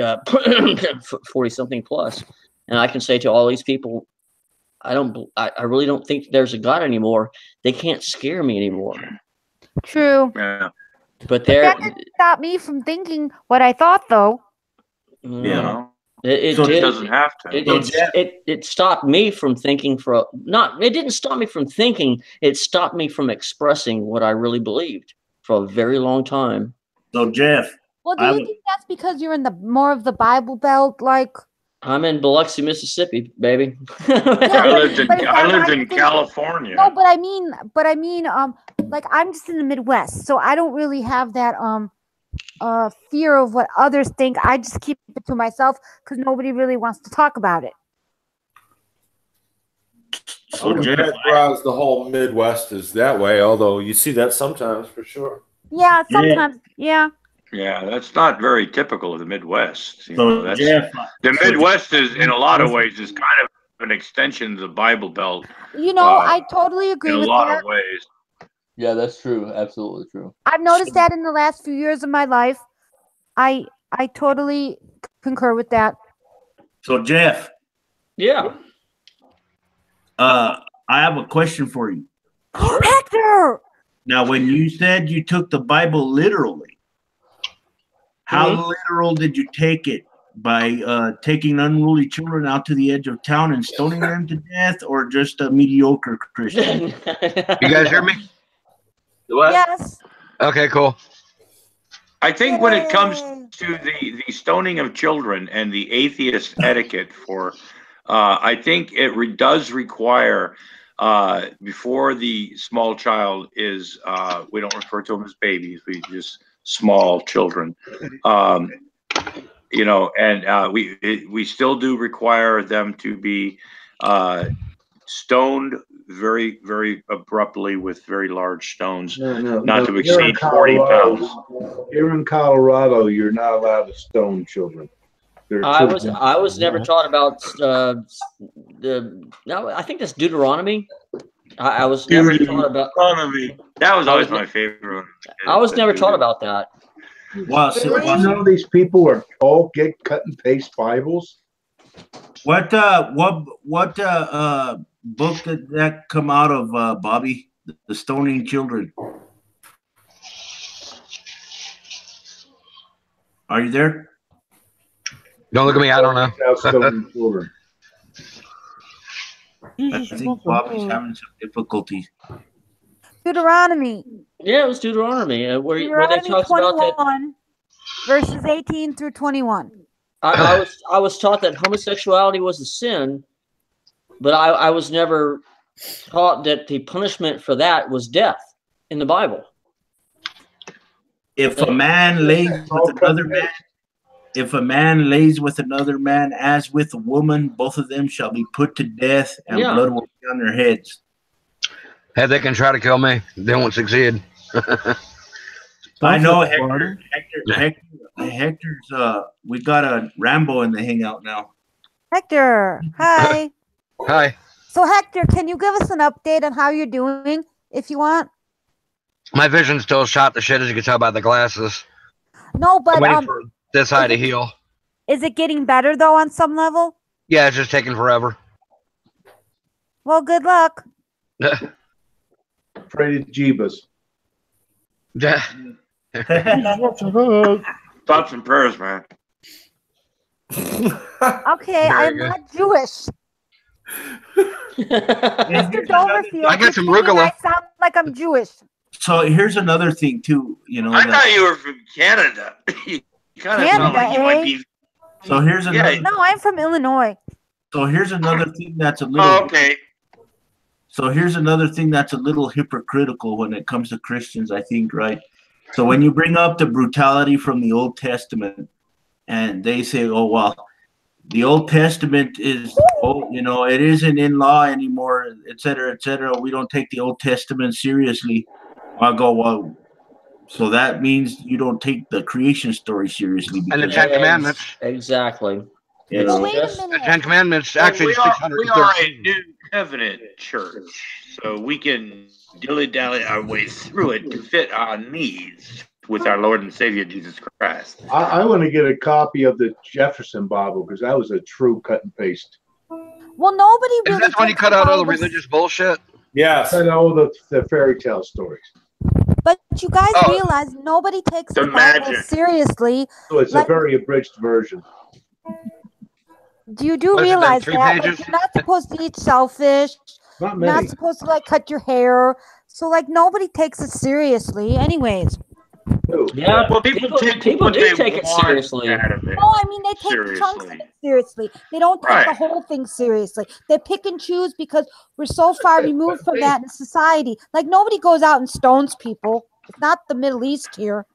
40 something plus, and I can say to all these people, I really don't think there's a God anymore. They can't scare me anymore. True. Yeah. But that didn't stop me from thinking what I thought, though. Yeah. It doesn't have to. It stopped me from thinking it didn't stop me from thinking. It stopped me from expressing what I really believed for a very long time. So Jeff. Well, do you think that's because you're in the more of the Bible Belt, like? I'm in Biloxi, Mississippi, baby. I lived in California. No, but I mean, like, I'm just in the Midwest, so I don't really have that fear of what others think. I just keep it to myself because nobody really wants to talk about it. So the whole Midwest is that way, although you see that sometimes for sure. Yeah, sometimes. Yeah. Yeah, that's not very typical of the Midwest. Jeff, the Midwest is, in a lot of ways, is kind of an extension of the Bible Belt. You know, I totally agree with that. In a lot of ways. Yeah, that's true. Absolutely true. I've noticed that in the last few years of my life. I totally concur with that. So Jeff. Yeah. I have a question for you. Hector! Now, when you said you took the Bible literally, how literal did you take it? By taking unruly children out to the edge of town and stoning them to death, or just a mediocre Christian? You guys hear me? What? Yes. Okay, cool. I think when it comes to the stoning of children and the atheist etiquette for, I think it does require, before the small child is, we don't refer to them as babies, we just small children. You know, and we still do require them to be stoned very, very abruptly with very large stones, No, not to Here in exceed 40 Colorado- pounds. Here in Colorado, you're not allowed to stone children. They're I children. was never taught about the. No, I think that's Deuteronomy. I was never taught about. Deuteronomy. That was always my favorite. I was never taught about that. Well, You know these people are all get cut and paste Bibles. what book did that come out of, Bobby? The Stoning Children. Are you there? Don't look at me. I don't know. About stoning children. I think Bobby's having some difficulty. Deuteronomy. Yeah, it was Deuteronomy, where they Deuteronomy talks about that. 21, verses 18 through 21. I was taught that homosexuality was a sin, but I was never taught that the punishment for that was death in the Bible. If a man lays with another man, if a man lays with another man as with a woman, both of them shall be put to death, and Yeah. blood will be on their heads. Hey, they can try to kill me. They won't succeed. I know Hector's we got a Rambo in the hangout now. Hector, hi. Hi. So, Hector, can you give us an update on how you're doing, if you want? My vision's still shot to shit, as you can tell by the glasses. No, but I'm waiting for this eye to heal. is it getting better, though, on some level? Yeah, it's just taking forever. Well, good luck. Pray to Jeebus. Yeah. Thoughts and prayers, man. Okay, I'm good. not Jewish. Mr. Doverfield, I got some you're thinking arugula. I sound like I'm Jewish. So here's another thing too, you know. I that- thought you were from Canada. You kind of sound like you might be. So here's another. Yeah. No, I'm from Illinois. So here's another thing that's a little. Oh, okay. So here's another thing that's a little hypocritical when it comes to Christians, I think, right? So when you bring up the brutality from the Old Testament, and they say, "Oh well, the Old Testament is, oh, you know, it isn't in law anymore, et cetera, et cetera. We don't take the Old Testament seriously." I go, well, so that means you don't take the creation story seriously. And the Because, Ten Commandments. Exactly. you know, Wait a The minute. Ten Commandments Well, actually we are a 613. new covenant church, so we can dilly-dally our way through it to fit our needs with our Lord and Savior Jesus Christ. I want to get a copy of the Jefferson Bible because that was a true cut and paste. Well, nobody Is really. that when you takes cut out all the Bible religious bullshit? Yes. I know the fairy tale stories. But you guys Oh. realize nobody takes The the Bible magic. seriously. So it's Like- a very abridged version. Do you do What is it, like realize 3 that? Like, pages? you're not supposed to eat shellfish. Not You're many. not supposed to like cut your hair. So like nobody takes it seriously, anyways. Who? Yeah, Well, people take what do they take it want seriously. out of it. No, I mean they take chunks of Seriously. it seriously. They don't take the Right. whole thing seriously. They pick and choose because we're so far removed from that in society. Like nobody goes out and stones people. It's not the Middle East here.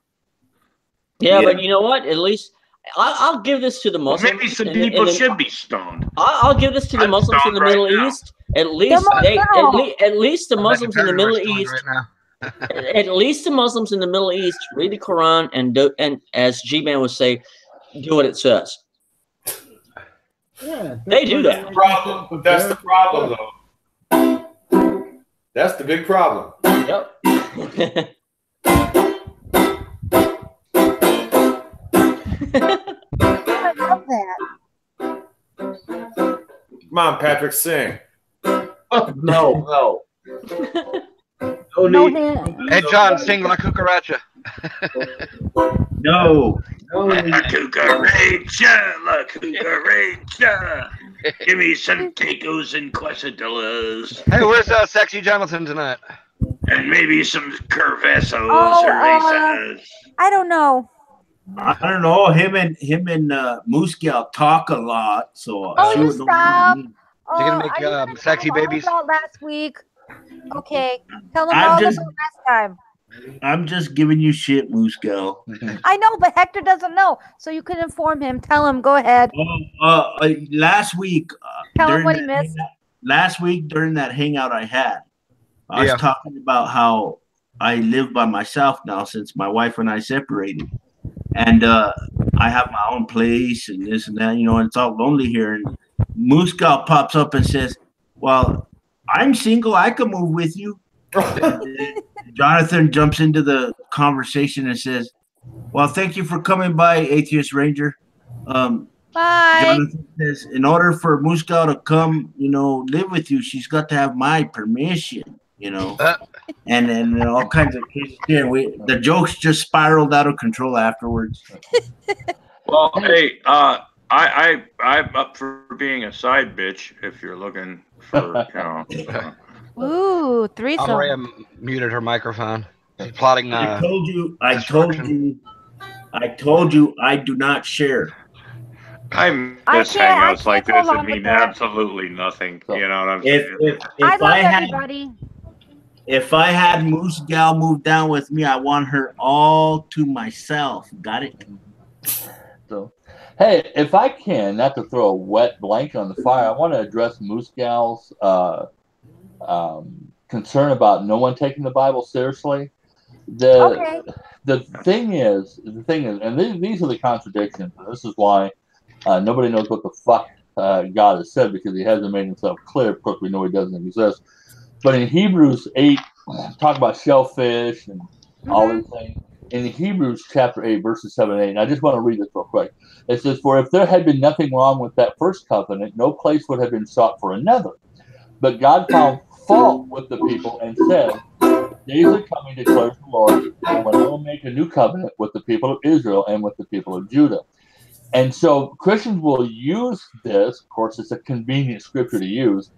Yeah, Yeah. but you know what? At least I'll give this to the Well, Muslims. maybe some and- people and then- should be stoned. I'll give this to the I'm Muslims in the stoned Middle right now. East. At least more they, now. at least the I bet Muslims in the competitors Middle are East, right now. at least the Muslims in the Middle East read the Quran and as G-Man would say, do what it says. Yeah, They do that. Problem. That's the problem, though. That's the big problem. Yep. I love that. Come on, Patrick, sing. No. No No need. hand. Hey, John, sing La Cucaracha. no, No La need. cucaracha, la cucaracha. Give me some tacos and quesadillas, Hey, where's Sexy Jonathan tonight? and maybe some curvasos Oh, or raisins. I don't know. I don't know. Him and Muscal talk a lot, so Oh, she you would know stop. what I mean. Oh, You gonna make, are you gonna sexy tell them all babies? about last week? Okay. Tell them I'm all just- about last time. I'm just giving you shit, Muscal. I know, but Hector doesn't know. So you can inform him. Tell him. Go ahead. Last week, Tell him during what he the missed. last week during that hangout I had, I was talking about how I live by myself now since my wife and I separated, and I have my own place and this and that, and it's all lonely here. And Moose Gal pops up and says, "Well, I'm single. I can move with you." Jonathan jumps into the conversation and says, "Well, thank you for coming by, Atheist Ranger." Bye. Jonathan says, "In order for Moose Gal to come, live with you, she's got to have my permission, and then all kinds of crazy shit. The jokes just spiraled out of control afterwards. Well, hey, I'm up for being a side bitch if you're looking for, Ooh, threesome. Maria muted her microphone. She's plotting. I told you, I do not share. I miss hangouts like this and mean absolutely nothing. You know what I'm saying? If I had Moose Gal move down with me, I want her all to myself. Got it? So, hey, if I can, not to throw a wet blanket on the fire, I want to address Moose Gal's concern about no one taking the Bible seriously. The thing is, and these are the contradictions. And this is why nobody knows what the fuck God has said, because he hasn't made himself clear. Of course, we know he doesn't exist. But in Hebrews 8, talk about shellfish and all these things. In Hebrews chapter 8, verses 7 and 8, and I just want to read this real quick. It says, "For if there had been nothing wrong with that first covenant, no place would have been sought for another. But God found fault with the people and said, days are coming, declares the Lord, when I will make a new covenant with the people of Israel and with the people of Judah." And so Christians will use this. Of course, it's a convenient scripture to use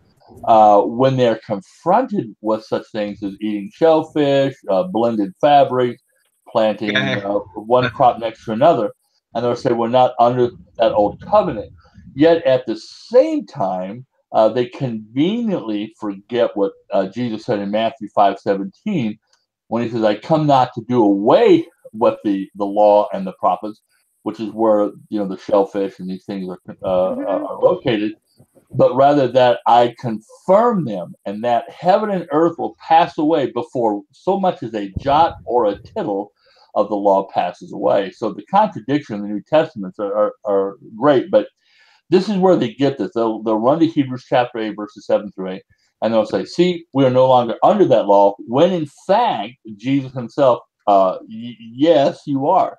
when they're confronted with such things as eating shellfish, blended fabrics, planting one crop next to another. And they'll say, we're not under that old covenant. Yet at the same time, they conveniently forget what Jesus said in Matthew 5:17, when he says, "I come not to do away with the law and the prophets," which is where the shellfish and these things are located, "but rather that I confirm them, and that heaven and earth will pass away before so much as a jot or a tittle of the law passes away." So the contradiction in the New Testaments are great, but this is where they get this. They'll run to Hebrews chapter 8, verses 7 through 8, and they'll say, "See, we are no longer under that law," when in fact, Jesus himself, yes, you are.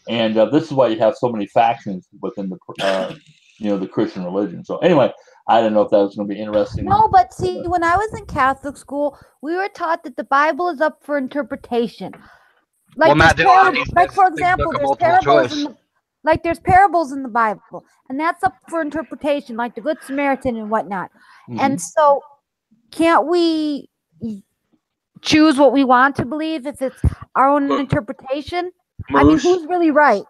And this is why you have so many factions within the the Christian religion. So anyway, I don't know if that was going to be interesting. No, but see, when I was in Catholic school, we were taught that the Bible is up for interpretation. Like, for example, there's parables there's parables in the Bible, and that's up for interpretation, like the Good Samaritan and whatnot. And so, can't we choose what we want to believe if it's our own interpretation? I mean, who's really right?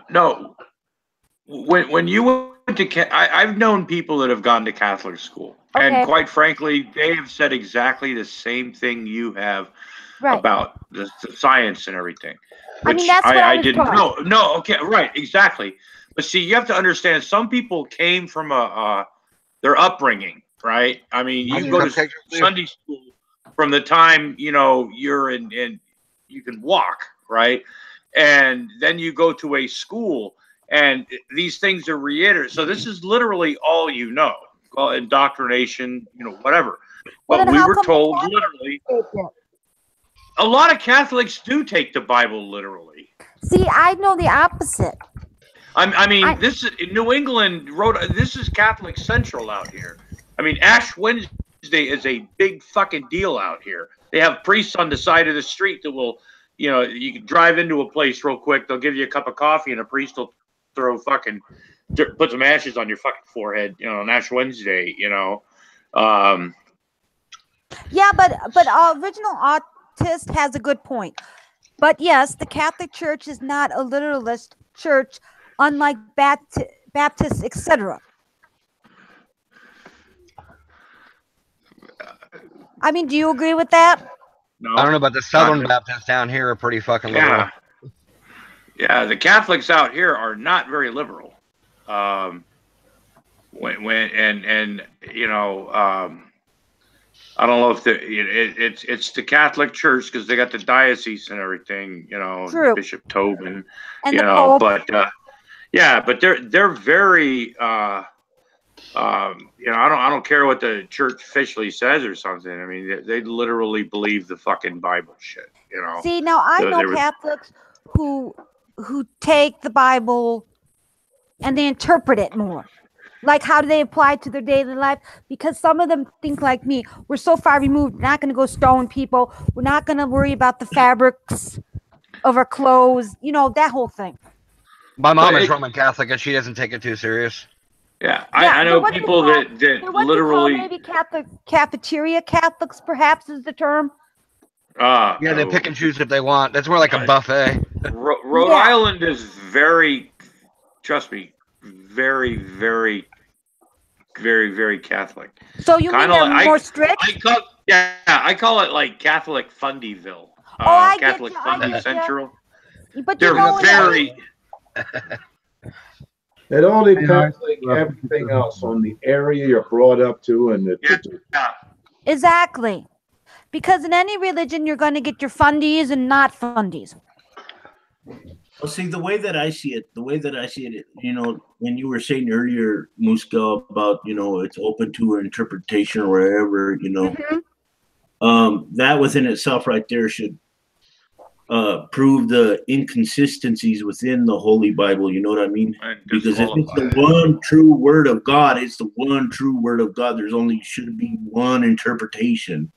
No. When you went to I've known people that have gone to Catholic school, and quite frankly, they have said exactly the same thing you have about the science and everything. Which I mean, that's what I didn't know. No, okay, right, exactly. But see, you have to understand, some people came from their upbringing, right? I mean, you go to Sunday school from the time you're in you can walk, right? And then you go to a school, and these things are reiterated. So this is literally all well, indoctrination, whatever. But we were told literally. A lot of Catholics do take the Bible literally. See, I know the opposite. This is New England this is Catholic Central out here. I mean, Ash Wednesday is a big fucking deal out here. They have priests on the side of the street that will, you can drive into a place real quick. They'll give you a cup of coffee, and a priest will put some ashes on your fucking forehead, on Ash Wednesday, Yeah, but Original Autist has a good point. But yes, the Catholic Church is not a literalist church, unlike Baptists, etc. I mean, do you agree with that? No, I don't know, but the Southern Baptists down here are pretty fucking liberal. Yeah, the Catholics out here are not very liberal. and you know, I don't know if it's the Catholic Church because they got the diocese and everything, you know, True. Bishop Tobin, And you the know, Pope. but yeah, but they're very you know, I don't care what the church officially says or something. I mean, they literally believe the fucking Bible shit, you know. See, now I know Catholics who take the Bible and they interpret it more. Like, how do they apply it to their daily life? Because some of them think like me. We're so far removed. We're not going to go stone people. We're not going to worry about the fabrics of our clothes. You know, that whole thing. My mom is Roman Catholic, and she doesn't take it too serious. Yeah, I know people that literally maybe Catholic cafeteria Catholics, perhaps, is the term. Yeah, they pick and choose if they want. That's more like a buffet. Rhode Island is very, trust me, very, very, very, very Catholic. So you mean they're more strict? I call it like Catholic Fundyville. I Catholic get Fundy you. Central. But they're very. It all depends, like everything else, on the area you're brought up to and the. Exactly. Because in any religion, you're going to get your fundies and not fundies. Well, see, the way that I see it, you know, when you were saying earlier, Muska, about, you know, it's open to an interpretation or wherever, you know, that within itself right there should prove the inconsistencies within the Holy Bible. You know what I mean? Because if it's the one true word of God, it's the one true word of God. There's only should be one interpretation.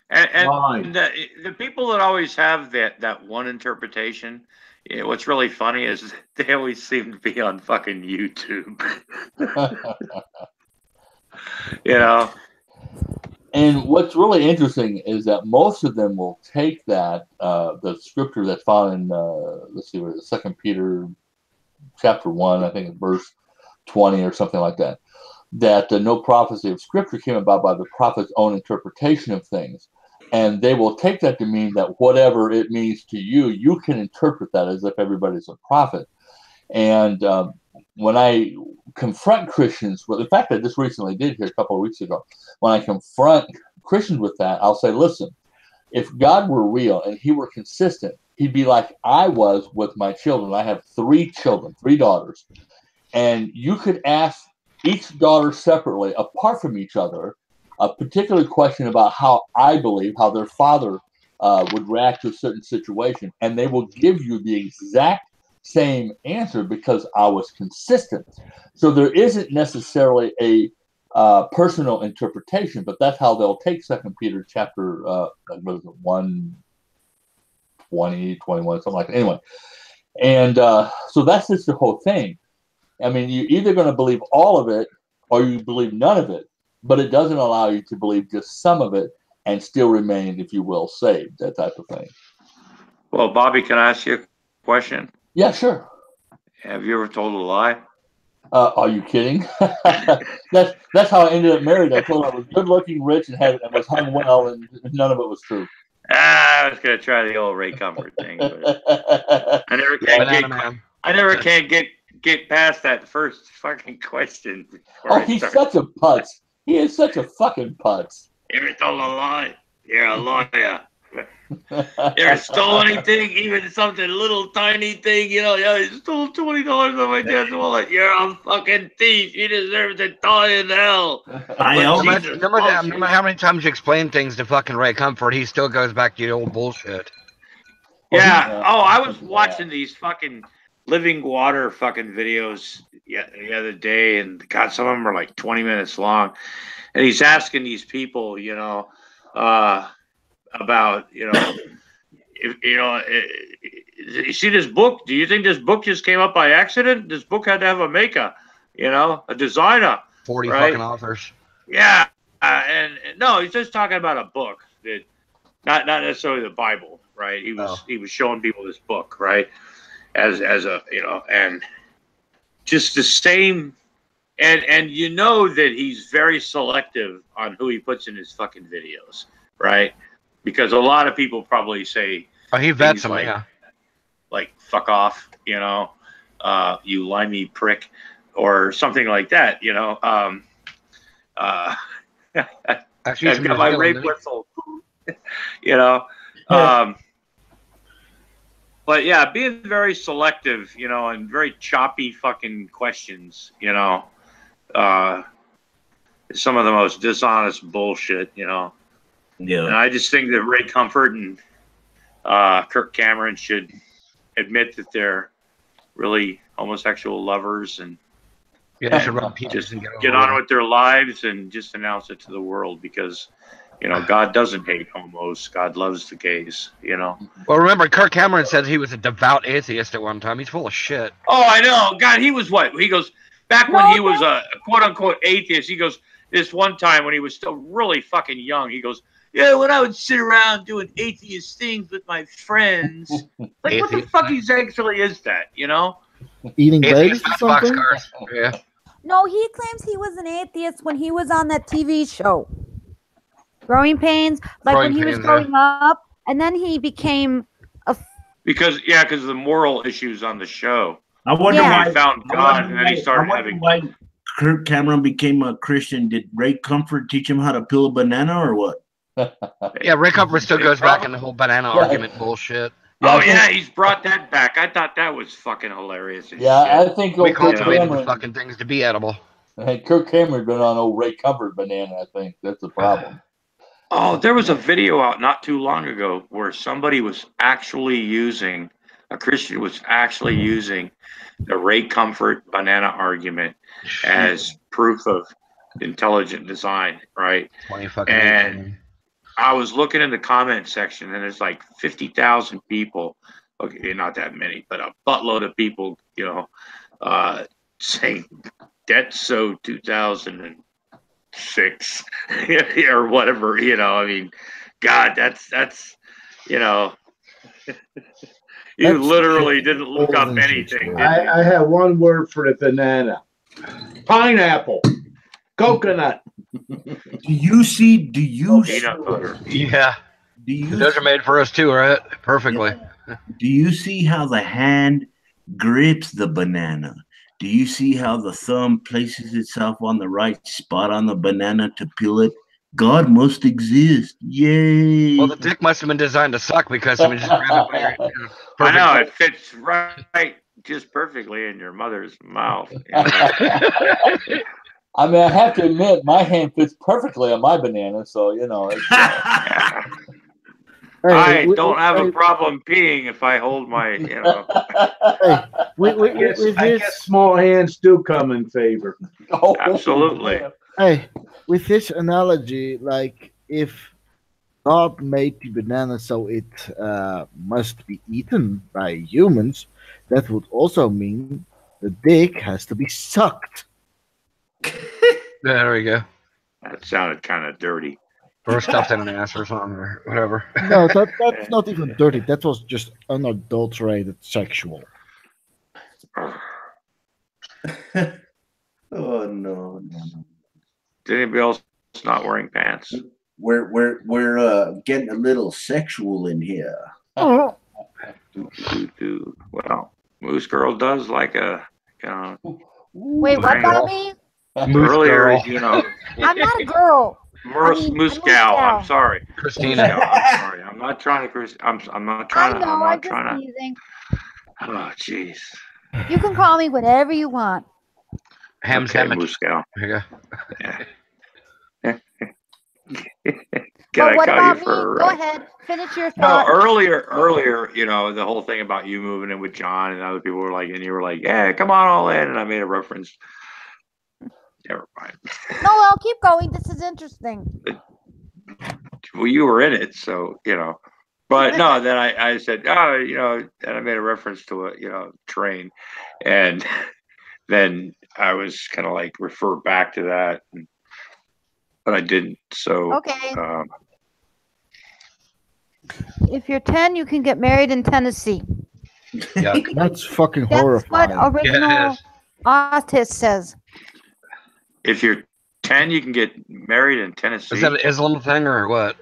And the people that always have that one interpretation, you know, what's really funny is they always seem to be on fucking YouTube. You know? And what's really interesting is that most of them will take that, the scripture that's found in, let's see, 2 Peter chapter 1, I think it's verse 20 or something like that, that no prophecy of scripture came about by the prophet's own interpretation of things. And they will take that to mean that whatever it means to you, you can interpret that as if everybody's a prophet. And when I confront Christians, well, in fact, I just recently did here a couple of weeks ago, when I confront Christians with that, I'll say, listen, if God were real and he were consistent, he'd be like I was with my children. I have 3 children, 3 daughters. And you could ask each daughter separately, apart from each other, a particular question about how I believe, how their father would react to a certain situation. And they will give you the exact same answer because I was consistent. So there isn't necessarily a personal interpretation, but that's how they'll take 2 Peter chapter 1, 20, 21, something like that. Anyway, and so that's just the whole thing. I mean, you're either going to believe all of it or you believe none of it, but it doesn't allow you to believe just some of it and still remain, if you will, saved, that type of thing. Well, Bobby, can I ask you a question? Yeah, sure. Have you ever told a lie? Are you kidding? that's how I ended up married. I told her I was good looking, rich, and was hung well, and none of it was true. I was gonna try the old Ray Comfort thing, but I never can get past that first fucking question. Oh, he's such a putz. He is such a fucking putz. You ever told a lie? You're a lawyer. You ever stole anything, even something little tiny thing, you know? Yeah, you stole $20 on my dad's wallet. You're a fucking thief. You deserve to die in hell. No matter how many times you explain things to fucking Ray Comfort, he still goes back to the old bullshit. Yeah. I was watching these fucking living water fucking videos the other day, and God, some of them are like 20 minutes long, and he's asking these people, you know, about, you know, if, you know, you see this book? Do you think this book just came up by accident? This book had to have a maker, you know, a designer. 40 right? fucking authors. Yeah, and no, he's just talking about a book that, not necessarily the Bible, right? He was showing people this book, right, as a, you know, and just the same, and you know that he's very selective on who he puts in his fucking videos, right? Because a lot of people probably say, he vets them, like fuck off, you know, you limey prick, or something like that. Actually, I've got my rape whistle. But yeah, being very selective, and very choppy fucking questions, is some of the most dishonest bullshit, Yeah. And I just think that Ray Comfort and Kirk Cameron should admit that they're really homosexual lovers and should rub just get on with their lives and just announce it to the world, because God doesn't hate homos. God loves the gays. Well, remember, Kirk Cameron said he was a devout atheist at one time. He's full of shit. Oh, I know. God, he was what? He goes, back when he was a quote-unquote atheist, he goes, this one time when he was still really fucking young, he goes, yeah, when I would sit around doing atheist things with my friends. Like, what the fuck actually is that, Eating babies or something? Yeah. No, he claims he was an atheist when he was on that TV show. Growing Pains, when he was growing up, and then he became because of the moral issues on the show. I wonder why he found God, and then he started having. Why Kirk Cameron became a Christian? Did Ray Comfort teach him how to peel a banana, or what? Yeah, Ray Comfort still goes back in the whole banana argument bullshit. Oh yeah, he's brought that back. I thought that was fucking hilarious. I think we cultivated the fucking things to be edible. Hey, Kirk Cameron been on old Ray Comfort banana. I think that's the problem. Oh, there was a video out not too long ago where somebody was actually using, a Christian was actually using the Ray Comfort banana argument as proof of intelligent design, right? And I was looking in the comment section, and there's like 50,000 people, okay, not that many, but a buttload of people, saying that's so 2006 or whatever, I mean, God, that's you literally didn't look up anything. I have one word for the banana: pineapple, coconut. Do you see? Peanut butter? Yeah. Those are made for us too, right? Perfectly. Yeah. Do you see how the hand grips the banana? Do you see how the thumb places itself on the right spot on the banana to peel it? God must exist. Yay. Well, the dick must have been designed to suck, because I mean, just grab it I know, it fits right just perfectly in your mother's mouth. I mean, I have to admit, my hand fits perfectly on my banana, so it's, I don't have a problem peeing if I hold my, I guess small hands do come in favor. Oh, absolutely. Hey, with this analogy, like if God made the banana so it must be eaten by humans, that would also mean the dick has to be sucked. There we go. That sounded kind of dirty. Or stuffed in an ass or something, or whatever. No, that's not even dirty. That was just unadulterated sexual. Oh no. Is anybody else not wearing pants? We're getting a little sexual in here. Oh. Well, Moose Girl does like a Wait, what about me? Earlier, I'm not a girl. Moose Gal. I'm sorry, Christina. I'm sorry. I'm not trying to. I'm not trying to. I'm just teasing. Oh, jeez. You can call me whatever you want. Ham's Moose Gal. There you go. But what about me? Go ahead. Finish your thought. No, earlier, the whole thing about you moving in with John and other people were like, and you were like, yeah, come on all in, and I made a reference. Never mind. No, I'll keep going. This is interesting. Well, you were in it, so But no, then I said, and I made a reference to a train, and then I was kind of like refer back to that, but I didn't. So okay. If you're 10, you can get married in Tennessee. Yeah, that's fucking horrifying. That's what original artist says. If you're 10, you can get married in Tennessee. Is that an Islam thing or what?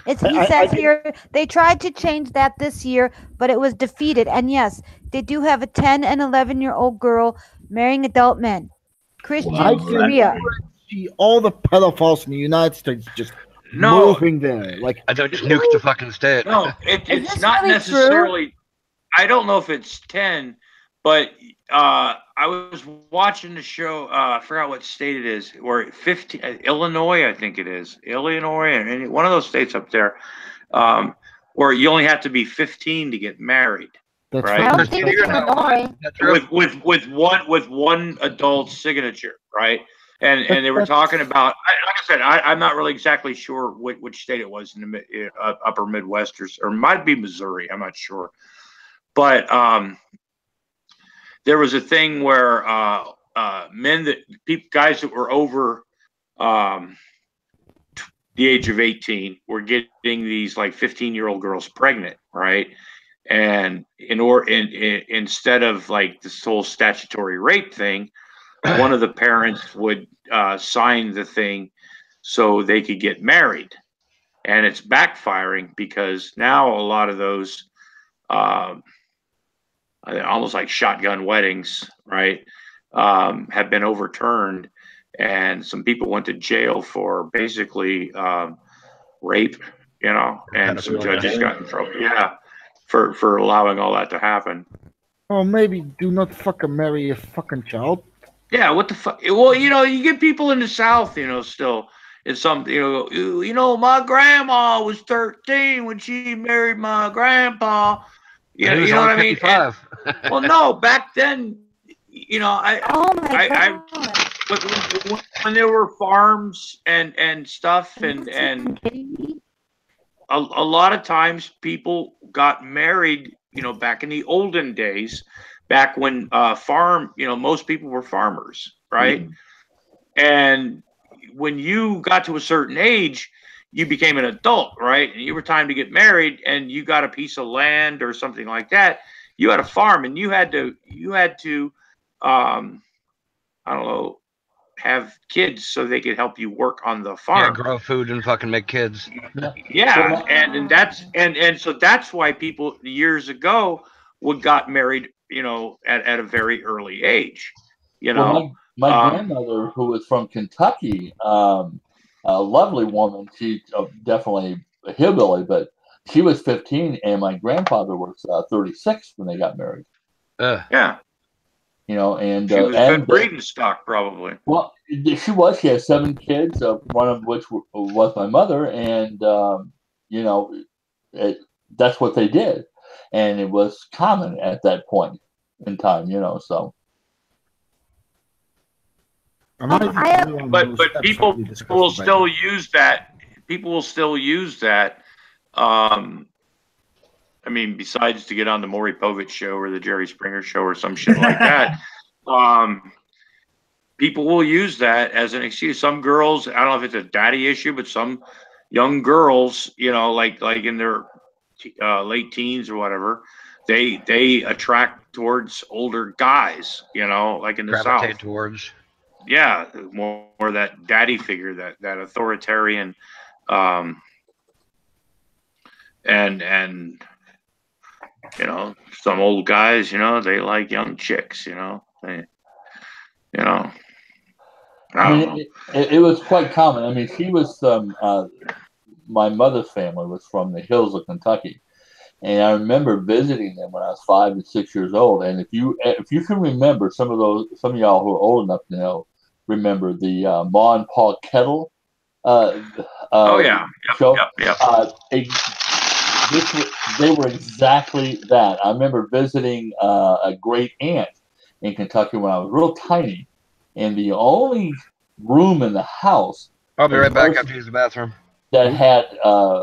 He says here they tried to change that this year, but it was defeated. And yes, they do have a 10 and 11-year-old girl marrying adult men. Christian I can Korea. see all the pedophiles in the United States just No, moving there. Like, I don't just nuke the fucking state. no, Is it's this not really necessarily. I don't know if it's 10, but I was watching the show. I forgot what state it is, or 15, Illinois, I think it is, Illinois, and one of those states up there, where you only have to be 15 to get married, that's right? I don't That's think true. it's Illinois. That's true. with one adult signature, right? And they were That's- talking about, like I said, I'm not really exactly sure which state it was in the upper Midwest, or might be Missouri. I'm not sure, but there was a thing where guys that were over the age of 18 were getting these like 15-year-old girls pregnant, right? And instead of like this whole statutory rape thing, one of the parents would sign the thing so they could get married. And it's backfiring because now a lot of those almost like shotgun weddings, right, have been overturned. And some people went to jail for basically rape, and some judges got in trouble. Yeah, for allowing all that to happen. oh, maybe do not fucking marry a fucking child. Yeah, what the fuck? Well, you get people in the South, still in some, my grandma was 13 when she married my grandpa. You know what I mean? And, well, no, back then, Oh my I god. when there were farms and stuff, and a lot of times people got married, back in the olden days, back when most people were farmers, right? Mhm. And when you got to a certain age, you became an adult, right? And you were time to get married, and you got a piece of land or something like that. You had a farm, and you had to I don't know, have kids so they could help you work on the Yeah, farm. grow food and fucking make kids. Yeah, and so that's why people years ago got married, at a very early age, Well, my Um, grandmother, who was from Kentucky, a lovely woman. She definitely a hillbilly, but she was 15, and my grandfather was 36 when they got married. yeah, And she was and good breeding stock, probably. well, she was. She had 7 kids, one of which was my mother, and that's what they did, and it was common at that point in time. So. But people will still use that. People will still use that. I mean, besides to get on the Maury Povich show or the Jerry Springer show or some shit like that, people will use that as an excuse. Some girls, I don't know if it's a daddy issue, but some young girls, like in their late teens or whatever, they attract towards older guys, like in the Gravitate South. towards. Yeah, more that daddy figure, that authoritarian, and some old guys, they like young chicks, they, I don't know. It was quite common. I mean, she was my mother's family was from the hills of Kentucky, and I remember visiting them when I was 5 and 6 years old. And if you can remember, some of y'all who are old enough to know, remember the Ma and Pa Kettle Oh yeah, show. Yep. They were exactly that. I remember visiting a great aunt in Kentucky when I was real tiny, and the only room in the house I'll be right back after you use the bathroom. that had a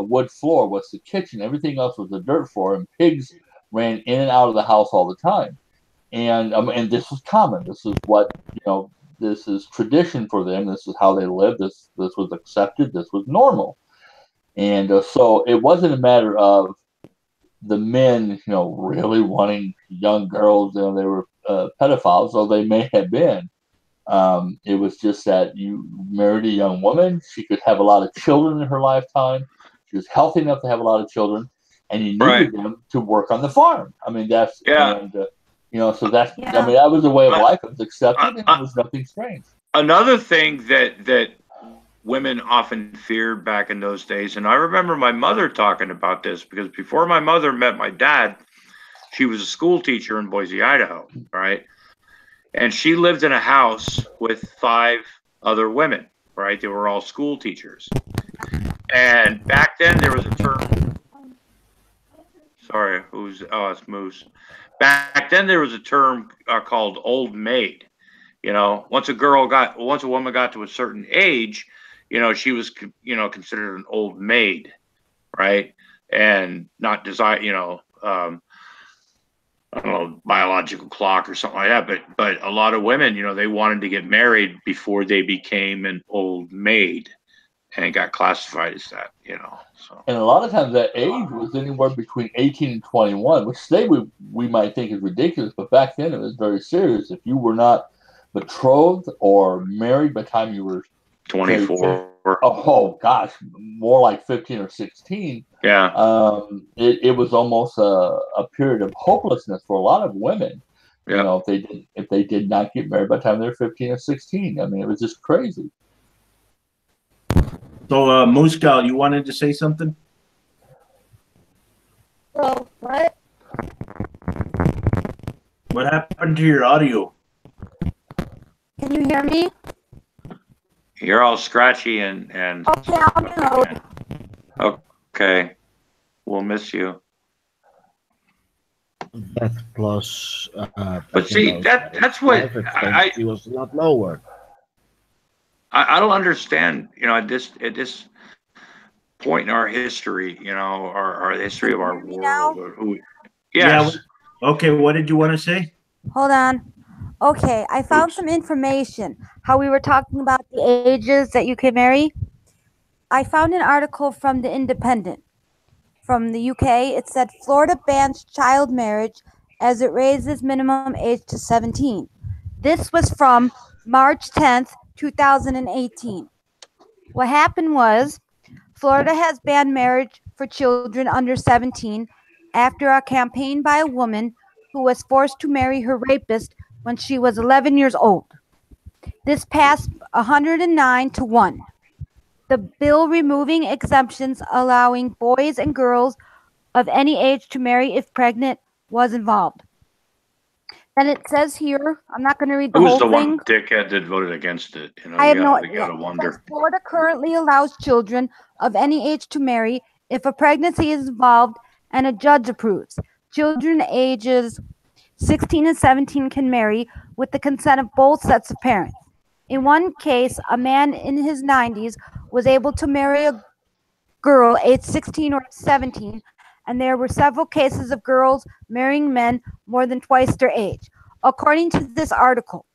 wood floor, was the kitchen. Everything else was a dirt floor, and pigs ran in and out of the house all the time. And this was common. This is what this is tradition for them. This is how they lived. This was accepted. This was normal. And so it wasn't a matter of the men, really wanting young girls. They were pedophiles, though they may have been. It was just that you married a young woman. She could have a lot of children in her lifetime. She was healthy enough to have a lot of children. and he needed them to work on the farm. I mean, that's and so that's I mean, that was a way of life. It was accepted, and it was nothing strange. Another thing that women often feared back in those days, and I remember my mother talking about this because before my mother met my dad, she was a school teacher in Boise, Idaho, right? And she lived in a house with 5 other women, right? They were all school teachers. And back then there was a term. Sorry, it's Moose. Back then there was a term called old maid. You know, once a woman got to a certain age, you know, she was, you know, considered an old maid, right? And not desire, you know, I don't know, biological clock or something like that. But a lot of women, you know, they wanted to get married before they became an old maid, and got classified as that, you know. So. And a lot of times that age was anywhere between 18 and 21, which today we might think is ridiculous, but back then it was very serious. If you were not betrothed or married by the time you were 24. Oh gosh, more like 15 or 16. Yeah. It was almost a period of hopelessness for a lot of women. Yeah. You know, if they did not get married by the time they were 15 or 16. I mean, it was just crazy. So, Moose Gal, you wanted to say something? Oh, what? What happened to your audio? Can you hear me? You're all scratchy and Okay, I'll know. Okay. We'll miss you. That plus. But see, that's what it was a lot lower. I don't understand, you know, at this point in our history, you know, our history of our world. Yes. Yeah. Okay, what did you want to say? Hold on. Okay, I found some information. How we were talking about the ages that you can marry. I found an article from The Independent from the UK. It said Florida bans child marriage as it raises minimum age to 17. This was from March 10th, 2018. What happened was Florida has banned marriage for children under 17 after a campaign by a woman who was forced to marry her rapist when she was 11 years old. This passed 109 to 1. The bill removing exemptions allowing boys and girls of any age to marry if pregnant was involved. And it says here, I'm not going to read the whole thing. Who's the one dickhead that voted against it? You know, I have no idea. You gotta wonder. Florida currently allows children of any age to marry if a pregnancy is involved and a judge approves. Children ages 16 and 17 can marry with the consent of both sets of parents. In one case, a man in his 90s was able to marry a girl aged 16 or 17, and there were several cases of girls marrying men more than twice their age. According to this article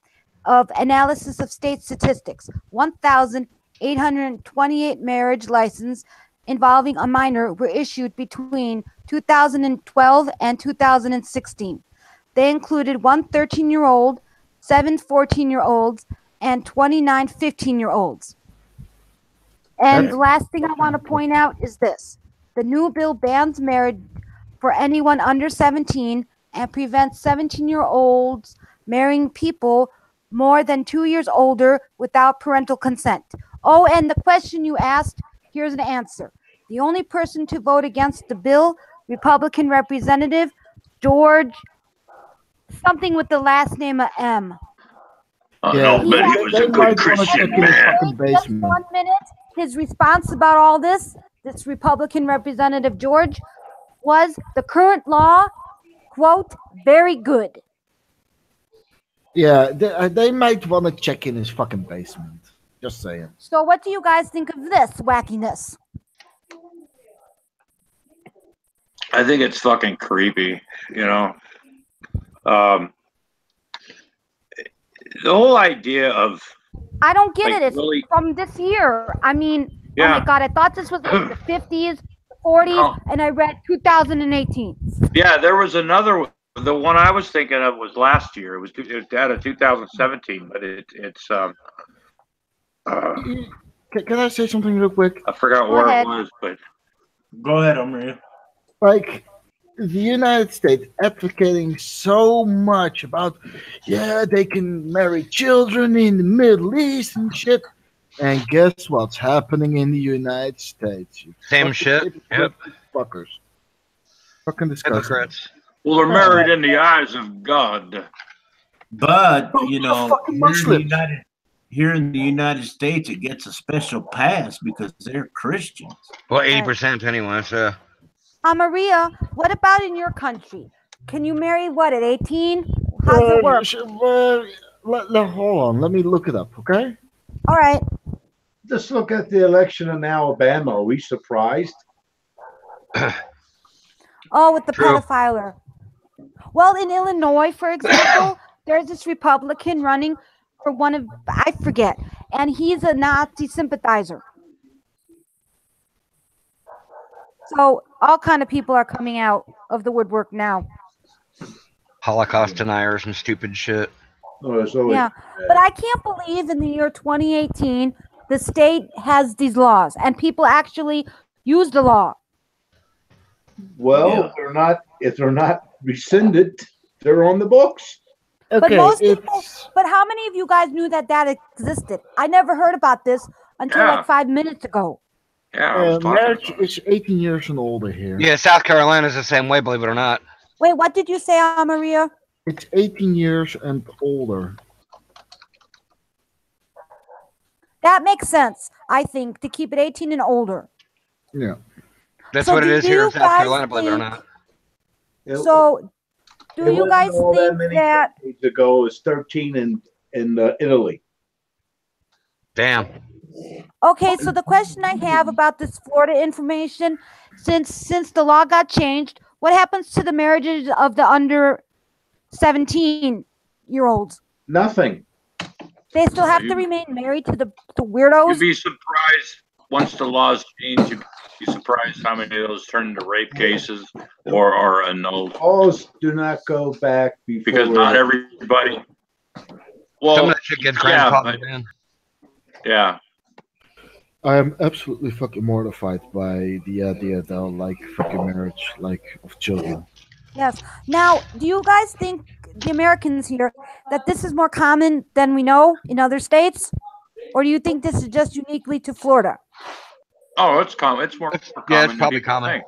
of Analysis of State Statistics, 1,828 marriage licenses involving a minor were issued between 2012 and 2016. They included one 13-year-old, 7 14-year-olds, and 29 15-year-olds. And the last thing I want to point out is this. The new bill bans marriage for anyone under 17 and prevents 17-year-olds marrying people more than 2 years older without parental consent. Oh, and the question you asked, here's an answer. The only person to vote against the bill, Republican Representative George, something with the last name of M. No, but he was a good Christian man. Just 1 minute. His response about all this Republican Representative George, was the current law, quote, very good. Yeah, they might want to check in his fucking basement. Just saying. So what do you guys think of this wackiness? I think it's fucking creepy, you know. The whole idea of I don't get it. It's really, from this year. I mean, yeah. Oh my God, I thought this was like the 50s, 40s, and I read 2018. Yeah, there was another. The one I was thinking of was last year. It was out of 2017, but it's. Can I say something real quick? I forgot where it was, but go ahead, Omri. like the United States advocating so much about, yeah, they can marry children in the Middle East and shit. And guess what's happening in the United States? You Same fucking shit. Yep. fuckers. Fucking disgusting. Hypocrites. Well, they're married in the eyes of God. But Oh, you they're know, fucking here in, the Muslims. United, here in the United States, it gets a special pass because they're Christians. Well, 80% anyway. So Maria, what about in your country? Can you marry what at 18? How does it work? Hold on, let me look it up, okay? All right. Just look at the election in Alabama. Are we surprised? Oh, with the True. pedophiler. Well, in Illinois, for example, there's this Republican running for one of, I forget, and he's a Nazi sympathizer. So all kind of people are coming out of the woodwork now. Holocaust deniers and stupid shit. Oh, it's always Yeah, but I can't believe in the year 2018 the state has these laws and people actually use the law. well, Yeah. if they're not rescinded, they're on the books. But Okay, most people, it's but how many of you guys knew that that existed? I never heard about this until Yeah. like 5 minutes ago. Yeah, I was talking marriage about it. is 18 years and older here. Yeah, South Carolina's the same way, believe it or not. Wait, what did you say, Maria? It's 18 years and older. That makes sense, I think, to keep it 18 and older. Yeah. That's So what it do is here in you South guys Carolina, believe it or think- not. So, do It you wasn't guys all think many that? decades ago? It was 13 in Italy. Damn. Okay, so the question I have about this Florida information, since the law got changed, what happens to the marriages of the under 17-year-olds? Nothing. They still have to remain married to the weirdos? You'd be surprised once the laws change. You'd be surprised how many of those turn into rape cases or are annulled Laws do not go back before. because not everybody. Well, Some of that shit gets yeah, grandfathered but- in. yeah. I am absolutely fucking mortified by the idea that like fucking marriage, like of children. Yes. Now, do you guys think, the Americans here, that this is more common than we know in other states? Or do you think this is just uniquely to Florida? Oh, it's common. It's more common. Yeah, it's than probably people common. think.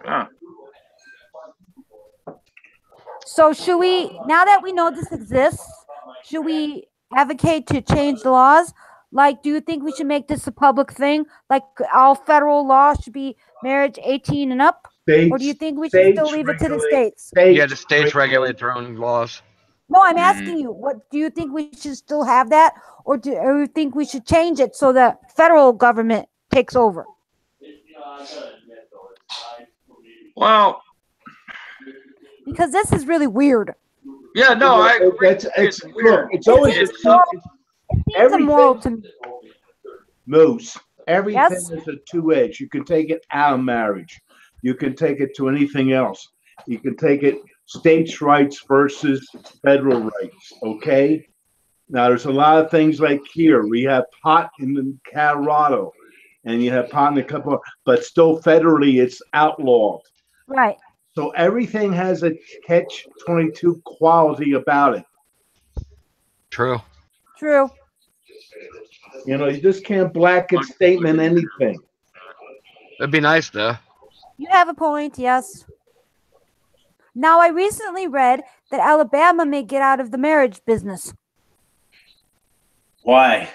Yeah. So should we, now that we know this exists, should we advocate to change the laws? Like, do you think we should make this a public thing? Like, all federal law should be marriage 18 and up? Or do you think we should still leave it to the states? Yeah, the states regulate their own laws. No, I'm asking you, what do you think we should still have that? Or do you think we should change it so the federal government takes over? Well, Because this is really weird. yeah, no, I agree. It's weird. look, it's always It's a so- two, It seems immoral to me. Moose. Everything Yes? is a two-edge. You can take it out of marriage. You can take it to anything else. You can take it states' rights versus federal rights. Okay. Now there's a lot of things like here. We have pot in Colorado, and you have pot in a couple, but still federally it's outlawed. Right. So everything has a catch-22 quality about it. True. True. You know, you just can't blanket statement anything. It'd be nice though. You have a point, yes. Now, I recently read that Alabama may get out of the marriage business. Why?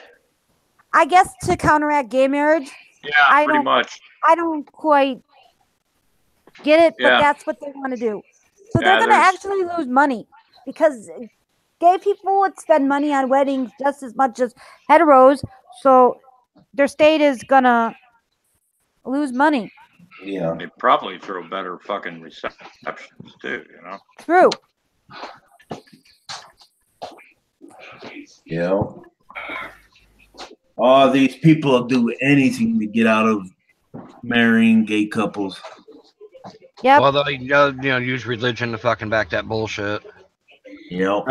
I guess to counteract gay marriage. Yeah, I pretty don't- much. I don't quite get it, but Yeah. that's what they want to do. So Yeah, they're going to there's- actually lose money because gay people would spend money on weddings just as much as heteros. So their state is going to lose money. Yeah. They probably throw better fucking receptions too, you know. True. You know. Oh, these people will do anything to get out of marrying gay couples. Yep. Well, they'll use religion to fucking back that bullshit. Yep.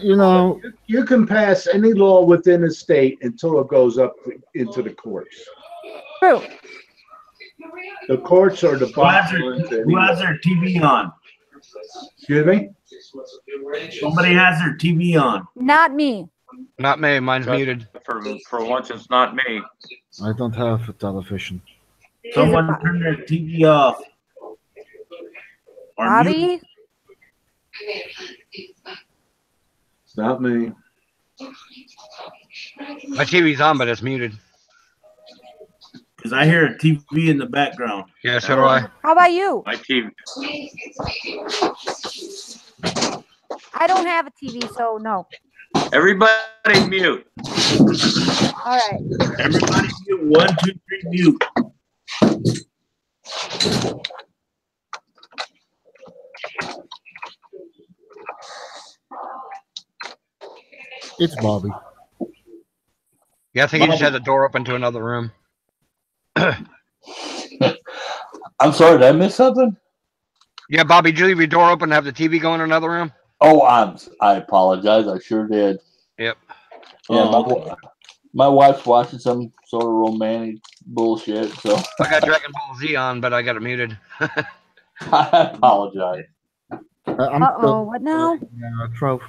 You know, You can pass any law within a state until it goes up into the courts. True. The courts are the Who has bottom ones. who has their TV on? Excuse me? Somebody has their TV on. Not me. Not me. Mine's muted. For once, it's not me. I don't have a television. Someone turn their TV off. Or mute. Bobby? It's not me. My TV's on, but it's muted. Because I hear a TV in the background. Yeah, so do I. How about you? My TV. I don't have a TV, so no. Everybody mute. All right. Everybody mute. 1, 2, 3, mute. It's Bobby. Yeah, I think he just had the door open to another room. I'm sorry, did I miss something? Yeah, Bobby, did you leave your door open and have the TV go in another room? Oh, I apologize. I sure did. Yep. Yeah, my wife's watching some sort of romantic bullshit, so I got Dragon Ball Z on, but I got it muted. I apologize. Uh-oh, what now? Trove.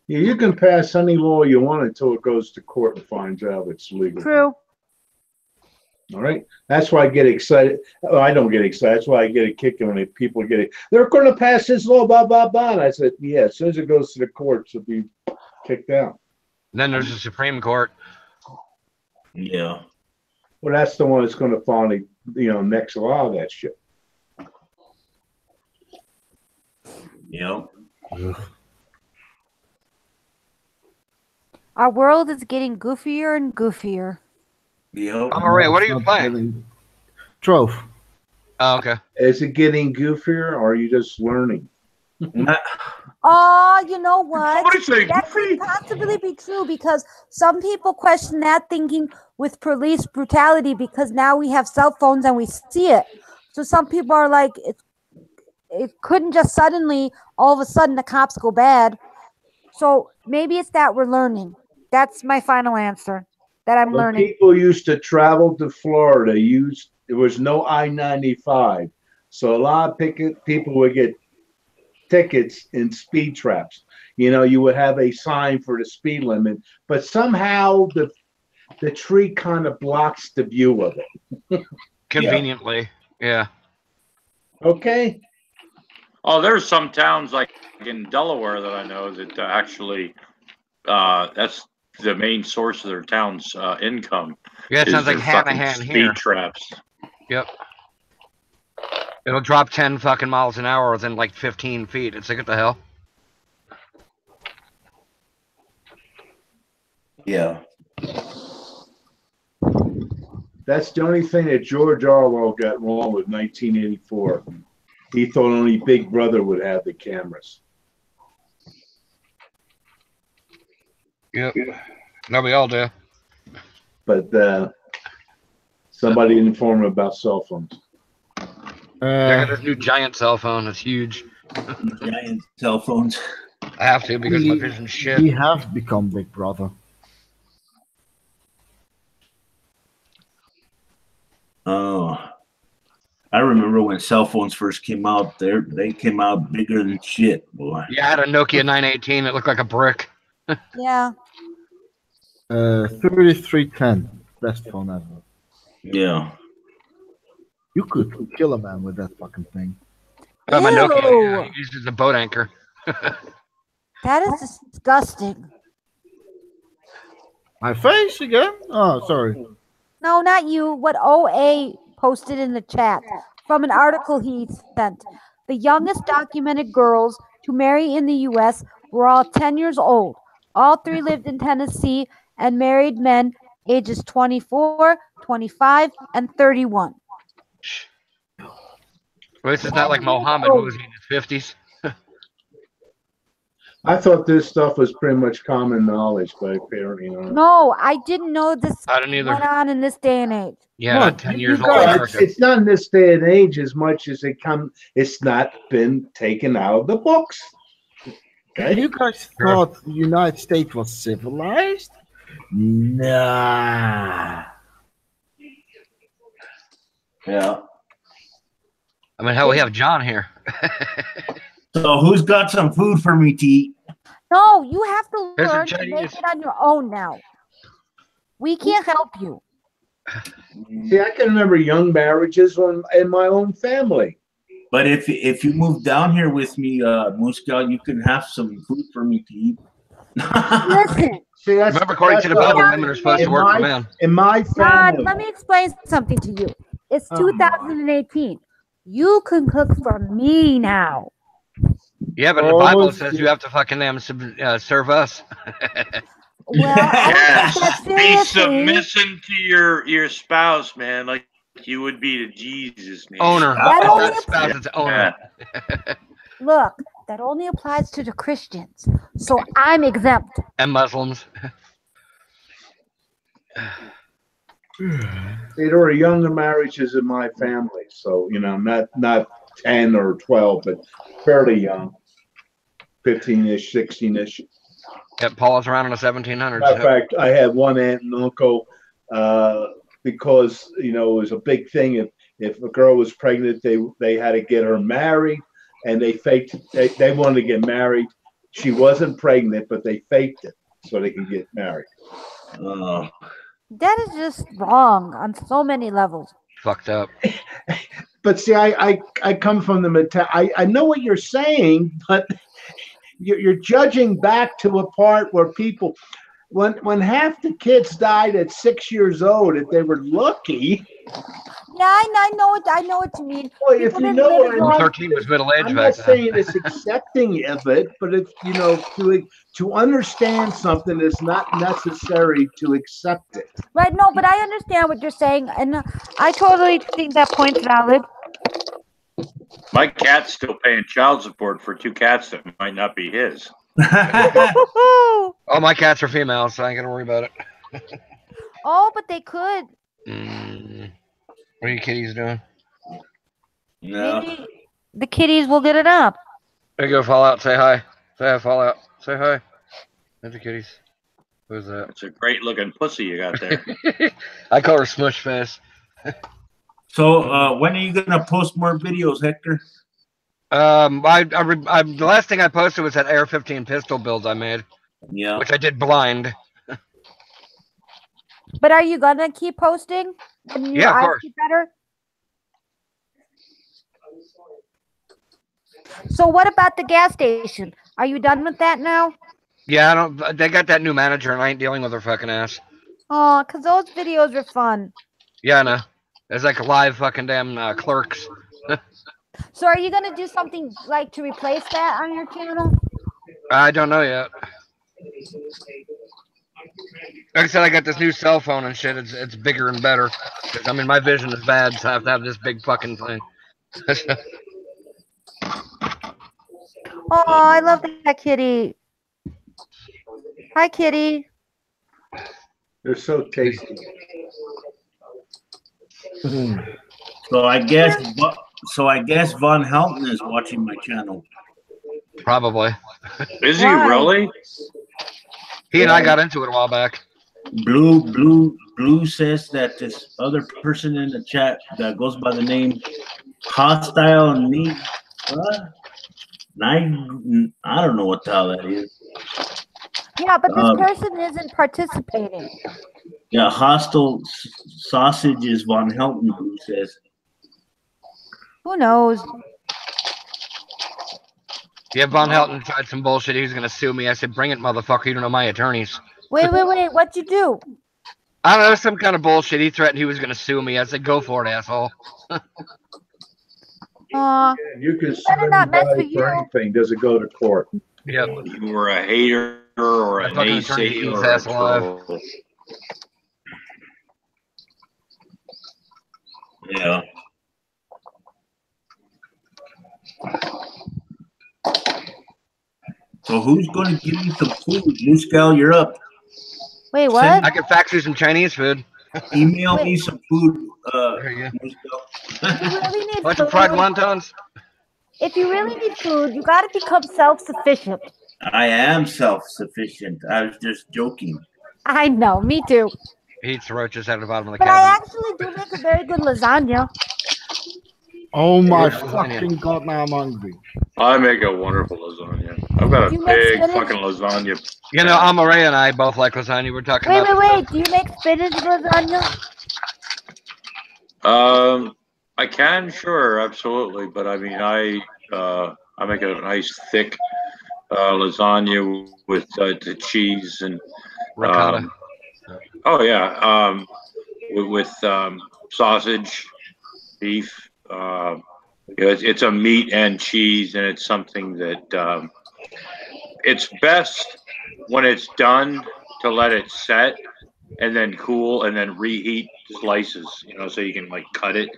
Yeah, you can pass any law you want until it goes to court and finds out it's legal. True. All right. That's why I get excited. Oh, I don't get excited. That's why I get a kick when people get it. They're going to pass this law, blah, blah, blah. And I said, yeah, as soon as it goes to the courts, it'll be kicked out. Then there's the Supreme Court. Yeah. Well, that's the one that's going to finally, next law that shit. Yep. Our world is getting goofier and goofier. Yep. All right, what are you playing? Trove. Oh, okay. Is it getting goofier or are you just learning? Oh, you know what? Somebody say That could possibly be true because some people question that thinking with police brutality because now we have cell phones and we see it. So some people are like, it couldn't just suddenly, all of a sudden, the cops go bad. So maybe it's that we're learning. That's my final answer. That I'm When learning. people used to travel to Florida, there was no I-95. So a lot of people would get tickets in speed traps. You would have a sign for the speed limit, but somehow the tree kind of blocks the view of it. Conveniently, yeah. Okay. Oh, there's some towns like in Delaware that I know that actually that's the main source of their town's income. Yeah, it sounds like their fucking Hanahan speed here. traps. Yep. It'll drop 10 fucking miles an hour within like 15 feet. It's like, what the hell? Yeah. That's the only thing that George Orwell got wrong with 1984. He thought only Big Brother would have the cameras. Yep. No, we all do. But somebody informed him about cell phones. I got this new giant cell phone. It's huge. Giant cell phones. I have to because my vision's shit. We have become Big Brother. Oh, I remember when cell phones first came out. They came out bigger than shit, boy. Yeah, I had a Nokia 918 that looked like a brick. Yeah. 3310. Best phone ever. Yeah. You could kill a man with that fucking thing. Got my Nokia Ew. used as a boat anchor. That is disgusting. My face again? Oh, sorry. No, not you. What OA posted in the chat from an article he sent. The youngest documented girls to marry in the U.S. were all 10 years old. All three lived in Tennessee and married men ages 24, 25, and 31. Well, this is not like Mohammed who was in his 50s. I thought this stuff was pretty much common knowledge, but apparently not. No, I didn't know this I didn't either. went on in this day and age. Yeah, Look, 10 years old. Well, America. it's not in this day and age as much as it's not been taken out of the books. Okay? You guys thought the United States was civilized? Nah. Yeah. I mean, hell, we have John here. So who's got some food for me to eat? No, you have to Here's some learn to make Chinese. it on your own now. We can't help you. See, I can remember young marriages in my own family. But if you move down here with me, Muscal, you can have some food for me to eat. Listen, See, that's Remember, according to the that's Bible, what- women are supposed to in work for my men. in my Rod, family. let me explain something to you. It's Oh, 2018. You can cook for me now. Yeah, but the Oh, Bible says shit. you have to fucking serve us. Well, I don't take that Be seriously. submissive to your spouse, man, like you would be to Jesus, man. Owner. That only Not spouse, it's owner. Look, that only applies to the Christians. So I'm exempt. And Muslims. There were younger marriages in my family, so not 10 or 12, but fairly young, 15-ish, 16-ish. Yeah, Paul was around in the 1700s. Matter of fact, I had one aunt and uncle because it was a big thing. If a girl was pregnant, they had to get her married, and they faked. They wanted to get married. She wasn't pregnant, but they faked it so they could get married. That is just wrong on so many levels. Fucked up. But see, I come from the I know what you're saying, but you're judging back to a part where people, when half the kids died at 6 years old, if they were lucky. Yeah, I know what you mean. Well, if you know what I mean. 13 was middle age I'm back not then. saying it's accepting of it, but it's to understand something is not necessary to accept it. Right, no, but I understand what you're saying, and I totally think that point's valid. My cat's still paying child support for 2 cats that might not be his. All my cats are females, so I ain't gonna worry about it. Oh, but they could. What are you kitties doing? Maybe the kitties will get it up. There you go, Fallout. Say hi. Say hi, Fallout. Say hi. There's the kitties. Who's that? It's a great looking pussy you got there. I call her Smush Face. So when are you gonna post more videos, Hector? The last thing I posted was that AR-15 pistol build I made. Yeah. Which I did blind. But are you gonna keep posting? When Yeah, of course. Better? So what about the gas station? Are you done with that now? Yeah, I don't. They got that new manager, and I ain't dealing with her fucking ass. Oh, because those videos are fun. Yeah, I know. It's like live fucking damn clerks. So are you gonna do something like to replace that on your channel? I don't know yet. Like I said, I got this new cell phone and shit. It's bigger and better. I mean, my vision is bad, so I have to have this big fucking thing. Oh, I love that kitty. Hi, kitty. They're so tasty. So I guess Von Helton is watching my channel. Probably. Is he really? He and I got into it a while back. Blue says that this other person in the chat that goes by the name Hostile Need. I don't know what the hell that is. Yeah, but this person isn't participating. Yeah, Hostile Sausage is Von Helton, Blue says. Who knows? Yeah, Von Helton tried some bullshit. He was gonna sue me. I said, "Bring it, motherfucker. You don't know my attorneys." Wait. What'd you do? I don't know, some kind of bullshit. He threatened he was gonna sue me. I said, "Go for it, asshole." You can sue anybody for anything. Does it go to court? Yep. You were a hater or a fucking attorney naysayer eats or a ass alive. troll. Yeah. So who's going to give me some food? Muscal, you're up. Wait, what? I can fax you some Chinese food. Email me some food. There you go. If you really need Bunch of food, fried wontons. if you really need food, you got to become self-sufficient. I am self-sufficient. I was just joking. I know, me too. He eats the roaches out of the bottom of the But I cabin. actually do make a very good lasagna. Oh my lasagna. fucking god! Now I'm hungry. I make a wonderful lasagna. I've got Do a you make big spinach? fucking lasagna. You know, Amaray and I both like lasagna. We're talking Wait, about. wait, wait. Do you make spinach lasagna? I can, sure, absolutely, but I mean, I make a nice thick lasagna with the cheese and Ricotta. oh yeah, with sausage, beef. It's a meat and cheese, and it's something that it's best when it's done to let it set and then cool and then reheat slices, so you can like cut it,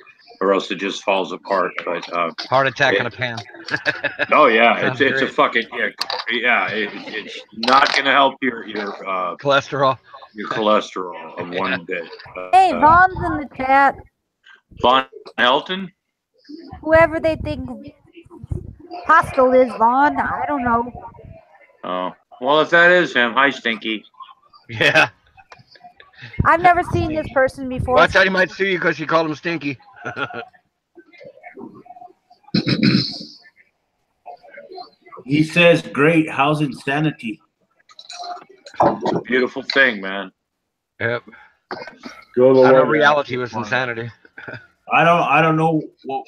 or else it just falls apart. But Heart attack in a pan. oh yeah, Sounds it's a great. fucking it's not gonna help your Cholesterol. your cholesterol of one bit. Hey, Vaughn's in the chat. Von Helton. Whoever they think hostile is, Vaughn. I don't know. Oh well, if that is him, hi Stinky. Yeah. I've never seen this person before. Watch out, he might sue you because you called him stinky. He says, "Great, how's insanity?" It's a beautiful thing, man. Yep. Go to I know work. reality was insanity. I don't know what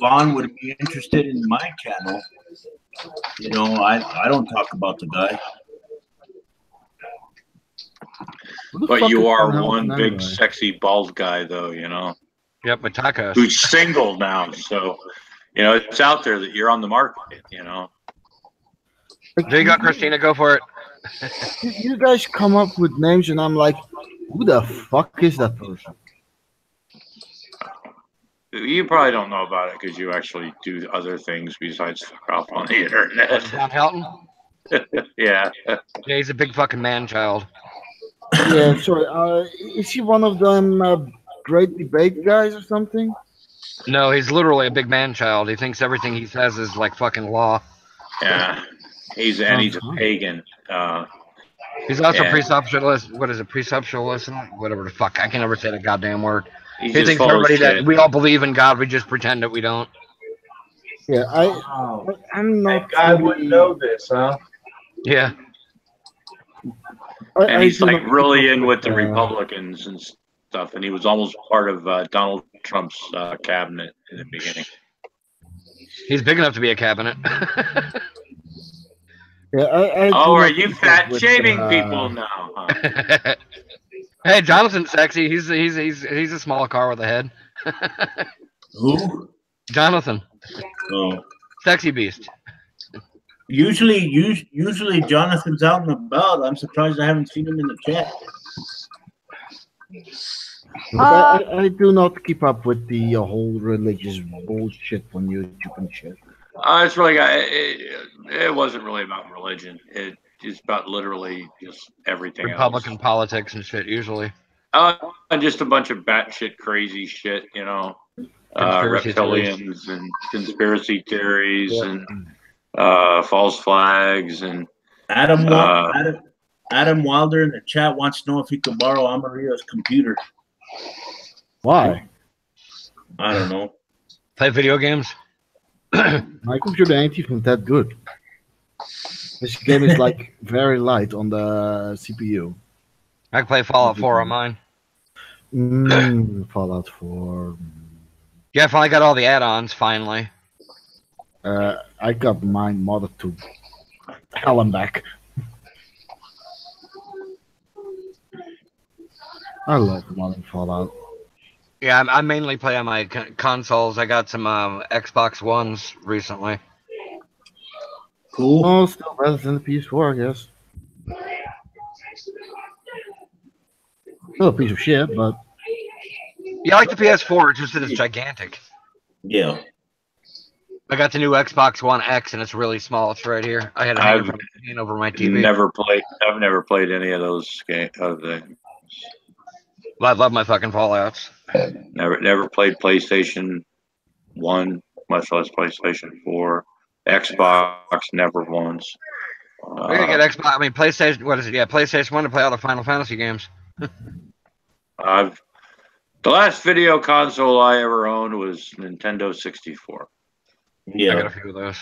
Vaughn would be interested in my channel. I don't talk about the guy. But you are Van one Helton big, anyway? sexy, bald guy, though. Yep, with tacos. Who's single now, so it's out there that you're on the market. There you go, Christina. Go for it. You guys come up with names, and I'm like, who the fuck is that person? You probably don't know about it because you actually do other things besides fuck off on the internet. Von Helton? Yeah. Yeah, he's a big fucking man child. Yeah, sorry. Is he one of them great debate guys or something? No, he's literally a big man child. He thinks everything he says is like fucking law. Yeah. He's a pagan. He's also Yeah. presuptionalist. What is it? Presuptionalist? Whatever the fuck. I can never say the goddamn word. He's He just thinks full of everybody that shit. we all believe in God, we just pretend that we don't. Yeah, I'm not. I wouldn't know this, huh? Yeah. And he's do like not really keep up in with the uh, Republicans and stuff. And he was almost part of Donald Trump's cabinet in the beginning. He's big enough to be a cabinet. Yeah, I do Oh, are not you keep up fat with, shaming people now? Huh? Hey, Jonathan's sexy. He's a small car with a head. Who? Jonathan, Oh. sexy beast. Usually Jonathan's out and about. I'm surprised I haven't seen him in the chat. But I do not keep up with the whole religious bullshit on YouTube and shit. It's really it wasn't really about religion. It's about literally just everything Republican else. politics and shit, usually. And just a bunch of batshit crazy shit, Conspiracy reptilians and conspiracy theories Yep. and false flags and Adam Wilder in the chat wants to know if he could borrow Amaria's computer. Why? I don't know. Play video games? My computer ain't even that good. This game is like very light on the CPU. I can play Fallout 4 on mine. Fallout 4. Yeah, I finally got all the add-ons, finally. I got mine modded to hell and back. I love modding Fallout. Yeah, I mainly play on my consoles. I got some Xbox Ones recently. Cool. Oh, still better than the PS4, I guess. Still a piece of shit, but Yeah, I like the PS4, it's just that it's gigantic. Yeah. I got the new Xbox One X, and it's really small. It's right here. I had it hanging over my TV. I've never played any of those games. I love my fucking Fallouts. Never played PlayStation 1, much less PlayStation 4. Xbox, never once. We're gonna get Xbox. I mean, PlayStation. What is it? Yeah, PlayStation 1 to play all the Final Fantasy games. I've The last video console I ever owned was Nintendo 64. I Yeah. got a few of those.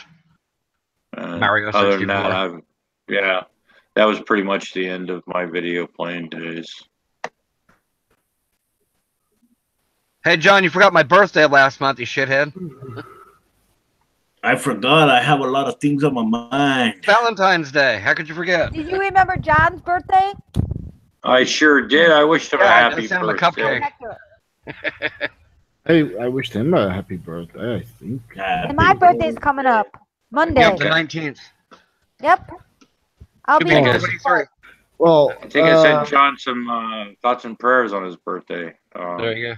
Mario 64. Other than that, yeah, that was pretty much the end of my video playing days. Hey, John, you forgot my birthday last month, you shithead. I forgot. I have a lot of things on my mind. Valentine's Day. How could you forget? Did you remember John's birthday? I sure did. I wished him a happy birthday. Hey, I wished him a happy birthday, I think. And my birthday's coming up. Monday. Yep, the 19th. Yep. I'll be there. Well, I think I sent John some thoughts and prayers on his birthday. There you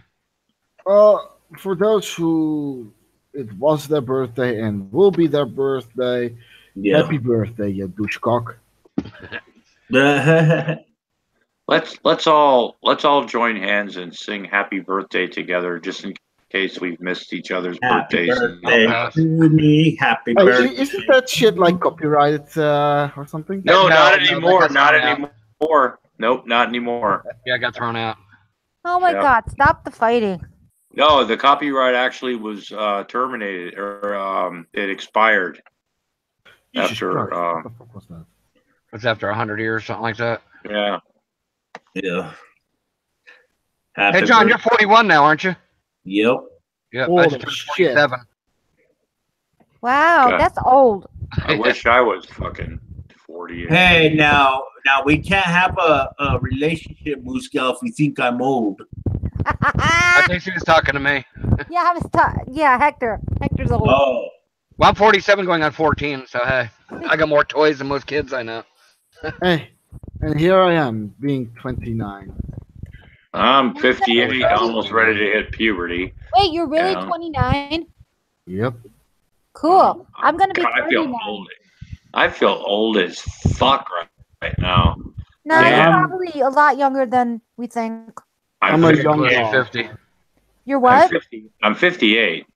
go. For those who it was their birthday and will be their birthday, happy birthday, you douchecock. Let's all join hands and sing happy birthday together, just in case we've missed each other's birthdays. To me, happy birthday. Isn't that shit like copyrighted or something? No, not anymore. Not anymore. Nope, not anymore. Yeah, I got thrown out. Oh my God! Stop the fighting. No, the copyright actually was terminated, or it expired after. What the fuck was that? It's after 100 years, something like that. Yeah. Yeah. Hey, John, you're 41 now, aren't you? Yep. Yep. I just turned 47. Wow, that's old. I wish I was fucking 40. Hey, now we can't have a relationship, Muscal, if we think I'm old. I think she was talking to me. Yeah, Hector. Hector's old. Oh. Well, I'm 47 going on 14, so hey, I got more toys than most kids I know. Hey, and here I am, being 29. I'm 58, almost ready to hit puberty. Wait, you're really 29? Yep. Cool. I'm gonna be 30 I feel now. old. I feel old as fuck right now. No, you're probably a lot younger than we think. I'm a young guy. 50. You're what? I'm 58.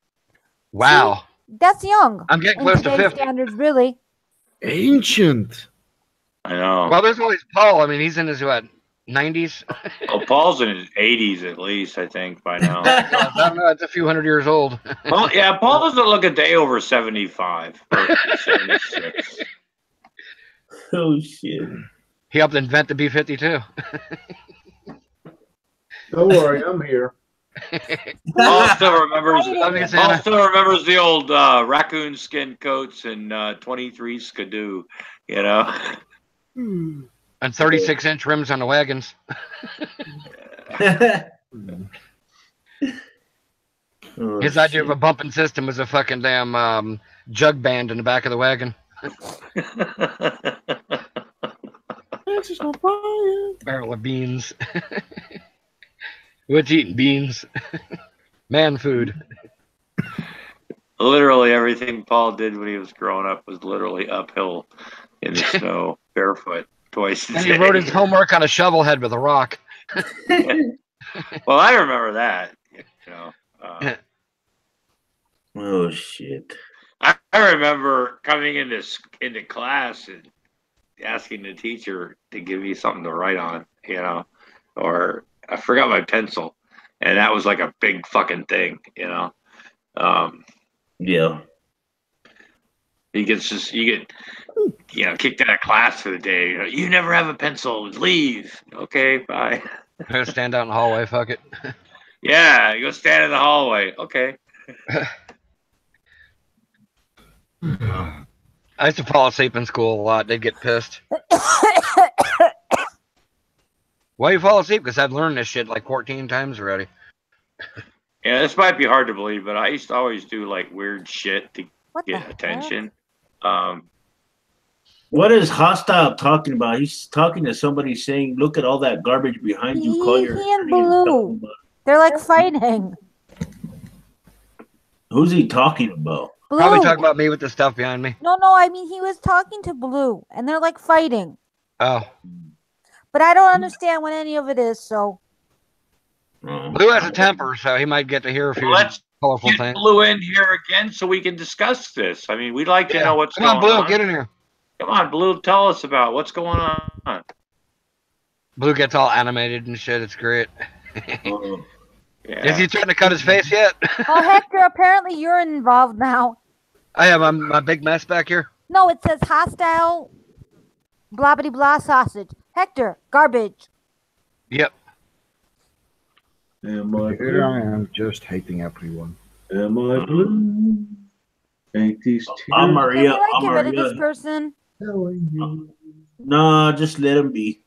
Wow. That's young. I'm getting close to 50. Standards, really. Ancient. I know. Well, there's always Paul. I mean, he's in his, what, 90s? Well, Paul's in his 80s at least, I think, by now. I don't know. It's a few hundred years old. Well, yeah, Paul doesn't look a day over 75 or 76. Oh, shit. He helped invent the B-52. Don't worry, I'm here. Paul still remembers the old raccoon skin coats and 23 Skidoo, you know? And 36-inch rims on the wagons. His idea of a bumping system was a fucking damn jug band in the back of the wagon. Barrel of beans. What's eating beans? Man food. Literally everything Paul did when he was growing up was literally uphill in the snow, barefoot, twice a day. And he wrote his homework on a shovel head with a rock. Well, I remember that. You know. Oh shit! I remember coming into class and asking the teacher to give me something to write on, you know, or I forgot my pencil, and that was like a big fucking thing, you know. Yeah. You get kicked out of class for the day. You never have a pencil. Leave. Okay, bye. Go stand out in the hallway. Fuck it. Yeah, you go stand in the hallway. Okay. I used to fall asleep in school a lot. They'd get pissed. Why you fall asleep? Because I've learned this shit like 14 times already. Yeah, this might be hard to believe, but I used to always do like weird shit to get attention. What is Hostile talking about? He's talking to somebody saying, "Look at all that garbage behind you." Call your He and Blue. They're like fighting. Who's he talking about? Blue. Probably talking about me with the stuff behind me. No, I mean he was talking to Blue, and they're like fighting. Oh. But I don't understand what any of it is, so. Blue has a temper, so he might get to hear a few colorful things. Blue in here again so we can discuss this. I mean, we'd like to know what's going on. Come on, Blue, get in here. Come on, Blue, tell us about what's going on. Blue gets all animated and shit. It's great. Yeah. Is he trying to cut his face yet? Oh, Hector, apparently you're involved now. I have my big mess back here. No, it says hostile blah blah blah sausage. Hector, garbage. Yep. Am I Here I blue? am, just hating everyone. Am I blue? Ain't these tears Can we Maria? like get rid of this Maria. person? telling you? No, just let him be.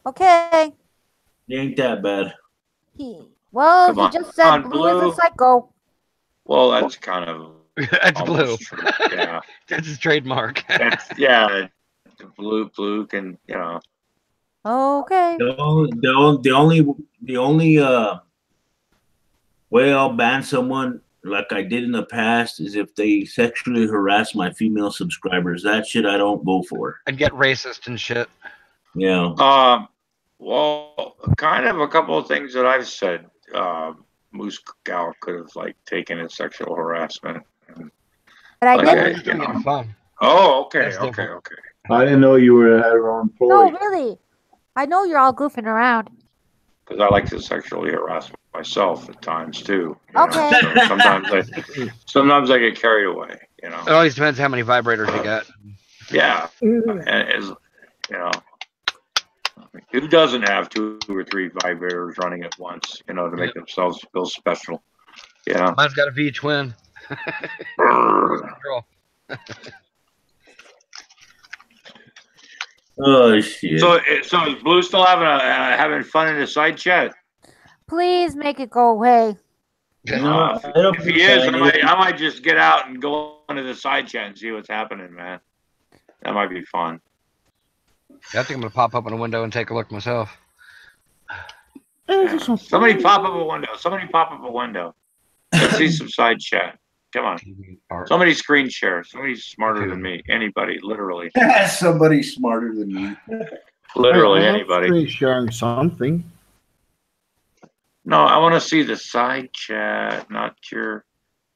Okay. It ain't that bad. Well, Come he on. just said Come on, Blue is Blue. a psycho. Well, that's kind of That's Blue. almost true. Yeah. That's his trademark. Yeah. Blue can, you know. Okay. The only way I'll ban someone like I did in the past is if they sexually harass my female subscribers. That shit I don't go for. And get racist and shit. Yeah. Well, kind of a couple of things that I've said. Moose Gal could have like taken it sexual harassment. But I Like, didn't. you know. Getting fun. Oh, okay, That's okay, different. okay. I didn't know you were had her own No, employee. really. I know you're all goofing around. Because I like to sexually harass myself at times too. You know, Okay. so sometimes I get carried away. You know. It always depends how many vibrators you got. Yeah. And as you know, who doesn't have 2 or 3 vibrators running at once? You know, to make themselves feel special. Yeah. Mine's got a V twin. Girl. Oh shit. So is Blue still having fun in the side chat? Please make it go away. No, it'll If be he is, fine. I might just get out and go into the side chat and see what's happening, man. That might be fun. Yeah, I think I'm gonna pop up in a window and take a look myself. Yeah. Somebody pop up a window. Somebody pop up a window. Let's see some side chat. Come on. Somebody screen share. Somebody's smarter than me. Anybody, literally. Somebody's smarter than me. Literally I'm anybody. screen sharing something. No, I want to see the side chat, not your.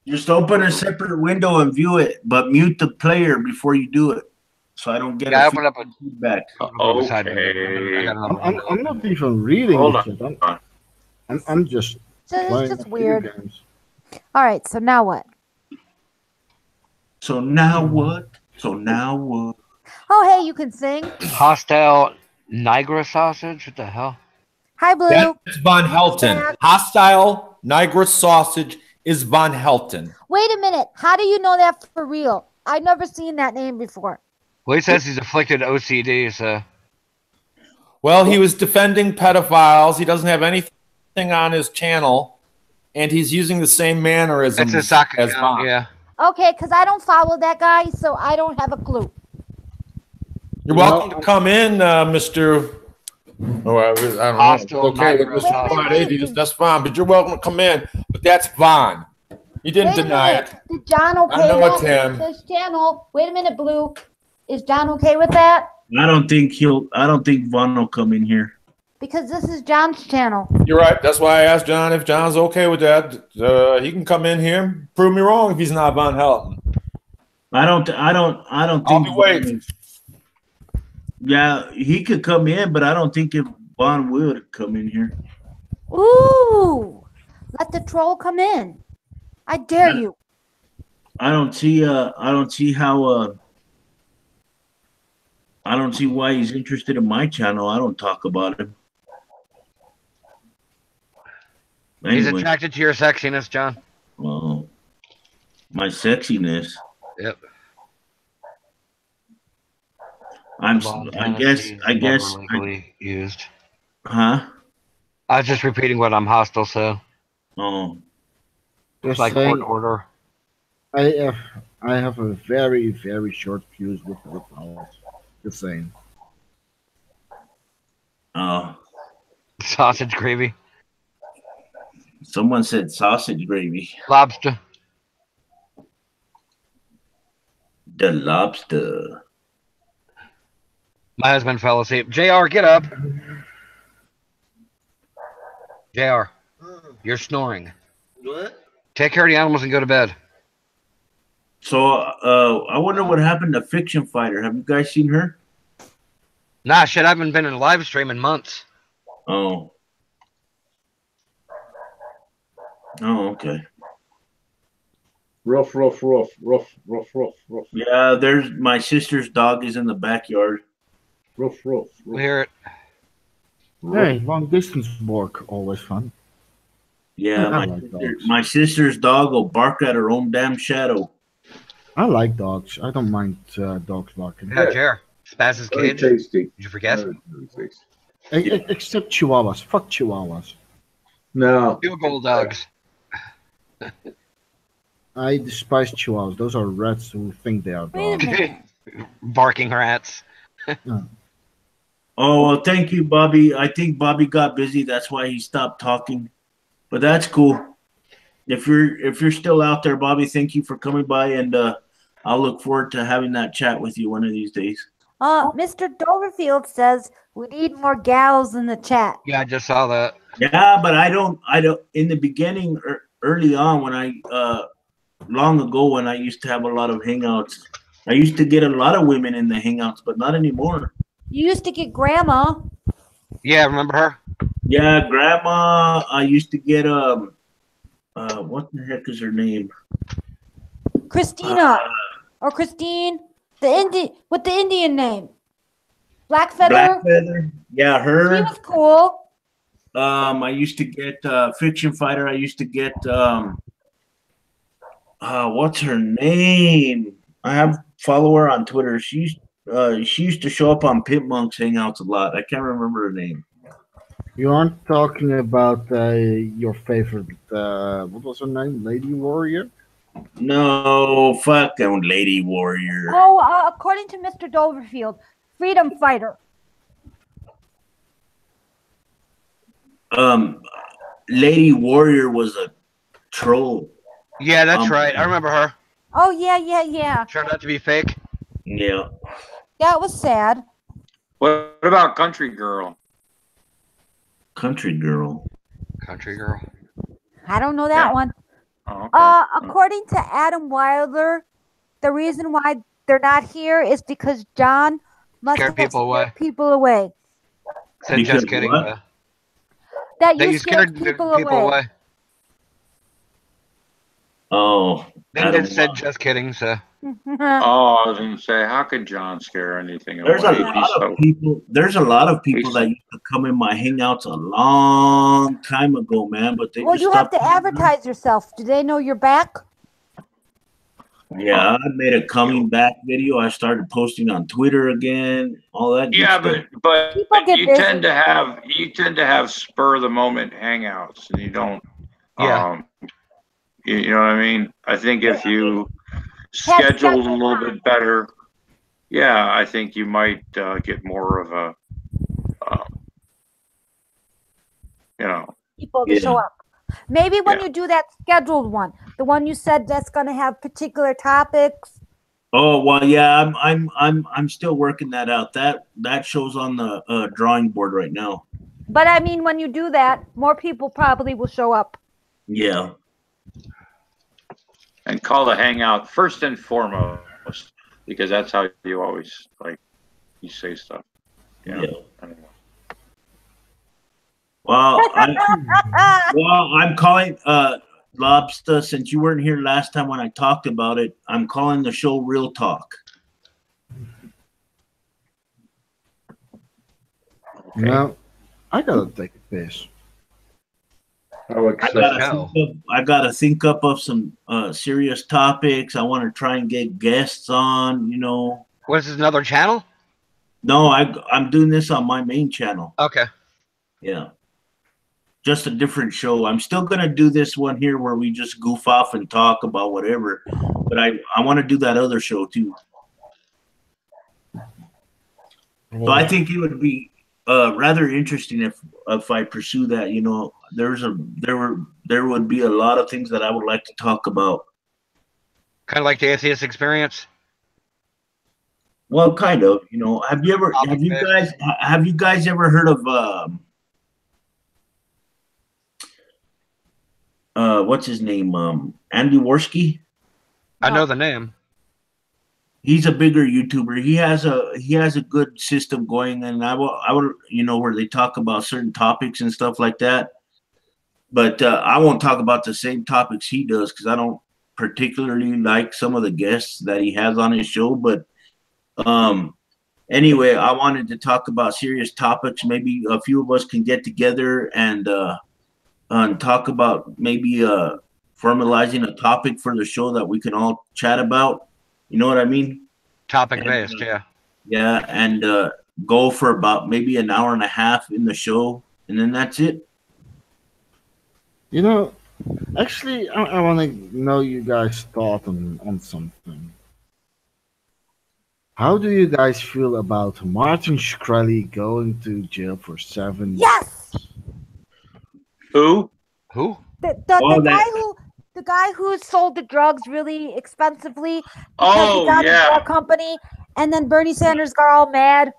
Just open a separate window and view it, but mute the player before you do it, so I don't get Yeah, I a opened up a feedback. Okay. I'm not even reading Hold it yet. I'm just So playing it's just video weird. games. All right. So now what? So now what? So now what? Oh, hey, you can sing. Hostile Niagara sausage? What the hell? Hi, Blue. That's Von Helton. Hostile Niagara sausage is Von Helton. Wait a minute. How do you know that for real? I've never seen that name before. Well, he says he's afflicted OCD, so. Well, he was defending pedophiles. He doesn't have anything on his channel, and he's using the same mannerisms It's a soccer as account, Von. yeah. Okay, because I don't follow that guy, so I don't have a clue. You're welcome to come in, Mr. Oh, I don't know. Hostile Okay, with Niagara Mr. sausage. Quad 80, that's fine, but you're welcome to come in. But that's Von. He didn't Wait a deny minute. it. Did John okay I know with it's that? him. This channel. Wait a minute, Blue. Is John okay with that? I don't think Vaughn will come in here. Because this is John's channel. You're right. That's why I asked John if John's okay with that. He can come in here and prove me wrong if he's not Von Helton. I don't I'll think. be waiting. Yeah, he could come in, but I don't think if Vaughn would come in here. Ooh. Let the troll come in. I dare you. I don't see how I don't see why he's interested in my channel. I don't talk about him. He's Anyway, attracted to your sexiness, John. well, my sexiness. Yep. I guess, legally used. huh? I was just repeating what I'm hostile, so. Oh, It's like court order. I have a very, very short fuse with powers. Just saying. oh. Sausage gravy. Someone said sausage gravy. Lobster. The lobster. My husband fell asleep. JR, get up. JR, you're snoring. What? Take care of the animals and go to bed. So, I wonder what happened to Fiction Fighter. Have you guys seen her? Nah, shit, I haven't been in a live stream in months. Oh. Oh, okay. Rough, rough, rough, rough, rough, rough, rough, Yeah, there's my sister's dog is in the backyard. rough, rough, We rough. hear it. Hey, long distance walk, always fun. Yeah, I like dogs. my sister's dog will bark at her own damn shadow. I like dogs. I don't mind dogs barking. Yeah, Jer. Spaz's Very cage. tasty. Did you forget? Very tasty. Except chihuahuas. Fuck chihuahuas. No. Field goal dogs. I despise chihuahuas. Those are rats who think they are Wait a dogs. minute. Barking rats. Oh well, thank you, Bobby. I think Bobby got busy. That's why he stopped talking. But that's cool. If you're still out there, Bobby, thank you for coming by, and I'll look forward to having that chat with you one of these days. Mr. Doverfield says we need more gals in the chat. Yeah, I just saw that. Yeah, but I don't. In the beginning, early on, when long ago, when I used to have a lot of hangouts, I used to get a lot of women in the hangouts, but not anymore. You used to get grandma. Yeah, remember her? Yeah, Grandma. I used to get what the heck is her name? Christina or Christine. With the Indian name. Blackfeather. Blackfeather. Yeah, her. She was cool. I used to get Fiction Fighter. I used to get what's her name? I have follow her on Twitter. She used to show up on Pimp Monk's hangouts a lot. I can't remember her name. You aren't talking about your favorite, what was her name? Lady Warrior? No, fucking Lady Warrior. Oh, according to Mr. Doverfield, Freedom Fighter. Lady Warrior was a troll. Yeah, that's right. I remember her. Oh, yeah. Turned out to be fake. Yeah. That was sad. What about Country Girl? Country Girl. Country Girl. I don't know that one. Oh, okay. According to Adam Wilder, the reason why they're not here is because John must Scared have people away. scared people away. Said Because just kidding. what? That That you you scared people away. Oh. Then just said just kidding, so. Oh, I was going to say, how could John scare anything away? There's a lot of people that used to come in my hangouts a long time ago, man. But they Well, just you have stopped to advertise yourself. Do they know you're back? Yeah, I made a coming back video. I started posting on Twitter again. All that. good Yeah, stuff. but People get you busy. tend to have spur of the moment hangouts, and you don't. Yeah. You know what I mean? I think if you scheduled a little bit better, yeah, I think you might get more of a, People to show up. Maybe when you do that scheduled one, the one you said that's going to have particular topics. Oh well, yeah, I'm still working that out. That show's on the drawing board right now. But I mean, when you do that, more people probably will show up. Yeah. and call the hangout first and foremost, because that's how you always you say stuff. You know? Yeah. Well, I'm calling Lobster, since you weren't here last time when I talked about it, I'm calling the show Real Talk. Okay. Now, I gotta take a piss. I gotta think up of some serious topics. I want to try and get guests on. You know. What is this, another channel? No, I'm doing this on my main channel. Okay. Yeah. Just a different show. I'm still gonna do this one here where we just goof off and talk about whatever, but I want to do that other show too. So I think it would be rather interesting if I pursue that. You know, there would be a lot of things that I would like to talk about. Kind of like the atheist experience. Well, kind of. You know, have you guys ever heard of what's his name? Andy Worski? I know the name. He's a bigger YouTuber. He has a good system going, and I would, you know, where they talk about certain topics and stuff like that. but I won't talk about the same topics he does because I don't particularly like some of the guests that he has on his show. But anyway, I wanted to talk about serious topics. Maybe a few of us can get together and talk about maybe formalizing a topic for the show that we can all chat about. You know what I mean? Topic based, yeah. Yeah, and go for about maybe an hour and a half in the show, and then that's it. You know, actually, I want to know you guys' thought on something. How do you guys feel about Martin Shkreli going to jail for 7 years? Yes. Who? Who? The guy who sold the drugs really expensively because Oh, he got yeah. a drug company, and then Bernie Sanders got all mad.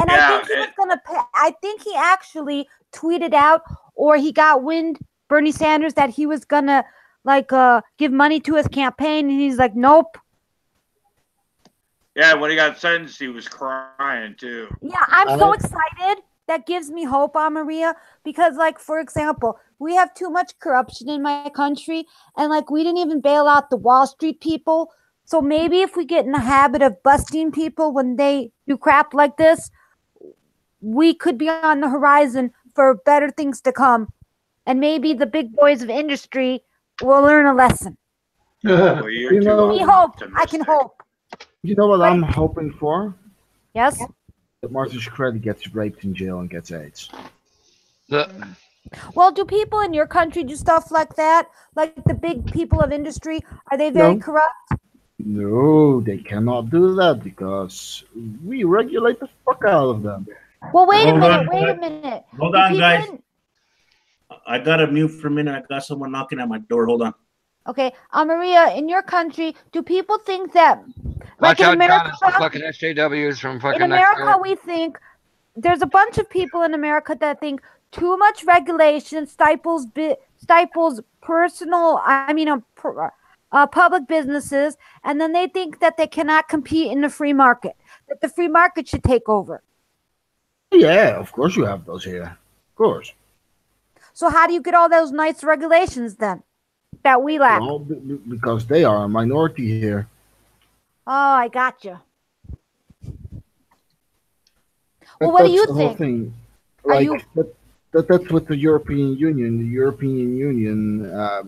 And Yeah, I think he was gonna pay. I think he actually tweeted out, or he got wind, Bernie Sanders, that he was gonna give money to his campaign, and he's like, nope. Yeah, when he got sentenced, he was crying too. Yeah, I'm so excited. That gives me hope, Maria, because, like, for example, we have too much corruption in my country, and like we didn't even bail out the Wall Street people. So maybe if we get in the habit of busting people when they do crap like this, we could be on the horizon for better things to come. And maybe the big boys of industry will learn a lesson. Well, you're You too know- We hope. I optimistic. can hope. You know what I'm hoping for? Yes? That Martin Shkreli gets raped in jail and gets AIDS. Well, do people in your country do stuff like that? Like the big people of industry? Are they very No. corrupt? No, they cannot do that because we regulate the fuck out of them. Well, wait a Hold minute. on, Wait a guys. minute. Hold Do on, people guys. in- I got to mute for a minute. I got someone knocking at my door. Hold on. Okay, Maria, in your country, do people think that, Watch in out, John. America, It's the fucking SJWs from fucking in next America, door. we think there's a bunch of people in America that think too much regulation stifles public businesses, and then they think that they cannot compete in the free market. That the free market should take over. Yeah, of course you have those here. Of course. So how do you get all those nice regulations then that we lack? Well, because they are a minority here. Oh, I got you. Well, what do you That's the whole think? thing. Are Like you- that's with the European Union. The European Union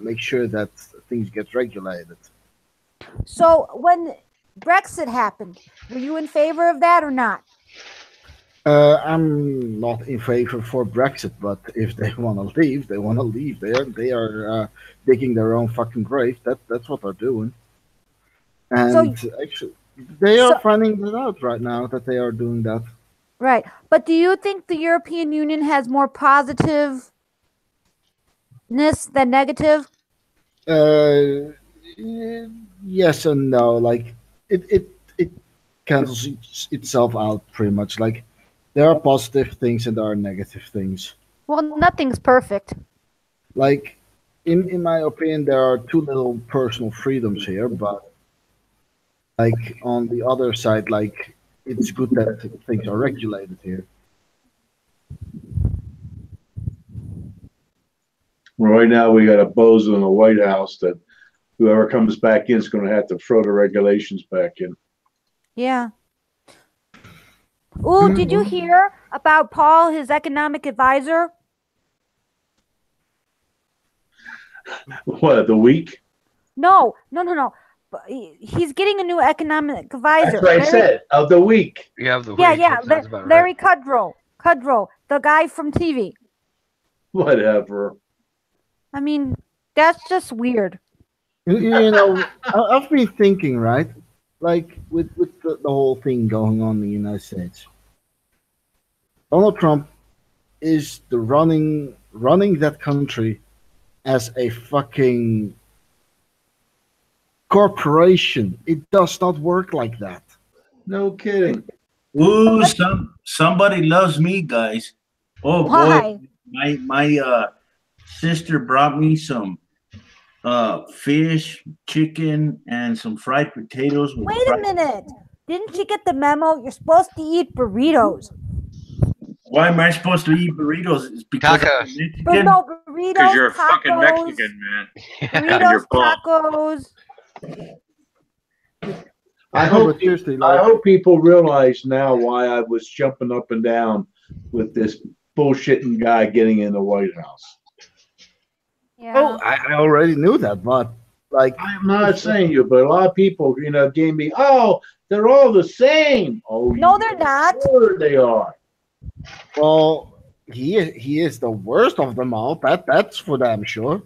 makes sure that things get regulated. So when Brexit happened, were you in favor of that or not? I'm not in favor for Brexit, but if they want to leave, they want to leave. They are digging their own fucking grave. That's what they're doing. And actually, they are finding that out right now that they are doing that. Right. But do you think the European Union has more positiveness than negative? Yes and no. Like it cancels itself out pretty much. Like there are positive things and there are negative things. Well, nothing's perfect. Like in my opinion, there are too little personal freedoms here, but like on the other side, like it's good that things are regulated here. Right now, we got a bozo in the White House that whoever comes back in is going to have to throw the regulations back in. Yeah. Ooh, did you hear about Paul, his economic advisor? What, the week? No. But he's getting a new economic advisor. That's what I said, of the week. Yeah, of the Yeah, week. yeah. That sounds about Larry right. Kudrow, the guy from TV. Whatever. I mean, that's just weird. You know, I've been thinking, right? Like with the whole thing going on in the United States, Donald Trump is the running that country as a fucking corporation. It does not work like that. No kidding. Ooh, somebody loves me, guys. Oh Why? boy, my sister brought me some fish, chicken, and some fried potatoes. Wait a minute. Didn't you get the memo? You're supposed to eat burritos. Why am I supposed to eat burritos? It's because I'm Tacos. Mexican? But no, burritos, Because you're a tacos, fucking Mexican, man. burritos, You're full. tacos. I No, hope but seriously, I like, hope people realize now why I was jumping up and down with this bullshitting guy getting in the White House. Yeah. oh, I already knew that, but like, I'm not saying you, but a lot of people, gave me, oh, they're all the same. Oh, No, they're not. sure they are. well, he is the worst of them all. That's for damn sure.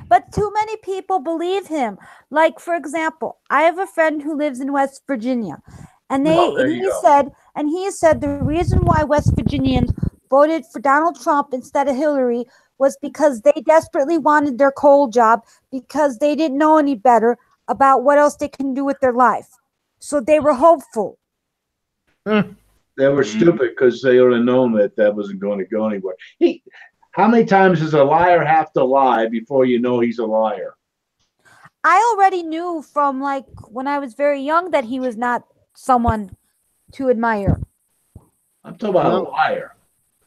But too many people believe him. Like, for example, I have a friend who lives in West Virginia, and he said the reason why West Virginians voted for Donald Trump instead of Hillary was because they desperately wanted their coal job because they didn't know any better about what else they can do with their life. So they were hopeful. They were stupid because they would have known that wasn't going to go anywhere. How many times does a liar have to lie before you know he's a liar? I already knew from like when I was very young that he was not someone to admire. I'm talking about No. a liar.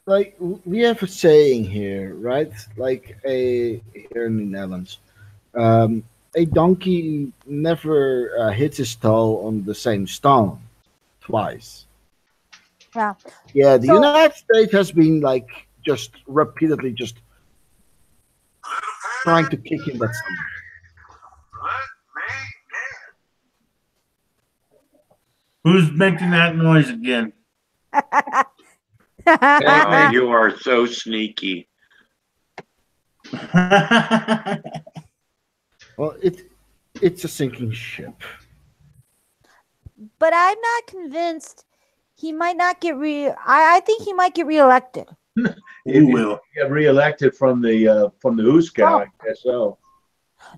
Like, we have a saying here, right? Like here in the Netherlands, a donkey never hits his toe on the same stone twice. Yeah. Yeah, the So- United States has been like just repeatedly just trying to kick in that stone. Who's making that noise again? Oh, you are so sneaky. Well, it's a sinking ship. But I'm not convinced he might not get I think he might get reelected. If will? you get reelected from the Huska, I guess so.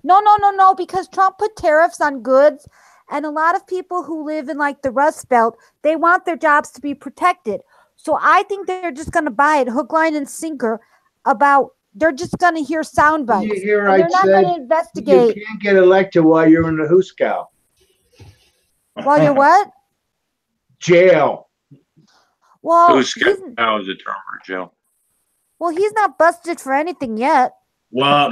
No, because Trump put tariffs on goods, and a lot of people who live in like the Rust Belt, they want their jobs to be protected. So I think they're just going to buy it hook, line, and sinker. They're just going to hear sound bites. You hear And I they're not going to said investigate. you can't get elected while you're in the Huska. While you're what? Jail. Well, Who's now is a term for Joe? well, he's not busted for anything yet. Well,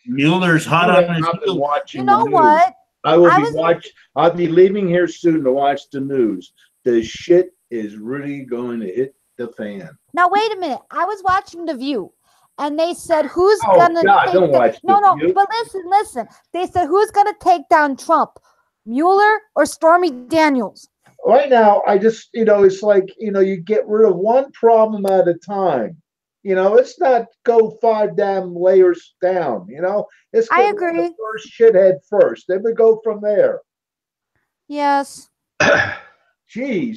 Mueller's hot on his I've been heels. watching You know the news. what? I'll be leaving here soon to watch the news. The shit is really going to hit the fan. Now wait a minute. I was watching The View, and they said who's Oh, gonna God, take don't watch no, The no. View. But listen. They said who's gonna take down Trump, Mueller or Stormy Daniels? Right now, I just, it's like, you get rid of one problem at a time. It's not go 5 damn layers down, It's I get rid of agree. the first shithead first. Then we go from there. Yes. Jeez,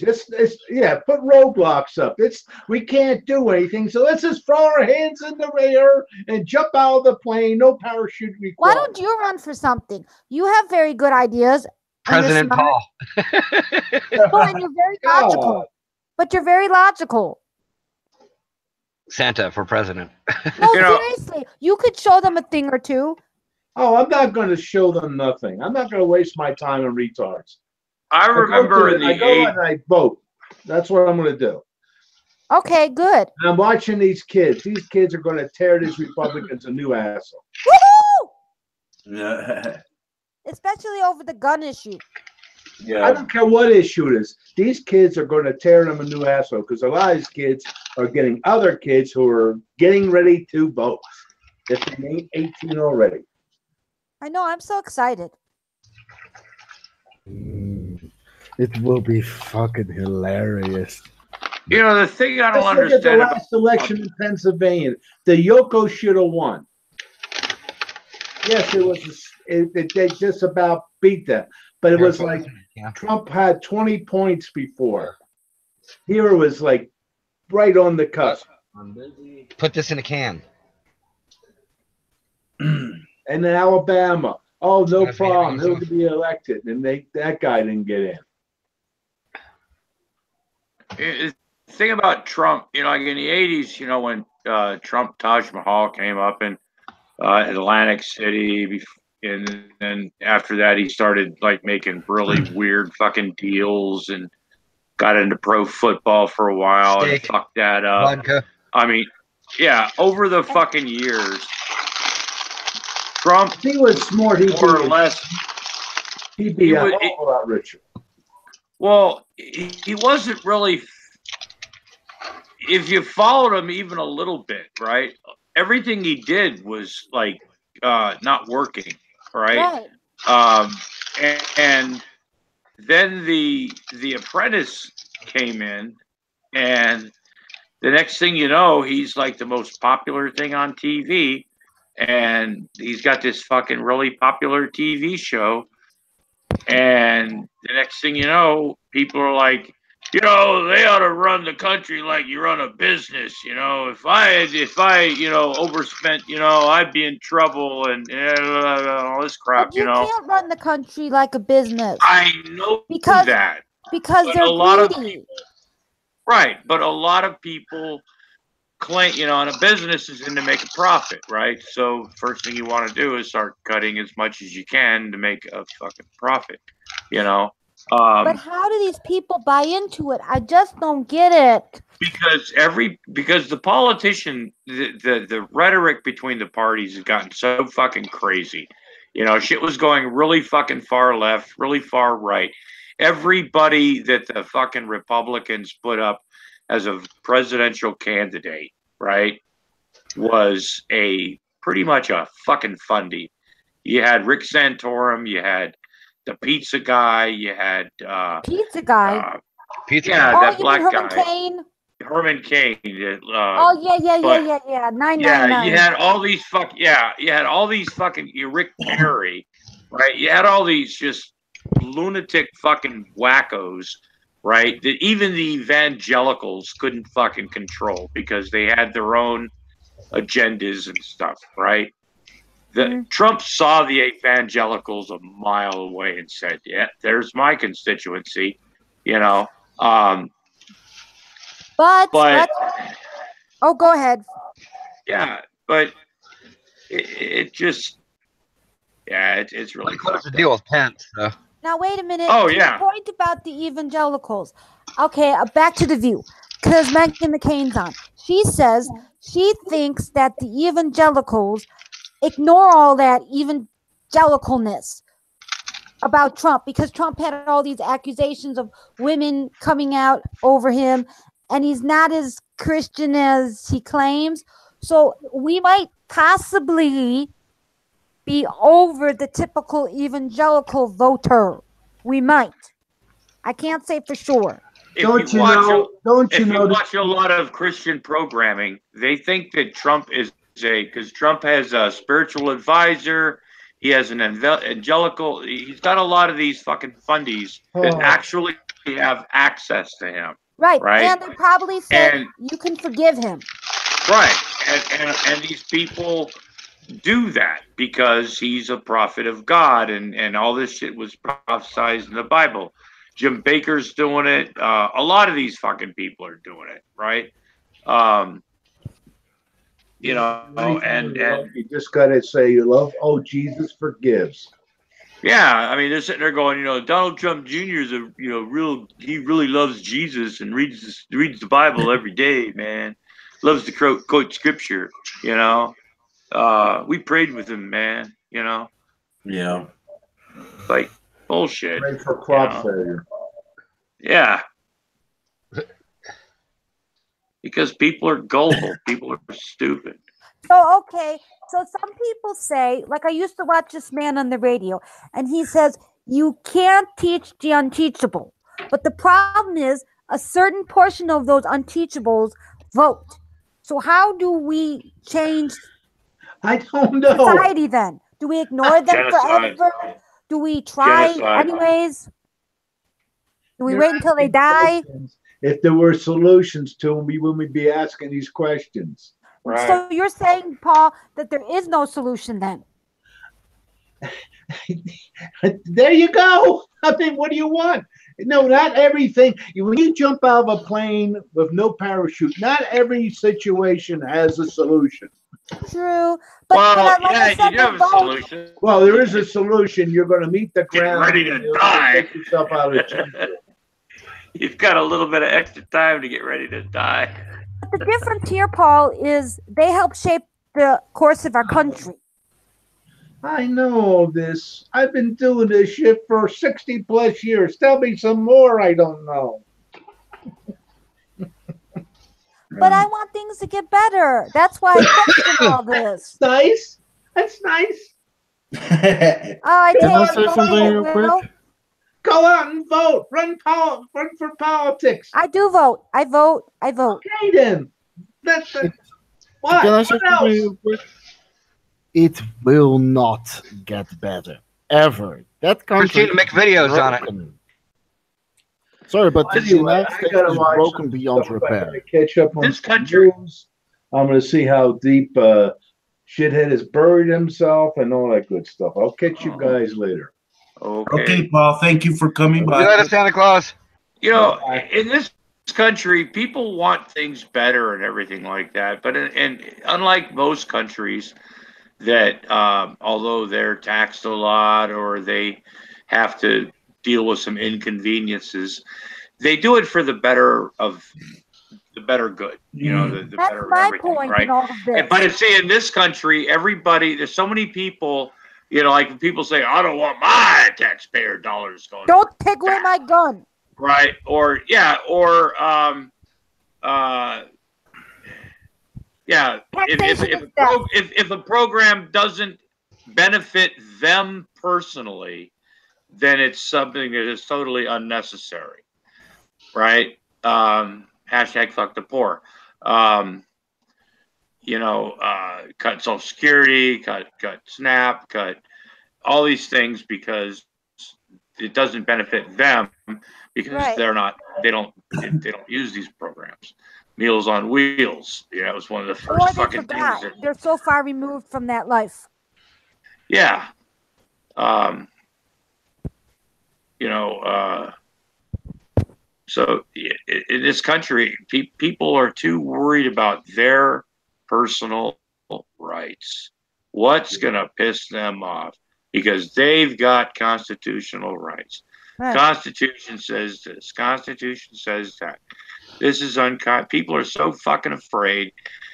put roadblocks up. We can't do anything, so let's just throw our hands in the air and jump out of the plane. No parachute required. Why don't you run for something? You have very good ideas. and you're President smart. Paul. No, and you're very logical. God. But you're very logical. Santa for president. No, You know- seriously. You could show them a thing or two. Oh, I'm not going to show them nothing. I'm not going to waste my time on retards. I remember in the I go 80s. and I vote. That's what I'm going to do. Okay, good. And I'm watching these kids. These kids are going to tear these Republicans a new asshole. Woohoo! Yeah. Especially over the gun issue. I Yeah. don't care what issue it is. These kids are going to tear them a new asshole because a lot of these kids are getting other kids who are getting ready to vote if they ain't 18 already. I know. I'm so excited. It will be fucking hilarious. The thing I don't Let's look at the understand about last election in Pennsylvania. The Yoko should have won. Yes, it was. They just about beat them, but it was like Yeah. Trump had 20 points before. Here it was like right on the cusp. Put this in a can. And then Alabama, oh no That's problem, he'll amazing. be elected, and that guy didn't get in. the thing about Trump. Like in the 80s, when Trump Taj Mahal came up in Atlantic City, and then after that he started like making really weird fucking deals, and got into pro football for a while and Steak. fucked that up. Vodka. I mean, yeah, over the fucking years, Trump If he was smart, more or less. he'd be he a was- whole lot richer. Well, he wasn't really. If you followed him even a little bit, right? Everything he did was like not working, right? And then the Apprentice came in, and the next thing you know, he's like the most popular thing on TV, and he's got this fucking really popular TV show. And the next thing you know, people are like, you know, they ought to run the country like you run a business. You know, if I, you know, overspent, you know, I'd be in trouble and all this crap. But you can't run the country like a business. I know because that because but they're a lot greedy. right, but a lot of people claim, you know, and a business is in to make a profit, right? So first thing you want to do is start cutting as much as you can to make a fucking profit, you know. But how do these people buy into it? I just don't get it. Because the politician, the rhetoric between the parties has gotten so fucking crazy. You know, shit was going really fucking far left, really far right. Everybody that the fucking Republicans put up as a presidential candidate, right, was a pretty much a fucking fundy. You had Rick Santorum, you had the pizza guy, you had Pizza guy. Pizza yeah, Oh, that you black mean Herman guy, Cain? Herman Cain. Oh yeah. 999. Yeah, you had all these you had all these fucking Rick Perry, right? You had all these just lunatic fucking wackos, right? That even the evangelicals couldn't fucking control because they had their own agendas and stuff, right? Trump saw the evangelicals a mile away and said, "Yeah, there's my constituency," you know. But oh, go ahead. Yeah, but it just, yeah, it's really Close fucked the deal up. with Pence. So. Now wait a minute. Oh, To yeah. the point about the evangelicals. Okay, back to the View, because Meghan McCain's on. She says she thinks that the evangelicals ignore all that evangelicalness about Trump because Trump had all these accusations of women coming out over him, and he's not as Christian as he claims. So we might possibly be over the typical evangelical voter. We might. I can't say for sure. If Don't you you watch know? Don't you if you know? watch a lot of Christian programming, they think that Trump is because Trump has a spiritual advisor. He has an evangelical. He's got a lot of these fucking fundies that actually have access to him. Right. Right. And they probably said And- you can forgive him. Right. And these people do that because he's a prophet of God and all this shit was prophesied in the Bible. Jim Baker's doing it. A lot of these fucking people are doing it, right? You know, and you just gotta say you love. Oh, Jesus forgives. yeah, I mean, they're sitting there going, you know, Donald Trump Jr. is a, you know, he really loves Jesus and reads the Bible every day, man. Loves to quote scripture, you know. We prayed with him, man, you know. Yeah. Like bullshit. Pray for crop you know? failure. Yeah. Because people are gullible. People are stupid. So, okay. So some people say, like I used to watch this man on the radio, and he says, you can't teach the unteachable. But the problem is a certain portion of those unteachables vote. So how do we change I don't know. society then? Do we ignore them Genocide. forever? Do we try Genocide. anyways? Do we You're wait until they asking die? questions. If there were solutions to them, we wouldn't be asking these questions. Right. So you're saying, Paul, that there is no solution then? There you go. I mean, what do you want? No, not everything. When you jump out of a plane with no parachute, not every situation has a solution. True. But Well, like yeah, I said, you do have a vote. solution. Well, there is a solution. You're going to meet the ground. ready to and you're die. Get yourself out of the You've got a little bit of extra time to get ready to die. But the difference here, Paul, is they help shape the course of our country. I know this. I've been doing this shit for 60 plus years. Tell me some more I don't know. But I want things to get better. That's why I question all this. Nice. That's nice. I Can I tell say you, something real Will, quick? Go out and vote. Run for politics. I do vote. I vote. I vote. Okay then. What? Can I say What something else? real quick? It will not get better ever. That country Christina, make videos on it. broken. Sorry, but the Anyway, United I States gotta is watch broken some beyond stuff. I gotta repair. catch up on This some country- news. I'm gonna see how deep shithead has buried himself and all that good stuff. I'll catch you guys later. Okay, Paul. Thank you for coming See you by. later, Santa Claus. You know, in this country, people want things better and everything like that. But and unlike most countries that, although they're taxed a lot or they have to deal with some inconveniences, they do it for the better good. You know, the That's better of my everything, point right? in all of this. But it's see, in this country, everybody, there's so many people. You know, like when people say, "I don't want my taxpayer dollars going." Don't take away my gun. Right. Or yeah. Or yeah. If a program doesn't benefit them personally, then it's something that is totally unnecessary. Right. Hashtag fuck the poor. You know, cut Social Security, cut SNAP, cut all these things because it doesn't benefit them because Right. they don't use these programs. Meals on Wheels. Yeah, it was one of the Or first they fucking things forgot. that, They're so far removed from that life. yeah. You know, so in this country, people are too worried about their personal rights. What's going to piss them off? Because they've got constitutional rights. Right. Constitution says this. Constitution says that. This is people are so fucking afraid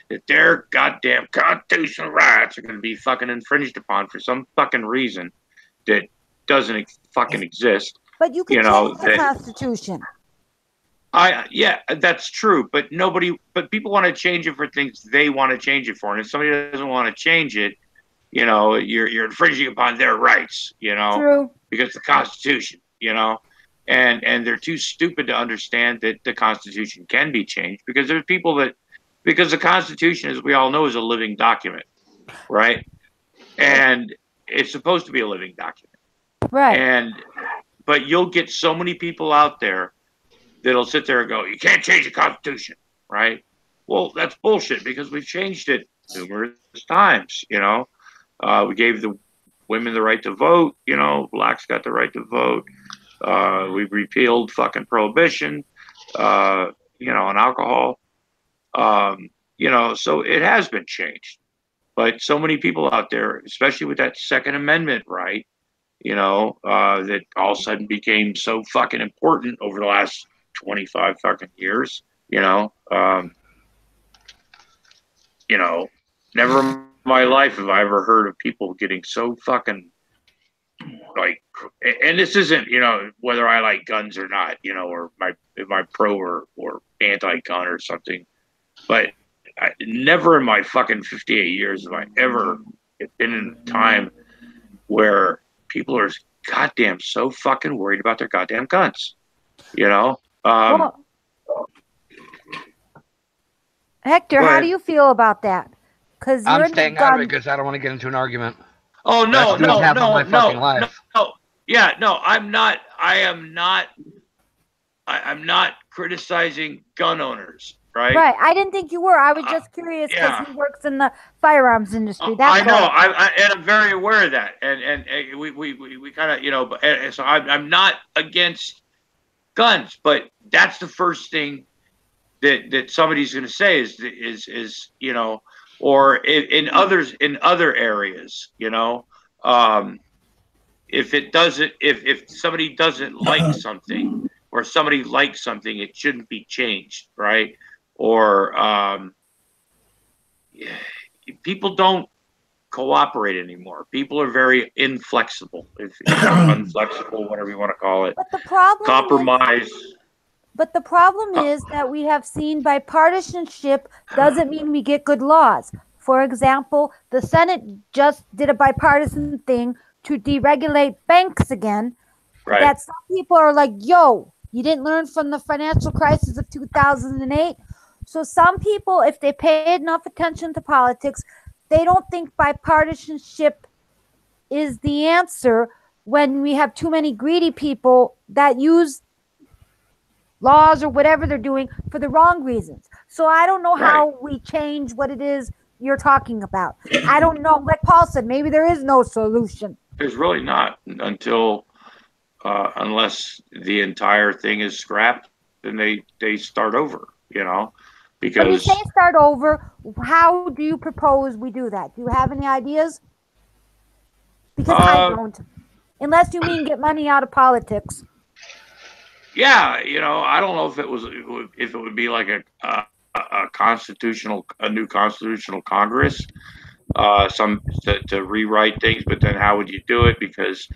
that their goddamn constitutional rights are going to be fucking infringed upon for some fucking reason that doesn't fucking exist. But you can You know, change the Constitution. Yeah, that's true. But people want to change it for things they want to change it for. And if somebody doesn't want to change it, you know, you're infringing upon their rights, you know, True. because the Constitution, you know, and they're too stupid to understand that the Constitution can be changed because there's people because the Constitution, as we all know, is a living document, right? And it's supposed to be a living document. Right. But you'll get so many people out there that'll sit there and go, you can't change the Constitution, right? Well, that's bullshit because we've changed it numerous times, you know. We gave the women the right to vote, you know, blacks got the right to vote. We repealed fucking prohibition, you know, on alcohol. You know, so it has been changed. But so many people out there, especially with that Second Amendment right, you know, that all of a sudden became so fucking important over the last 25 fucking years, you know. You know, never in my life have I ever heard of people getting so fucking like, and this isn't, you know, whether I like guns or not, you know, or am I pro or anti-gun or something, but never in my fucking 58 years have I ever been in a time where people are goddamn so fucking worried about their goddamn guns, you know. Hector, how do you feel about that? Because I'm staying out of it because I don't want to get into an argument. Oh no, That's half of my fucking life. no. Yeah, no, I'm not. I'm not criticizing gun owners, right? Right. I didn't think you were. I was just curious because he works in the firearms industry. That's I know. all. And I'm very aware of that. And we kind of, you know, and so I'm not against guns, but that's the first thing that somebody's going to say is you know, or in other areas, you know, if somebody doesn't like something, or somebody likes something, it shouldn't be changed, right? Or people don't cooperate anymore. People are very inflexible, if unflexible, whatever you want to call it. But the problem Compromise. But the problem is that we have seen bipartisanship doesn't mean we get good laws. For example, the Senate just did a bipartisan thing to deregulate banks again. Right. That some people are like, yo, you didn't learn from the financial crisis of 2008. So some people, if they pay enough attention to politics, they don't think bipartisanship is the answer when we have too many greedy people that use laws or whatever they're doing for the wrong reasons. So I don't know how we change what it is you're talking about. I don't know. Like Paul said, maybe there is no solution. There's really not until unless the entire thing is scrapped, then they start over, you know, because when you say start over, how do you propose we do that? Do you have any ideas? Because I don't. Unless you mean get money out of politics. Yeah, you know, I don't know if it would be like a new constitutional Congress, to rewrite things, but then how would you do it? Because,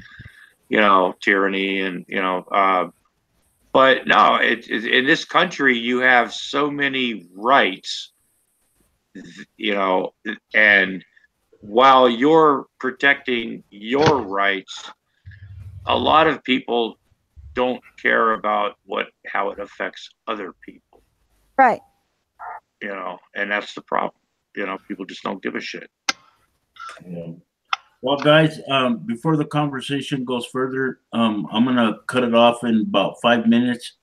you know, tyranny and, you know, but no, in this country, you have so many rights, you know, and while you're protecting your rights, a lot of people don't care about how it affects other people. Right. You know, and that's the problem. You know, people just don't give a shit. Yeah. Well, guys, before the conversation goes further, I'm gonna cut it off in about 5 minutes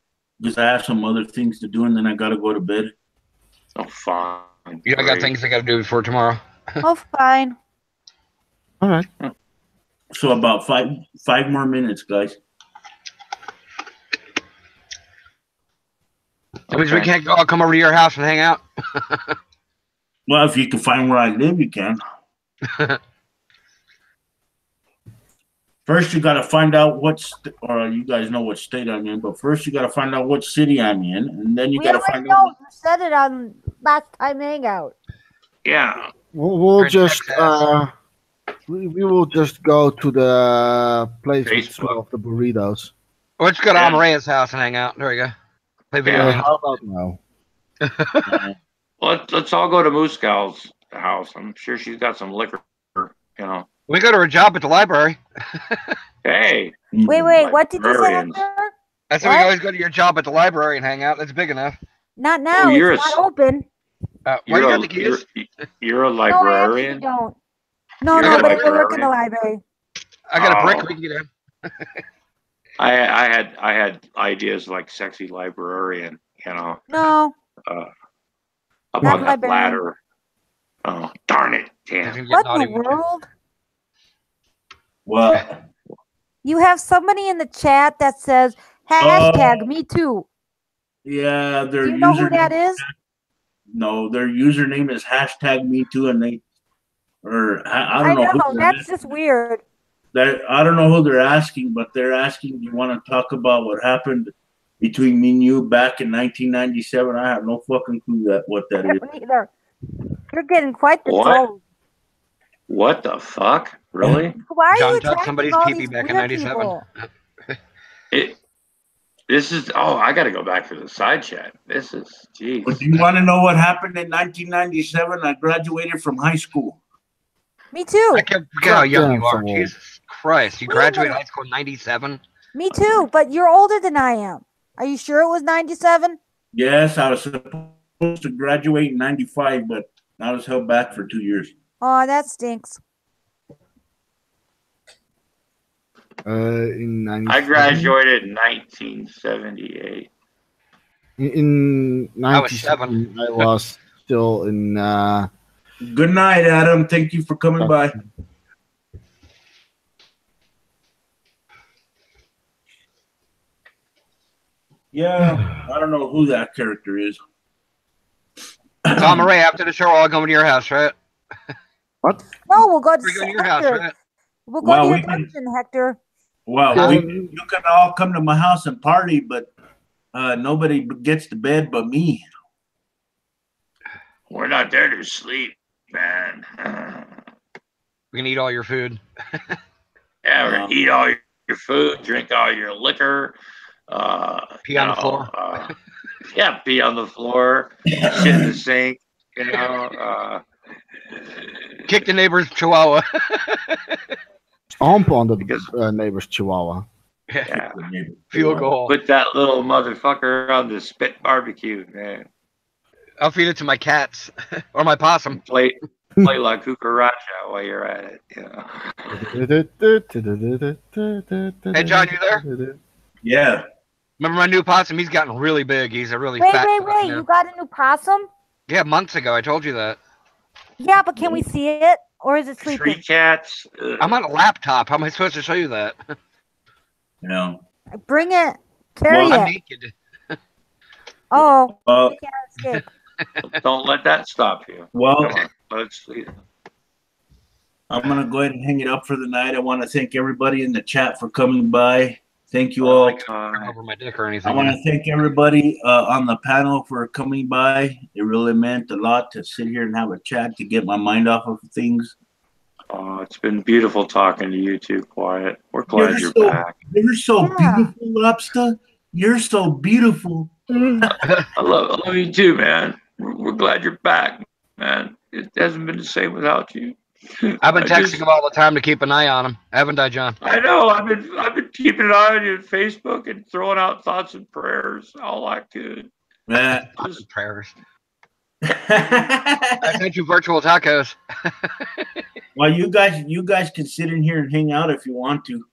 because I have some other things to do, and then I gotta go to bed. Oh, fine. Yeah, I got things I got to do before tomorrow. Oh, fine. All right. So about five more minutes, guys. That means we can't all come over to your house and hang out. Well, if you can find where I live, you can. First, you got to find out or you guys know what state I'm in, but first you got to find out what city I'm in, and then you got to find out. You said it on last time hangout. Yeah. We'll just we will just go to the place of the burritos. Let's go to Amarea's house and hang out. There we go. Play video games. How about now? Let's all go to Moose Gal's house. I'm sure she's got some liquor, you know. We go to her job at the library. Hey. Wait. What did you say, Hector? I said we always go to your job at the library and hang out. That's big enough. Not now. It's not open. You're a librarian? No, don't. No, but I work in the library. I got a brick. We can get in. I had ideas like sexy librarian, you know. No. Up on that ladder. Oh, darn it. Damn. What in the world? What? You have somebody in the chat that says hashtag me too. Yeah, Do you know who that is? No, their username is hashtag me too, and I don't know. Who that's just weird. I don't know who they're asking, but they're asking, do you want to talk about what happened between me and you back in 1997? I have no fucking clue what that is. Either. You're getting quite the troll. What the fuck? Really? Why are John you took somebody's pee-pee back in 97. This is, I got to go back to the side chat. This is, geez. But do you want to know what happened in 1997? I graduated from high school. Me too. I can't forget how young you are. Jesus Christ. You graduated high school in 97? Me too, but you're older than I am. Are you sure it was 97? Yes, I was supposed to graduate in 95, but I was held back for 2 years. Oh, that stinks. I graduated in 1978. In 97, I was still in. Good night, Adam. Thank you for coming by. Yeah, I don't know who that character is. Tom and Ray, after the show, we'll all come to your house, right? What? No, we'll go to your house, right? We'll go to your dungeon, Hector. Well, you can all come to my house and party, but nobody gets to bed but me. We're not there to sleep, man. We can eat all your food. Yeah, we're gonna eat all your food, drink all your liquor, Pee on the floor. Yeah, pee on the floor, shit in the sink, you know. Kick the neighbor's chihuahua. Stomp on the neighbor's chihuahua. Yeah. Field goal. Put that little motherfucker on the spit barbecue, man. I'll feed it to my cats or my possum. Play La Cucaracha while you're at it. Yeah. Hey, John, you there? Yeah. Remember my new possum? He's gotten really big. He's a really Wait, fat. wait. now. You got a new possum? Yeah, months ago. I told you that. Yeah, but can we see it? Or is it sleeping? Tree cats. I'm on a laptop. How am I supposed to show you that? No. Bring it. Carry I'm it. naked. Oh, you can't escape. Don't let that stop you. Well, Come on, let's see. I'm going to go ahead and hang it up for the night. I want to thank everybody in the chat for coming by. Thank you all. Over my dick or anything. I want to thank everybody on the panel for coming by. It really meant a lot to sit here and have a chat to get my mind off of things. Oh, it's been beautiful talking to you too, Quiet. We're glad you're back. You're so beautiful, Lobster. You're so beautiful. I love you too, man. We're glad you're back, man. It hasn't been the same without you. I've been texting him all the time to keep an eye on him, haven't I, John? I know. I've been keeping an eye on you on Facebook and throwing out thoughts and prayers all I could. Thoughts and prayers. I sent you virtual tacos. Well, you guys can sit in here and hang out if you want to.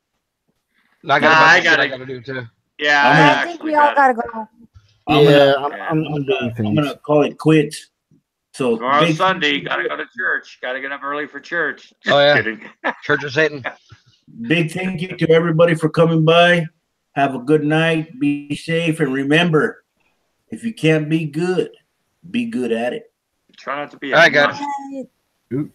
I gotta do too. Yeah, I think we all gotta go. I'm doing I'm things. gonna call it quits. So Tomorrow's Sunday. You gotta go to church. Gotta get up early for church. Just Oh, yeah. kidding. Church of Satan. Big thank you to everybody for coming by. Have a good night. Be safe, and remember, if you can't be good at it. Try not to be. All right, guys. Bye.